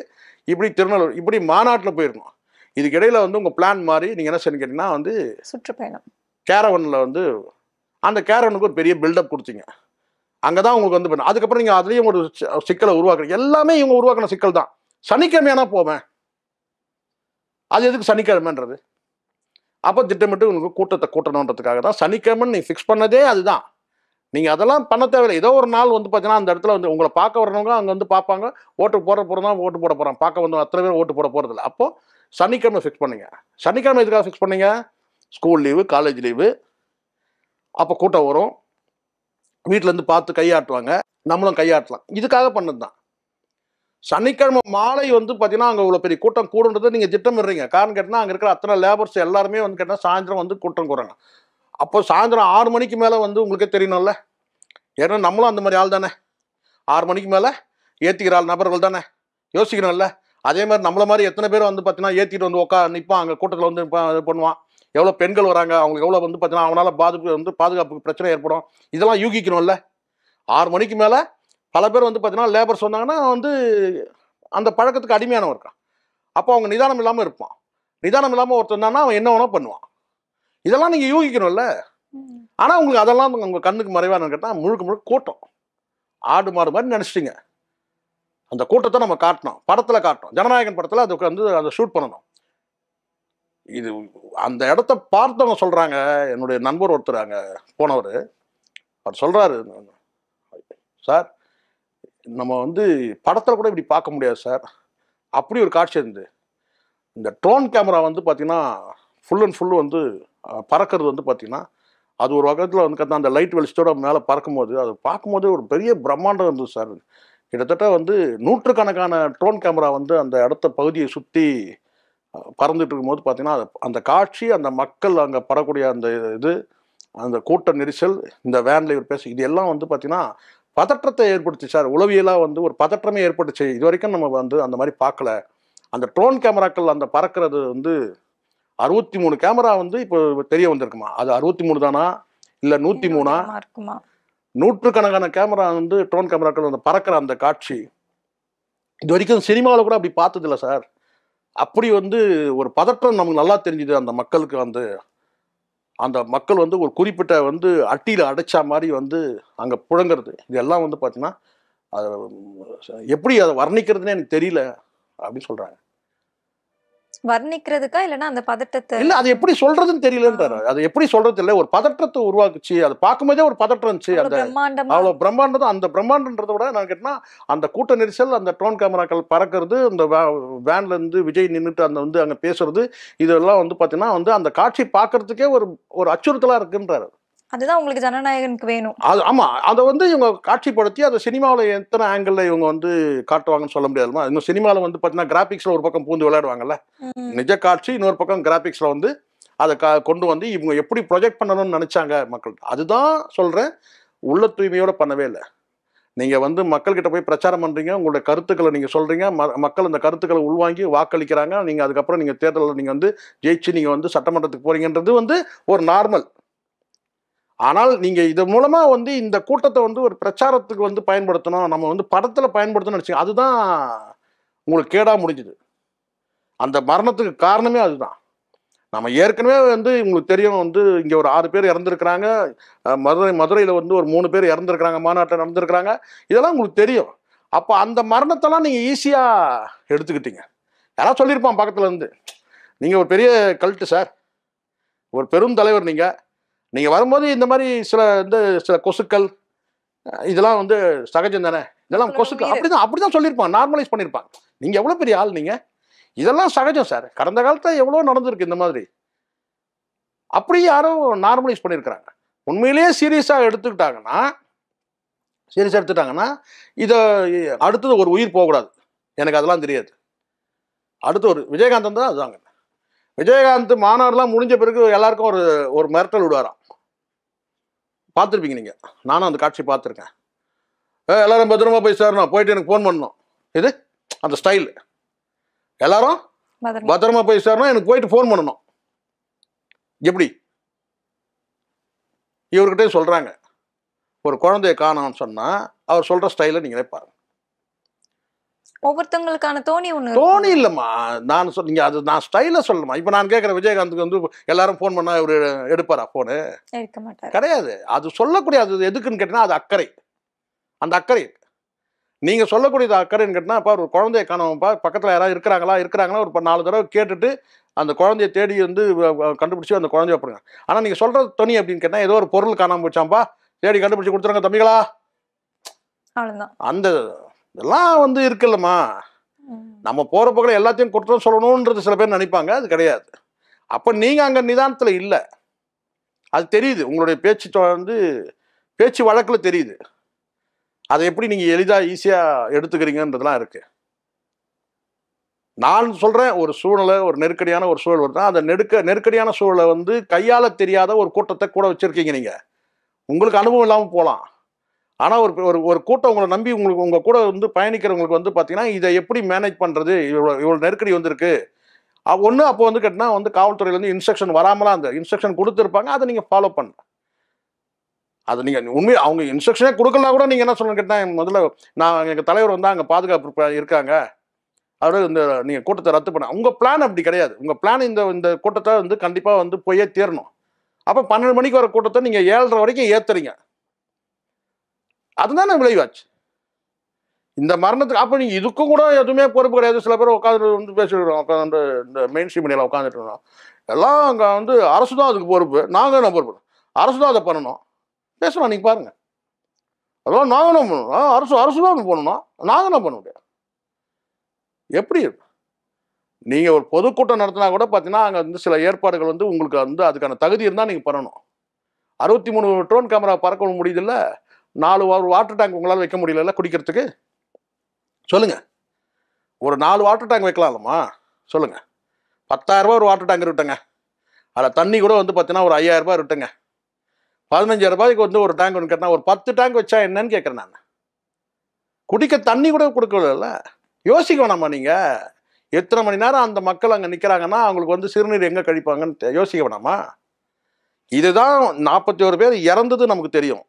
இப்படி திருநெல்வேலி, இப்படி மாநாட்டில் போயிருக்கணும். இதுக்கு இடையில வந்து உங்க பிளான் மாதிரி நீங்க என்ன செய்யணும் கேட்டீங்கன்னா வந்து சுற்றுப்பயணம் கேரவன்ல வந்து அந்த கேரவனுக்கு ஒரு பெரிய பில்டப் கொடுத்தீங்க. அங்கதான் உங்களுக்கு வந்து அதுக்கப்புறம் நீங்க அதுலயும் ஒரு சிக்கலை உருவாக்குறீங்க. எல்லாமே இவங்க உருவாக்கின சிக்கல் தான். சனிக்கிழமையானா போவேன், அது எதுக்கு சனிக்கிழமைன்றது? அப்போ திட்டமிட்டு உங்களுக்கு கூட்டத்தை கூட்டணுன்றதுக்காக தான் சனிக்கிழமை நீ ஃபிக்ஸ் பண்ணதே. அதுதான், நீங்க அதெல்லாம் பண்ண தேவையில்லை. ஏதோ ஒரு நாள் வந்து பார்த்தீங்கன்னா அந்த இடத்துல வந்து உங்களை பார்க்க வரவங்க அங்கே வந்து பார்ப்பாங்க, ஓட்டு போட போகிறதா ஓட்டு போட போகிறான், பார்க்க வந்து அத்தனை பேர் ஓட்டு போட போகிறதில்ல. அப்போ சனிக்கிழமை ஃபிக்ஸ் பண்ணுங்க. சனிக்கிழமை எதுக்காக ஃபிக்ஸ் பண்ணீங்க? ஸ்கூல் லீவு, காலேஜ் லீவு, அப்போ கூட்டம் வரும், வீட்டிலேருந்து பார்த்து கையாட்டுவாங்க, நம்மளும் கையாட்டலாம், இதுக்காக பண்ணது தான். சனிக்கிழமை மாலை வந்து பார்த்தீங்கன்னா அங்கே இவ்வளோ பெரிய கூட்டம் கூடுன்றதை நீங்கள் திட்டமிடுறீங்க. காரணம் கேட்டால் அங்கே இருக்கிற அத்தனை லேபர்ஸ் எல்லாருமே வந்து கேட்டால் சாயந்தரம் வந்து கூட்டம் கூடுறாங்க. அப்போ சாயந்தரம் 6 மணிக்கு மேலே வந்து உங்களுக்கே தெரியணும்ல, ஏன்னா நம்மளும் அந்த மாதிரி ஆள் தானே, 6 மணிக்கு மேலே ஏற்றிக்கிற ஆள் நபர்கள் தானே, யோசிக்கணும்ல. அதே மாதிரி நம்மள மாதிரி எத்தனை பேர் வந்து பார்த்தீங்கன்னா ஏற்றிட்டு வந்து நிற்பான் அங்கே கூட்டத்தில் வந்து இது பண்ணுவான். எவ்வளோ பெண்கள் வராங்க, அவங்களுக்கு எவ்வளோ வந்து பார்த்தீங்கன்னா அவனால் பாதுகாப்பு பிரச்சனை ஏற்படும், இதெல்லாம் யூகிக்கணும்ல. 6 மணிக்கு மேலே பல பேர் வந்து பார்த்தீங்கன்னா லேபர்ஸ் வந்தாங்கன்னா வந்து அந்த பழக்கத்துக்கு அடிமையானவன் இருக்கான். அப்போ அவங்க நிதானம் இல்லாமல் இருப்பான். நிதானம் இல்லாமல் ஒருத்தர் இருந்தான்னா அவன் என்ன வேணா பண்ணுவான். இதெல்லாம் நீங்கள் யூகிக்கணும்ல. ஆனால் உங்களுக்கு அதெல்லாம் உங்கள் கண்ணுக்கு மறைவானு கேட்டால் முழுக்க முழுக்க கூட்டம், ஆடு மாடு மாதிரி நினச்சிட்டிங்க. அந்த கூட்டத்தை நம்ம காட்டணும், படத்தில் காட்டணும். ஜனநாயகன் படத்தில் அதுக்கு வந்து அதை ஷூட் பண்ணணும். இது அந்த இடத்த பார்த்தவங்க சொல்கிறாங்க, என்னுடைய நண்பர் ஒருத்தர் அங்கே போனவர், அவர் சொல்கிறாரு, சார் நம்ம வந்து படத்தில் கூட இப்படி பார்க்க முடியாது சார், அப்படி ஒரு காட்சி இருந்து இந்த ட்ரோன் கேமரா வந்து பார்த்தீங்கன்னா ஃபுல் அண்ட் ஃபுல்லு வந்து பறக்கிறது வந்து பார்த்தீங்கன்னா அது ஒரு வகத்தில் வந்து பார்த்தா அந்த லைட் வெளிச்சத்தோட மேலே பறக்கும்போது அதை பார்க்கும்போது ஒரு பெரிய பிரம்மாண்டம் இருந்தது சார். கிட்டத்தட்ட வந்து 100கணக்கான ட்ரோன் கேமரா வந்து அந்த இடத்த பகுதியை சுற்றி பறந்துட்டு இருக்கும்போது பார்த்தீங்கன்னா அந்த காட்சி, அந்த மக்கள் அங்கே பறக்கூடிய அந்த இது, அந்த கூட்ட நெரிசல், இந்த வேன்ல இவர் பேச, இது எல்லாம் வந்து பார்த்தீங்கன்னா பதற்றத்தை ஏற்படுத்தி சார். உளவியலாக வந்து ஒரு பதற்றமே ஏற்பட்டுச்சு. இது வரைக்கும் நம்ம வந்து அந்த மாதிரி பார்க்கல. அந்த ட்ரோன் கேமராக்கள் அந்த பறக்கிறது வந்து 63 கேமரா வந்து இப்போ தெரிய வந்திருக்குமா, அது 63 தானா இல்லை 103ஆ? 100கணக்கான கேமரா வந்து ட்ரோன் கேமராக்கள் அந்த பறக்கிற அந்த காட்சி இது வரைக்கும் சினிமாவில் கூட அப்படி பார்த்ததில்ல சார். அப்படி வந்து ஒரு பதற்றம் நமக்கு நல்லா தெரிஞ்சுது. அந்த மக்களுக்கு வந்து அந்த மக்கள் வந்து ஒரு குறிப்பிட்ட வந்து அட்டியில் அடைச்சா மாதிரி வந்து அங்கே புழங்குறது, இதெல்லாம் வந்து பார்த்தீங்கன்னா அது எப்படி அதை வர்ணிக்கிறதுனே எனக்கு தெரியல அப்படின்னு சொல்கிறாங்க. வர்ணிக்கிறதுக்கா இல்லைன்னா அந்த பதட்டத்தை? இல்லை, அது எப்படி சொல்றதுன்னு தெரியலன்றாரு. அது எப்படி சொல்றது இல்லை, ஒரு பதற்றத்தை உருவாக்குச்சு. அதை பார்க்கும்போதே ஒரு பதற்றம் இருந்துச்சு. அவ்வளவு அந்த பிரம்மாண்டமா அவ்வளோ பிரம்மாண்டம். அந்த பிரம்மாண்டன்றதை விட நான் கேட்டேன்னா அந்த கூட்ட நெரிசல், அந்த ட்ரோன் கேமராக்கள் பறக்கிறது, அந்த வேன்ல இருந்து விஜய் நின்றுட்டு அந்த வந்து அங்கே பேசுறது, இதெல்லாம் வந்து பார்த்தீங்கன்னா வந்து அந்த காட்சி பார்க்கறதுக்கே ஒரு ஒரு அச்சுறுத்தலாக இருக்குன்றாரு. அதுதான் உங்களுக்கு ஜனநாயகனுக்கு வேணும். அது ஆமாம், அதை வந்து இவங்க காட்சிப்படுத்தி அதை சினிமாவில் எத்தனை ஆங்கிளில் இவங்க வந்து காட்டுவாங்கன்னு சொல்ல முடியாதுமா. இன்னும் சினிமாவில் வந்து பார்த்தீங்கன்னா கிராபிக்ஸில் ஒரு பக்கம் பூந்து விளையாடுவாங்கல்ல, ம். நிஜ காட்சி இன்னொரு பக்கம் கிராபிக்ஸில் வந்து அதை கொண்டு வந்து இவங்க எப்படி ப்ரொஜெக்ட் பண்ணணும்னு நினச்சாங்க மக்கள். அதுதான் சொல்கிறேன், உள்ள தூய்மையோடு பண்ணவே இல்லை. நீங்கள் வந்து மக்கள்கிட்ட போய் பிரச்சாரம் பண்ணுறீங்க, உங்களுடைய கருத்துக்களை நீங்கள் சொல்கிறீங்க, மக்கள் அந்த கருத்துக்களை உள்வாங்கி வாக்களிக்கிறாங்க. நீங்கள் அதுக்கப்புறம் நீங்கள் தேர்தலில் நீங்கள் வந்து ஜெயிச்சு நீங்கள் வந்து சட்டமன்றத்துக்கு போகிறீங்கன்றது வந்து ஒரு நார்மல். ஆனால் நீங்கள் இது மூலமாக வந்து இந்த கூட்டத்தை வந்து ஒரு பிரச்சாரத்துக்கு வந்து பயன்படுத்தணும், நம்ம வந்து படத்தில் பயன்படுத்தணும்னு நினச்சிங்க, அதுதான் உங்களுக்கு கேடாக முடிஞ்சுது. அந்த மரணத்துக்கு காரணமே அதுதான். நம்ம ஏற்கனவே வந்து உங்களுக்கு தெரியும் வந்து இங்கே ஒரு 6 பேர் இறந்துருக்கிறாங்க, மதுரையில் வந்து ஒரு 3 பேர் இறந்துருக்கிறாங்க, மாநாட்டில் நடந்திருக்கிறாங்க, இதெல்லாம் உங்களுக்கு தெரியும். அப்போ அந்த மரணத்தெல்லாம் நீங்கள் ஈஸியாக எடுத்துக்கிட்டீங்க. யாராவது சொல்லியிருப்பான் பக்கத்தில் இருந்து, நீங்கள் ஒரு பெரிய கல்ட்டு சார், ஒரு பெரும் தலைவர், நீங்கள் வரும்போது இந்த மாதிரி சில கொசுக்கள் இதெல்லாம் வந்து சகஜம் தானே, இதெல்லாம் கொசுக்கள் அப்படிதான் சொல்லியிருப்பாங்க, நார்மலைஸ் பண்ணியிருப்பாங்க. நீங்கள் எவ்வளோ பெரிய ஆள், இதெல்லாம் சகஜம் சார், கடந்த காலத்தில் எவ்வளோ நடந்திருக்கு இந்த மாதிரி, அப்படி யாரோ நார்மலைஸ் பண்ணியிருக்கிறாங்க. உண்மையிலேயே சீரியஸாக எடுத்துக்கிட்டாங்கன்னா இதை அடுத்தது ஒரு உயிர் போகக்கூடாது. எனக்கு அதெல்லாம் தெரியாது. அடுத்து ஒரு விஜயகாந்தன் தான் அதுதாங்க. விஜயகாந்த் மாநாடுலாம் முடிஞ்ச பிறகு எல்லாருக்கும் ஒரு மிரட்டல் விடுவாராம், பார்த்துருப்பீங்க நீங்கள். நானும் அந்த காட்சி பார்த்துருக்கேன். எல்லாரும் பத்திரமா போய் சேரணும், போயிட்டு எனக்கு ஃபோன் பண்ணணும். இது அந்த ஸ்டைல், எல்லாரும் பத்திரமா போய் சேரணும், எனக்கு போயிட்டு ஃபோன் பண்ணணும். எப்படி இவர்கிட்டே சொல்கிறாங்க, ஒரு குழந்தைய காணோம்னு சொன்னால் அவர் சொல்கிற ஸ்டைலை நீங்களே பாருங்க. ஒவ்வொருத்தவங்களுக்கான தோணி இல்லைம்மா, நான் சொன்னீங்க அது நான் ஸ்டைலை சொல்லணுமா? இப்போ நான் கேட்குறேன், விஜயகாந்துக்கு வந்து எல்லாரும் ஃபோன் பண்ணால் இவர் எடுப்பாரா ஃபோனு? எடுக்க மாட்டார். கிடையாது. அது சொல்லக்கூடிய அது எதுக்குன்னு கேட்டினா அது அக்கறை. அந்த அக்கறை நீங்கள் சொல்லக்கூடியது அக்கறைன்னு கேட்டினா, அப்போ ஒரு குழந்தைய காணோம்ப்பா, பக்கத்தில் யாராவது இருக்கிறாங்களா ஒரு 4 தடவை கேட்டுட்டு அந்த குழந்தைய தேடி வந்து கண்டுபிடிச்சி அந்த குழந்தைய வைப்பாங்க. ஆனால் நீங்கள் சொல்கிறது துணி அப்படின்னு கேட்டால், ஏதோ ஒரு பொருள் காணாமல் போச்சாம்பா, தேடி கண்டுபிடிச்சி கொடுத்துருங்க தம்பிகளா, அவ்வளோதான். அந்த இதெல்லாம் வந்து இருக்குல்லம்மா. நம்ம போகிற பக்கம் எல்லாத்தையும் குற்றம் சொல்லணுன்றது சில பேர் நினைப்பாங்க, அது கிடையாது. அப்போ நீங்கள் அங்கே நிதானத்தில் இல்லை, அது தெரியுது. உங்களுடைய பேச்சு வழக்கில் தெரியுது. அதை எப்படி நீங்கள் எளிதாக ஈஸியாக எடுத்துக்கிறீங்கன்றதுலாம் இருக்குது. நான் சொல்கிறேன், ஒரு சூழ்நிலை, ஒரு நெருக்கடியான ஒரு சூழல் வருதுன்னா, அந்த நெருக்கடியான சூழலை வந்து கையாள தெரியாத ஒரு கூட்டத்தை கூட வச்சுருக்கீங்க. நீங்கள் உங்களுக்கு அனுபவம் இல்லாமல் போகலாம், ஆனால் ஒரு கூட்டம் உங்களை நம்பி உங்கள் கூட வந்து பயணிக்கிறவங்களுக்கு வந்து பார்த்தீங்கன்னா, இதை எப்படி மேனேஜ் பண்ணுறது, இவ்வளோ நெருக்கடி வந்திருக்கு ஒன்று. அப்போ வந்து கேட்டினா வந்து காவல்துறையிலேருந்து இன்ஸ்ட்ரக்ஷன் வராமலாம் அந்த இன்ஸ்ட்ரக்ஷன் கொடுத்துருப்பாங்க, அதை நீங்கள் ஃபாலோ பண்ண. அது நீங்கள் உண்மையை அவங்க இன்ஸ்ட்ரக்ஷனே கொடுக்கலாம் கூட நீங்கள் என்ன சொல்லணும்னு கேட்டால், முதல்ல நான் எங்கள் தலைவர் வந்து அங்கே பாதுகாப்பு இருக்காங்க, அவரு நீங்கள் கூட்டத்தை ரத்து பண்ண. உங்கள் பிளான் அப்படி கிடையாது. உங்கள் பிளான் இந்த கூட்டத்தை வந்து கண்டிப்பாக வந்து போயே தீரணும். அப்போ 12 மணிக்கு வர கூட்டத்தை நீங்கள் 7:30 வரைக்கும் ஏற்றுறீங்க. அதுதானே விளைவாச்சு இந்த மரணத்துக்கு. அப்போ நீங்கள் இதுக்கும் கூட எதுவுமே பொறுப்பு கிடையாது. சில பேர் உட்காந்து வந்து பேசிடுறோம், உட்காந்து இந்த மெயின் ஸ்ட்ரீம் மீடியாவில் உட்காந்துட்டு இருக்கோம். எல்லாம் அங்கே வந்து அரசு தான் அதுக்கு பொறுப்பு, நாங்கள் என்ன பொறுப்பு, அரசு தான் அதை பண்ணணும் பேசலாம். நீங்கள் பாருங்கள், அதெல்லாம் நாங்கள் என்ன பண்ணணும், அரசு தான் பண்ணணும், நாங்கள் என்ன பண்ண முடியாது. எப்படி நீங்கள் ஒரு பொதுக்கூட்டம் நடத்தினா கூட பார்த்தீங்கன்னா, அங்கே வந்து சில ஏற்பாடுகள் வந்து உங்களுக்கு வந்து அதுக்கான தகுதி இருந்தால் நீங்கள் பண்ணணும். 63 ட்ரோன் கேமரா பறக்க முடியுதில்ல, 4 வாட்டர் டேங்க் உங்களால் வைக்க முடியல குடிக்கிறதுக்கு, சொல்லுங்கள். ஒரு 4 வாட்டர் டேங்க் வைக்கலாம்மா, சொல்லுங்கள். 10,000 ரூபா ஒரு வாட்டர் டேங்க் இருக்கட்டுங்க, அதில் தண்ணி கூட வந்து பார்த்தீங்கன்னா ஒரு 5,000 ரூபாய் இருக்குங்க. 15,000 ரூபாய்க்கு வந்து ஒரு டேங்க் ஒன்று கேட்டால் ஒரு 10 டேங்க் வச்சா என்னன்னு கேட்குறேன் நான். குடிக்க தண்ணி கூட கொடுக்கல. யோசிக்க வேணாமா நீங்கள்? எத்தனை மணி நேரம் அந்த மக்கள் அங்கே நிற்கிறாங்கன்னா அவங்களுக்கு வந்து சிறுநீர் எங்கே கழிப்பாங்கன்னு யோசிக்க வேணாமா? இதுதான் 41 பேர் இறந்தது நமக்கு தெரியும்,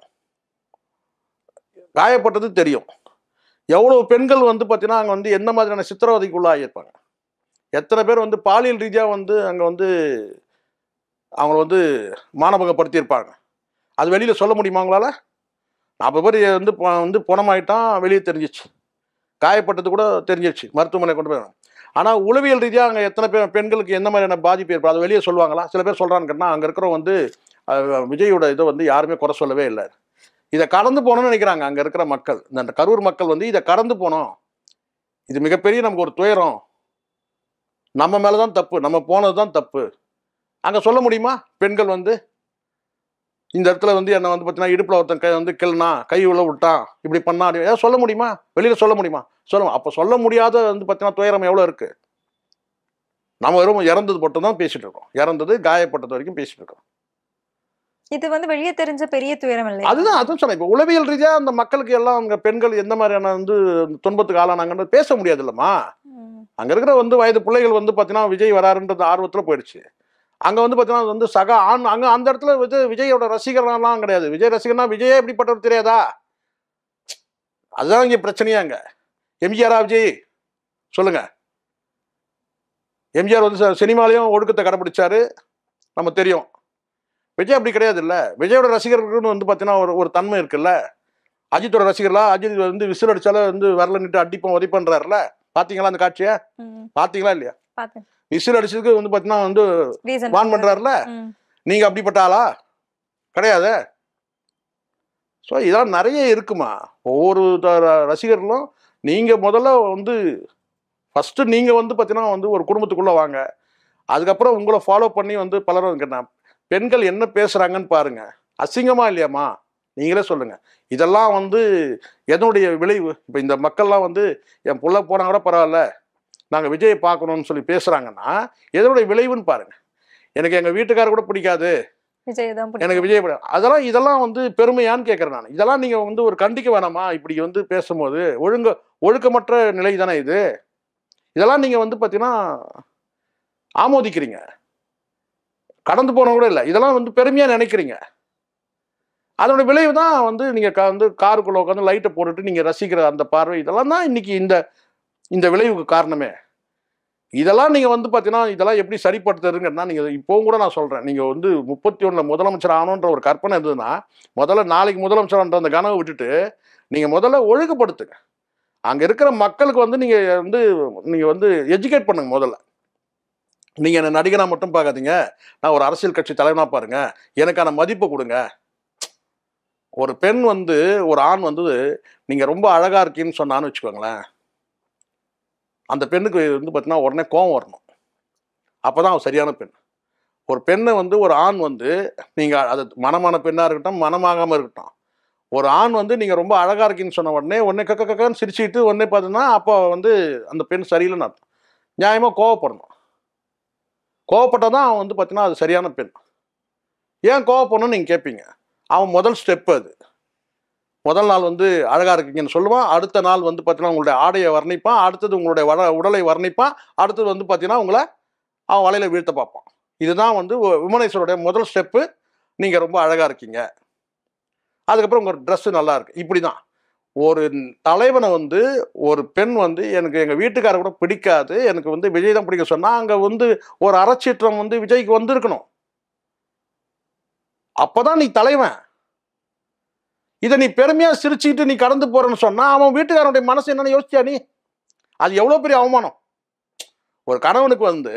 காயப்பட்டது தெரியும். எவ்வளோ பெண்கள் வந்து பார்த்தீங்கன்னா அங்கே வந்து எந்த மாதிரியான சித்திரவதைக்குள்ளாகியிருப்பாங்க. எத்தனை பேர் வந்து பாலியல் ரீதியாக வந்து அங்கே வந்து அவங்கள வந்து மானபங்கப்படுத்தியிருப்பாங்க. அது வெளியில் சொல்ல முடியுமா அவங்களால? 40 பேர் வந்து பணமாயிட்டான், வெளியே தெரிஞ்சிச்சு. காயப்பட்டது கூட தெரிஞ்சிச்சு, மருத்துவமனை கொண்டு போய். ஆனால் உளவியல் ரீதியாக அங்கே எத்தனை பேர் பெண்களுக்கு எந்த மாதிரியான பாதிப்பு ஏற்படும் அதை வெளியே சொல்லுவாங்களா? சில பேர் சொல்கிறான்னு கேட்டால் அங்கே இருக்கிறவங்க வந்து விஜயோட இதை வந்து யாருமே குறை சொல்லவே இல்லை. இதை கடந்து போகணும்னு நினைக்கிறாங்க அங்கே இருக்கிற மக்கள். இந்த கரூர் மக்கள் வந்து இதை கடந்து போனோம், இது மிகப்பெரிய நமக்கு ஒரு துயரம், நம்ம மேலே தான் தப்பு, நம்ம போனது தான் தப்பு. அங்கே சொல்ல முடியுமா? பெண்கள் வந்து இந்த இடத்துல வந்து என்னை வந்து பார்த்தீங்கன்னா இடுப்பில் ஒருத்தன் வந்து கிள்னா, கை உள்ள விட்டான், இப்படி பண்ணா, ஏதாவது சொல்ல முடியுமா? வெளியில் சொல்ல முடியுமா? சொல்லுவோம். அப்போ சொல்ல முடியாத வந்து பார்த்தீங்கன்னா துயரம் எவ்வளோ இருக்குது. நம்ம வெறும் இறந்தது மட்டும் தான் பேசிகிட்டு இருக்கோம், இறந்தது காயப்பட்டது வரைக்கும் பேசிகிட்டு இருக்கோம். இது வந்து வெளியே தெரிஞ்ச பெரிய துயரம் இல்லை. அதுதான் சொன்னேன். இப்போ உளவியல் ரீதியாக அந்த மக்களுக்கு எல்லாம் அங்கே பெண்கள் எந்த மாதிரியான வந்து துன்பத்துக்கு ஆளானாங்கன்னு பேச முடியாது இல்லைம்மா. அங்கே இருக்கிற வந்து வயது பிள்ளைகள் வந்து பார்த்தீங்கன்னா விஜய் வராருன்றது ஆர்வத்தில் போயிடுச்சு. அங்கே வந்து பார்த்தீங்கன்னா வந்து சக ஆண் அங்கே அந்த இடத்துல விஜயோட ரசிகர்லாம் கிடையாது. விஜய் ரசிகர்னா விஜயே எப்படிப்பட்டவர் தெரியாதா? அதுதான் இங்கே பிரச்சனையா. அங்கே எம்ஜிஆரா விஜய் சொல்லுங்க. எம்ஜிஆர் வந்து சினிமாலையும் ஒழுக்கத்தை கடைப்பிடிச்சாரு, நம்ம தெரியும். விஜய் அப்படி கிடையாது இல்லை. விஜயோட ரசிகர்களுக்குன்னு வந்து பார்த்தீங்கன்னா ஒரு தன்மை இருக்குல்ல. அஜித்தோட ரசிகர்களா? அஜித் வந்து விசில் அடிச்சாலும் வந்து வரல நிட்டு அடிப்போம் உதைப்பண்றாருல, பார்த்தீங்களா அந்த காட்சியை? பார்த்தீங்களா இல்லையா? விசில் அடிச்சதுக்கு வந்து பார்த்தீங்கன்னா வந்து வான் பண்றாருல. நீங்க அப்படிப்பட்ட ஆளா? கிடையாது. ஸோ இதெல்லாம் நிறைய இருக்குமா. ஒவ்வொரு ரசிகர்களும் நீங்க முதல்ல வந்து ஃபர்ஸ்ட் நீங்க வந்து பார்த்தீங்கன்னா வந்து ஒரு குடும்பத்துக்குள்ள வாங்க, அதுக்கப்புறம் உங்களை ஃபாலோ பண்ணி வந்து பலரும் கேட்டான் பெண்கள் என்ன பேசுறாங்கன்னு பாருங்க. அசிங்கமா இல்லையாம்மா? நீங்களே சொல்லுங்க. இதெல்லாம் வந்து எதனுடைய விளைவு? இப்போ இந்த மக்கள்லாம் வந்து என் புள்ள போனா கூட பரவாயில்ல, நாங்கள் விஜயை பார்க்கணும்னு சொல்லி பேசுறாங்கன்னா எதனுடைய விளைவுன்னு பாருங்க. எனக்கு எங்கள் வீட்டுக்காரர் கூட பிடிக்காது, எனக்கு விஜய் அதெல்லாம் இதெல்லாம் வந்து பெருமையான்னு கேட்குறேன் நான். இதெல்லாம் நீங்கள் வந்து ஒரு கண்டிக்க வேணாமா? இப்படி வந்து பேசும்போது ஒழுக்கமற்ற நிலை தானே இது. இதெல்லாம் நீங்கள் வந்து பார்த்தீங்கன்னா ஆமோதிக்கிறீங்க, கடந்து போன கூட இல்லை. இதெல்லாம் வந்து பெருமையாக நினைக்கிறீங்க. அதோட விளைவு தான் வந்து நீங்கள் வந்து காருக்குள்ளே உட்காந்து லைட்டை போட்டுட்டு நீங்கள் ரசிக்கிற அந்த பார்வை, இதெல்லாம் தான் இன்னைக்கு இந்த விளைவுக்கு காரணமே. இதெல்லாம் நீங்கள் வந்து பார்த்தீங்கன்னா இதெல்லாம் எப்படி சரிப்படுத்துறதுங்கன்னா, நீங்கள் இப்போவும் கூட நான் சொல்கிறேன், நீங்கள் வந்து 31 முதலமைச்சர் ஆகணுன்ற ஒரு கற்பனை இருந்ததுன்னா முதல்ல நாளைக்கு முதலமைச்சர்ன்ற அந்த கனவை விட்டுட்டு நீங்கள் முதல்ல ஒழுங்குபடுத்துங்க. அங்கே இருக்கிற மக்களுக்கு வந்து நீங்கள் வந்து எஜுகேட் பண்ணுங்க. முதல்ல நீங்கள் என்ன நடிகனாக மட்டும் பார்க்காதீங்க, நான் ஒரு அரசியல் கட்சி தலைவனாக பாருங்க, எனக்கான மதிப்பை கொடுங்க. ஒரு பெண் வந்து ஒரு ஆண் வந்து நீங்கள் ரொம்ப அழகாக இருக்கீன்னு சொன்னான்னு வச்சுக்கோங்களேன், அந்த பெண்ணுக்கு வந்து பார்த்தீங்கன்னா உடனே கோவம் வரணும். அப்போ தான் அவன் சரியான பெண். ஒரு பெண்ணை வந்து ஒரு ஆண் வந்து நீங்கள் அது மனமான பெண்ணாக இருக்கட்டும், மனமாகாமல் இருக்கட்டும், ஒரு ஆண் வந்து நீங்கள் ரொம்ப அழகாக இருக்கீங்கன்னு சொன்ன உடனே கக்கன்னு சிரிச்சுட்டு உடனே பார்த்தீங்கன்னா அப்போ வந்து அந்த பெண் சரியில்லைன்னு அர்த்தம். நியாயமாக கோவப்படணும். கோவப்பட்டால் தான் அவன் வந்து பார்த்தீங்கன்னா அது சரியான பெண். ஏன் கோவப்படணும்னு நீங்கள் கேட்பீங்க. அவன் முதல் ஸ்டெப்பு அது. முதல் நாள் வந்து அழகாக இருக்கீங்கன்னு சொல்லுவான், அடுத்த நாள் வந்து பார்த்தீங்கன்னா உங்களுடைய ஆடையை வர்ணிப்பான், அடுத்தது உங்களுடைய உடலை வர்ணிப்பான், அடுத்தது வந்து பார்த்தீங்கன்னா உங்களை அவன் வலையில் வீழ்த்த பார்ப்பான். இதுதான் வந்து விமனேஸ்வருடைய முதல் ஸ்டெப்பு. நீங்கள் ரொம்ப அழகாக இருக்கீங்க, அதுக்கப்புறம் உங்கள் ட்ரெஸ்ஸு நல்லா இருக்கு. இப்படி தான் ஒரு தலைவனை வந்து ஒரு பெண் வந்து எனக்கு எங்கள் வீட்டுக்காரர் கூட பிடிக்காது, எனக்கு வந்து விஜய் தான் பிடிக்க சொன்னால் அங்கே வந்து ஒரு அறச்சீற்றம் வந்து விஜய்க்கு வந்திருக்கணும். அப்போதான் நீ தலைவன். இதை நீ பெருமையாக சிரிச்சுட்டு நீ கடந்து போறன்னு சொன்னால் அவன் வீட்டுக்காரனுடைய மனசு என்னன்னு யோசிச்சியா நீ? அது எவ்வளோ பெரிய அவமானம். ஒரு கணவனுக்கு வந்து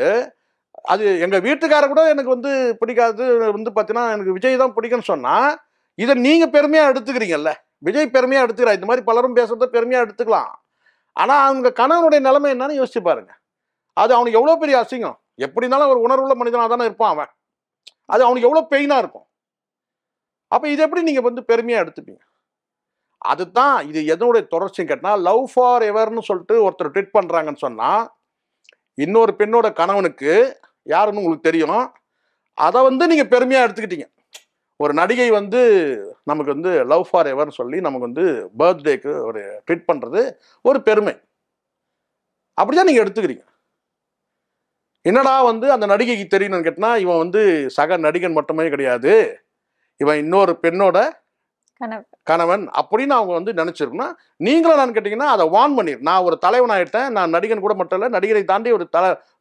அது எங்கள் வீட்டுக்காரர் கூட எனக்கு வந்து பிடிக்காது, வந்து பார்த்தீங்கன்னா எனக்கு விஜய் தான் பிடிக்குன்னு சொன்னால் இதை நீங்கள் பெருமையாக எடுத்துக்கிறீங்கல்ல. விஜய் பெருமையாக எடுத்துக்கிறா. இந்த மாதிரி பலரும் பேசுறத பெருமையாக எடுத்துக்கலாம். ஆனால் அவங்க கணவனுடைய நிலைமை என்னன்னு யோசிச்சு பாருங்க. அது அவனுக்கு எவ்வளோ பெரிய அசிங்கம். எப்படி இருந்தாலும் ஒரு உணர்வுள்ள மனிதனாக தானே இருப்பான் அவன். அது அவனுக்கு எவ்வளோ பெயினாக இருக்கும். அப்போ இது எப்படி நீங்கள் வந்து பெருமையாக எடுத்துப்பீங்க? அதுதான் இது எதனுடைய தொடர்ச்சின்னு கேட்டால், லவ் ஃபார் எவர்னு சொல்லிட்டு ஒருத்தர் ட்வீட் பண்ணுறாங்கன்னு சொன்னால் இன்னொரு பெண்ணோட கணவனுக்கு யாருன்னு உங்களுக்கு தெரியும், அதை வந்து நீங்கள் பெருமையாக எடுத்துக்கிட்டீங்க. ஒரு நடிகை வந்து நமக்கு வந்து லவ் ஃபார் எவர்னு சொல்லி நமக்கு வந்து பர்த்டேக்கு ஒரு ட்வீட் பண்ணுறது ஒரு பெருமை. அப்படிதான் நீங்கள் எடுத்துக்கிறீங்க. என்னடா வந்து அந்த நடிகைக்கு தெரியணும்னு கேட்டால், இவன் வந்து சக நடிகன் மட்டுமே கிடையாது, இவன் இன்னொரு பெண்ணோட கணவன் அப்படின்னு அவங்க வந்து நினைச்சிருக்கணும். நீங்களும் நான் கேட்டீங்கன்னா அதை வான் பண்ணிரு. நான் ஒரு தலைவன் ஆயிட்டேன், நான் நடிகன் கூட மட்டும் இல்லை, நடிகரை தாண்டி ஒரு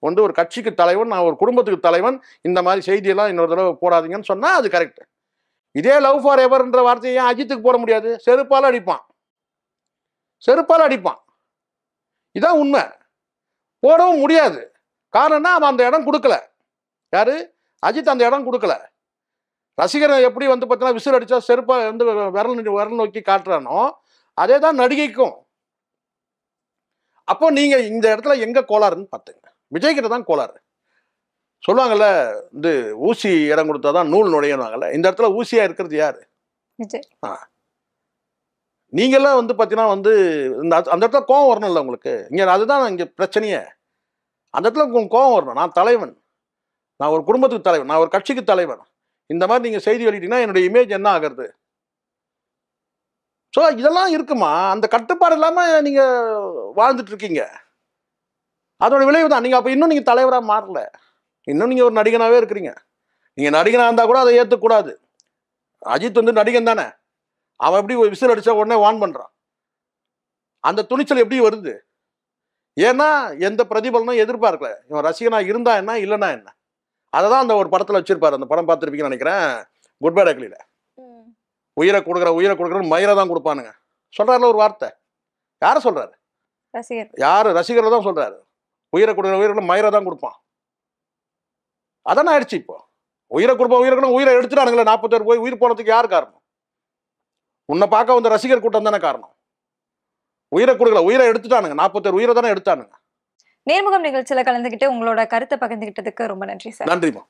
வந்து ஒரு கட்சிக்கு தலைவன், நான் ஒரு குடும்பத்துக்கு தலைவன், இந்த மாதிரி செய்தியெல்லாம் இன்னொரு தடவை போடாதீங்கன்னு சொன்னா அது கரெக்ட். இதே லவ் ஃபார் எவர்ன்ற வார்த்தையை ஏன் அஜித்துக்கு போட முடியாது? செருப்பால் அடிப்பான், செருப்பால் அடிப்பான். இதான் உண்மை. போடவும் முடியாது. காரணம்னா அவன் அந்த இடம் கொடுக்கல. யாரு? அஜித் அந்த இடம் கொடுக்கல. ரசிகரை எப்படி வந்து பார்த்தீங்கன்னா விசில் அடிச்சா செருப்பா வந்து விரல் நோக்கி காட்டுறானோ அதே தான் நடிகைக்கும். அப்போ நீங்க இந்த இடத்துல எங்க கோளாறுன்னு பார்த்துங்க. விஜய் கிட்ட தான் கோளாறு. சொல்லுவாங்கல்ல, இந்த ஊசி இடம் கொடுத்தாதான் நூல் நுழையணுவாங்கல்ல, இந்த இடத்துல ஊசியா இருக்கிறது யாரு? விஜய். நீங்கெல்லாம் வந்து பார்த்தீங்கன்னா வந்து அந்த இடத்துல கோவம் வரணும்ல உங்களுக்கு. இங்கே அதுதான் இங்கே பிரச்சனையே. அந்த இடத்துல உங்களுக்கு கோவம் வரணும். நான் தலைவன், நான் ஒரு குடும்பத்துக்கு தலைவன், நான் ஒரு கட்சிக்கு தலைவன், இந்த மாதிரி நீங்கள் செய்தி வெளியிட்டீங்கன்னா என்னுடைய இமேஜ் என்ன ஆகிறது? ஸோ இதெல்லாம் இருக்குமா? அந்த கட்டுப்பாடு இல்லாமல் நீங்கள் வாழ்ந்துட்டு இருக்கீங்க. அதோட விளைவு தான். நீங்கள் அப்போ இன்னும் நீங்கள் தலைவராக மாறல. இன்னும் நீங்கள் ஒரு நடிகனாகவே இருக்கிறீங்க. நீங்கள் நடிகனாக இருந்தால் கூட அதை ஏற்றுக்கூடாது. அஜித் வந்து நடிகன் தானே. அவன் எப்படி ஒரு விசில் அடித்தா உடனே வான் பண்ணுறான். அந்த துணிச்சல் எப்படி வருது? ஏன்னா எந்த பிரதிபலனும் எதிர்பார்க்கல. இவன் ரசிகனாக இருந்தா என்ன, இல்லைன்னா என்ன. அதை தான் அந்த ஒரு படத்தில் வச்சிருப்பாரு. அந்த படம் பார்த்துருப்பீங்கன்னு நினைக்கிறேன், குட் பை டக்லியில். உயிரை கொடுக்குறன்னு மயிரை தான் கொடுப்பானுங்க சொல்றாருல ஒரு வார்த்தை. யாரை சொல்றாரு? யாரு? ரசிகர்கள் தான் சொல்றாரு. உயிரை கொடுக்குற மயிரை தான் கொடுப்பான். அதானே ஆயிடுச்சு. இப்போ உயிரை கொடுப்போம், உயிரை எடுத்துட்டானுங்களே. 40 பேர் போய் உயிர் போனதுக்கு யார் காரணம்? உன்னை பார்க்க வந்த ரசிகர் கூட்டம் தானே காரணம். உயிரை கொடுக்கல, உயிரை எடுத்துட்டானுங்க. 40 பேர் உயிரை தானே எடுத்தானுங்க. நேர்முகம் நிகழ்ச்சியில கலந்துக்கிட்டு உங்களோட கருத்தை பகிர்ந்துகிட்டதுக்கு ரொம்ப நன்றி சார். நன்றிமா.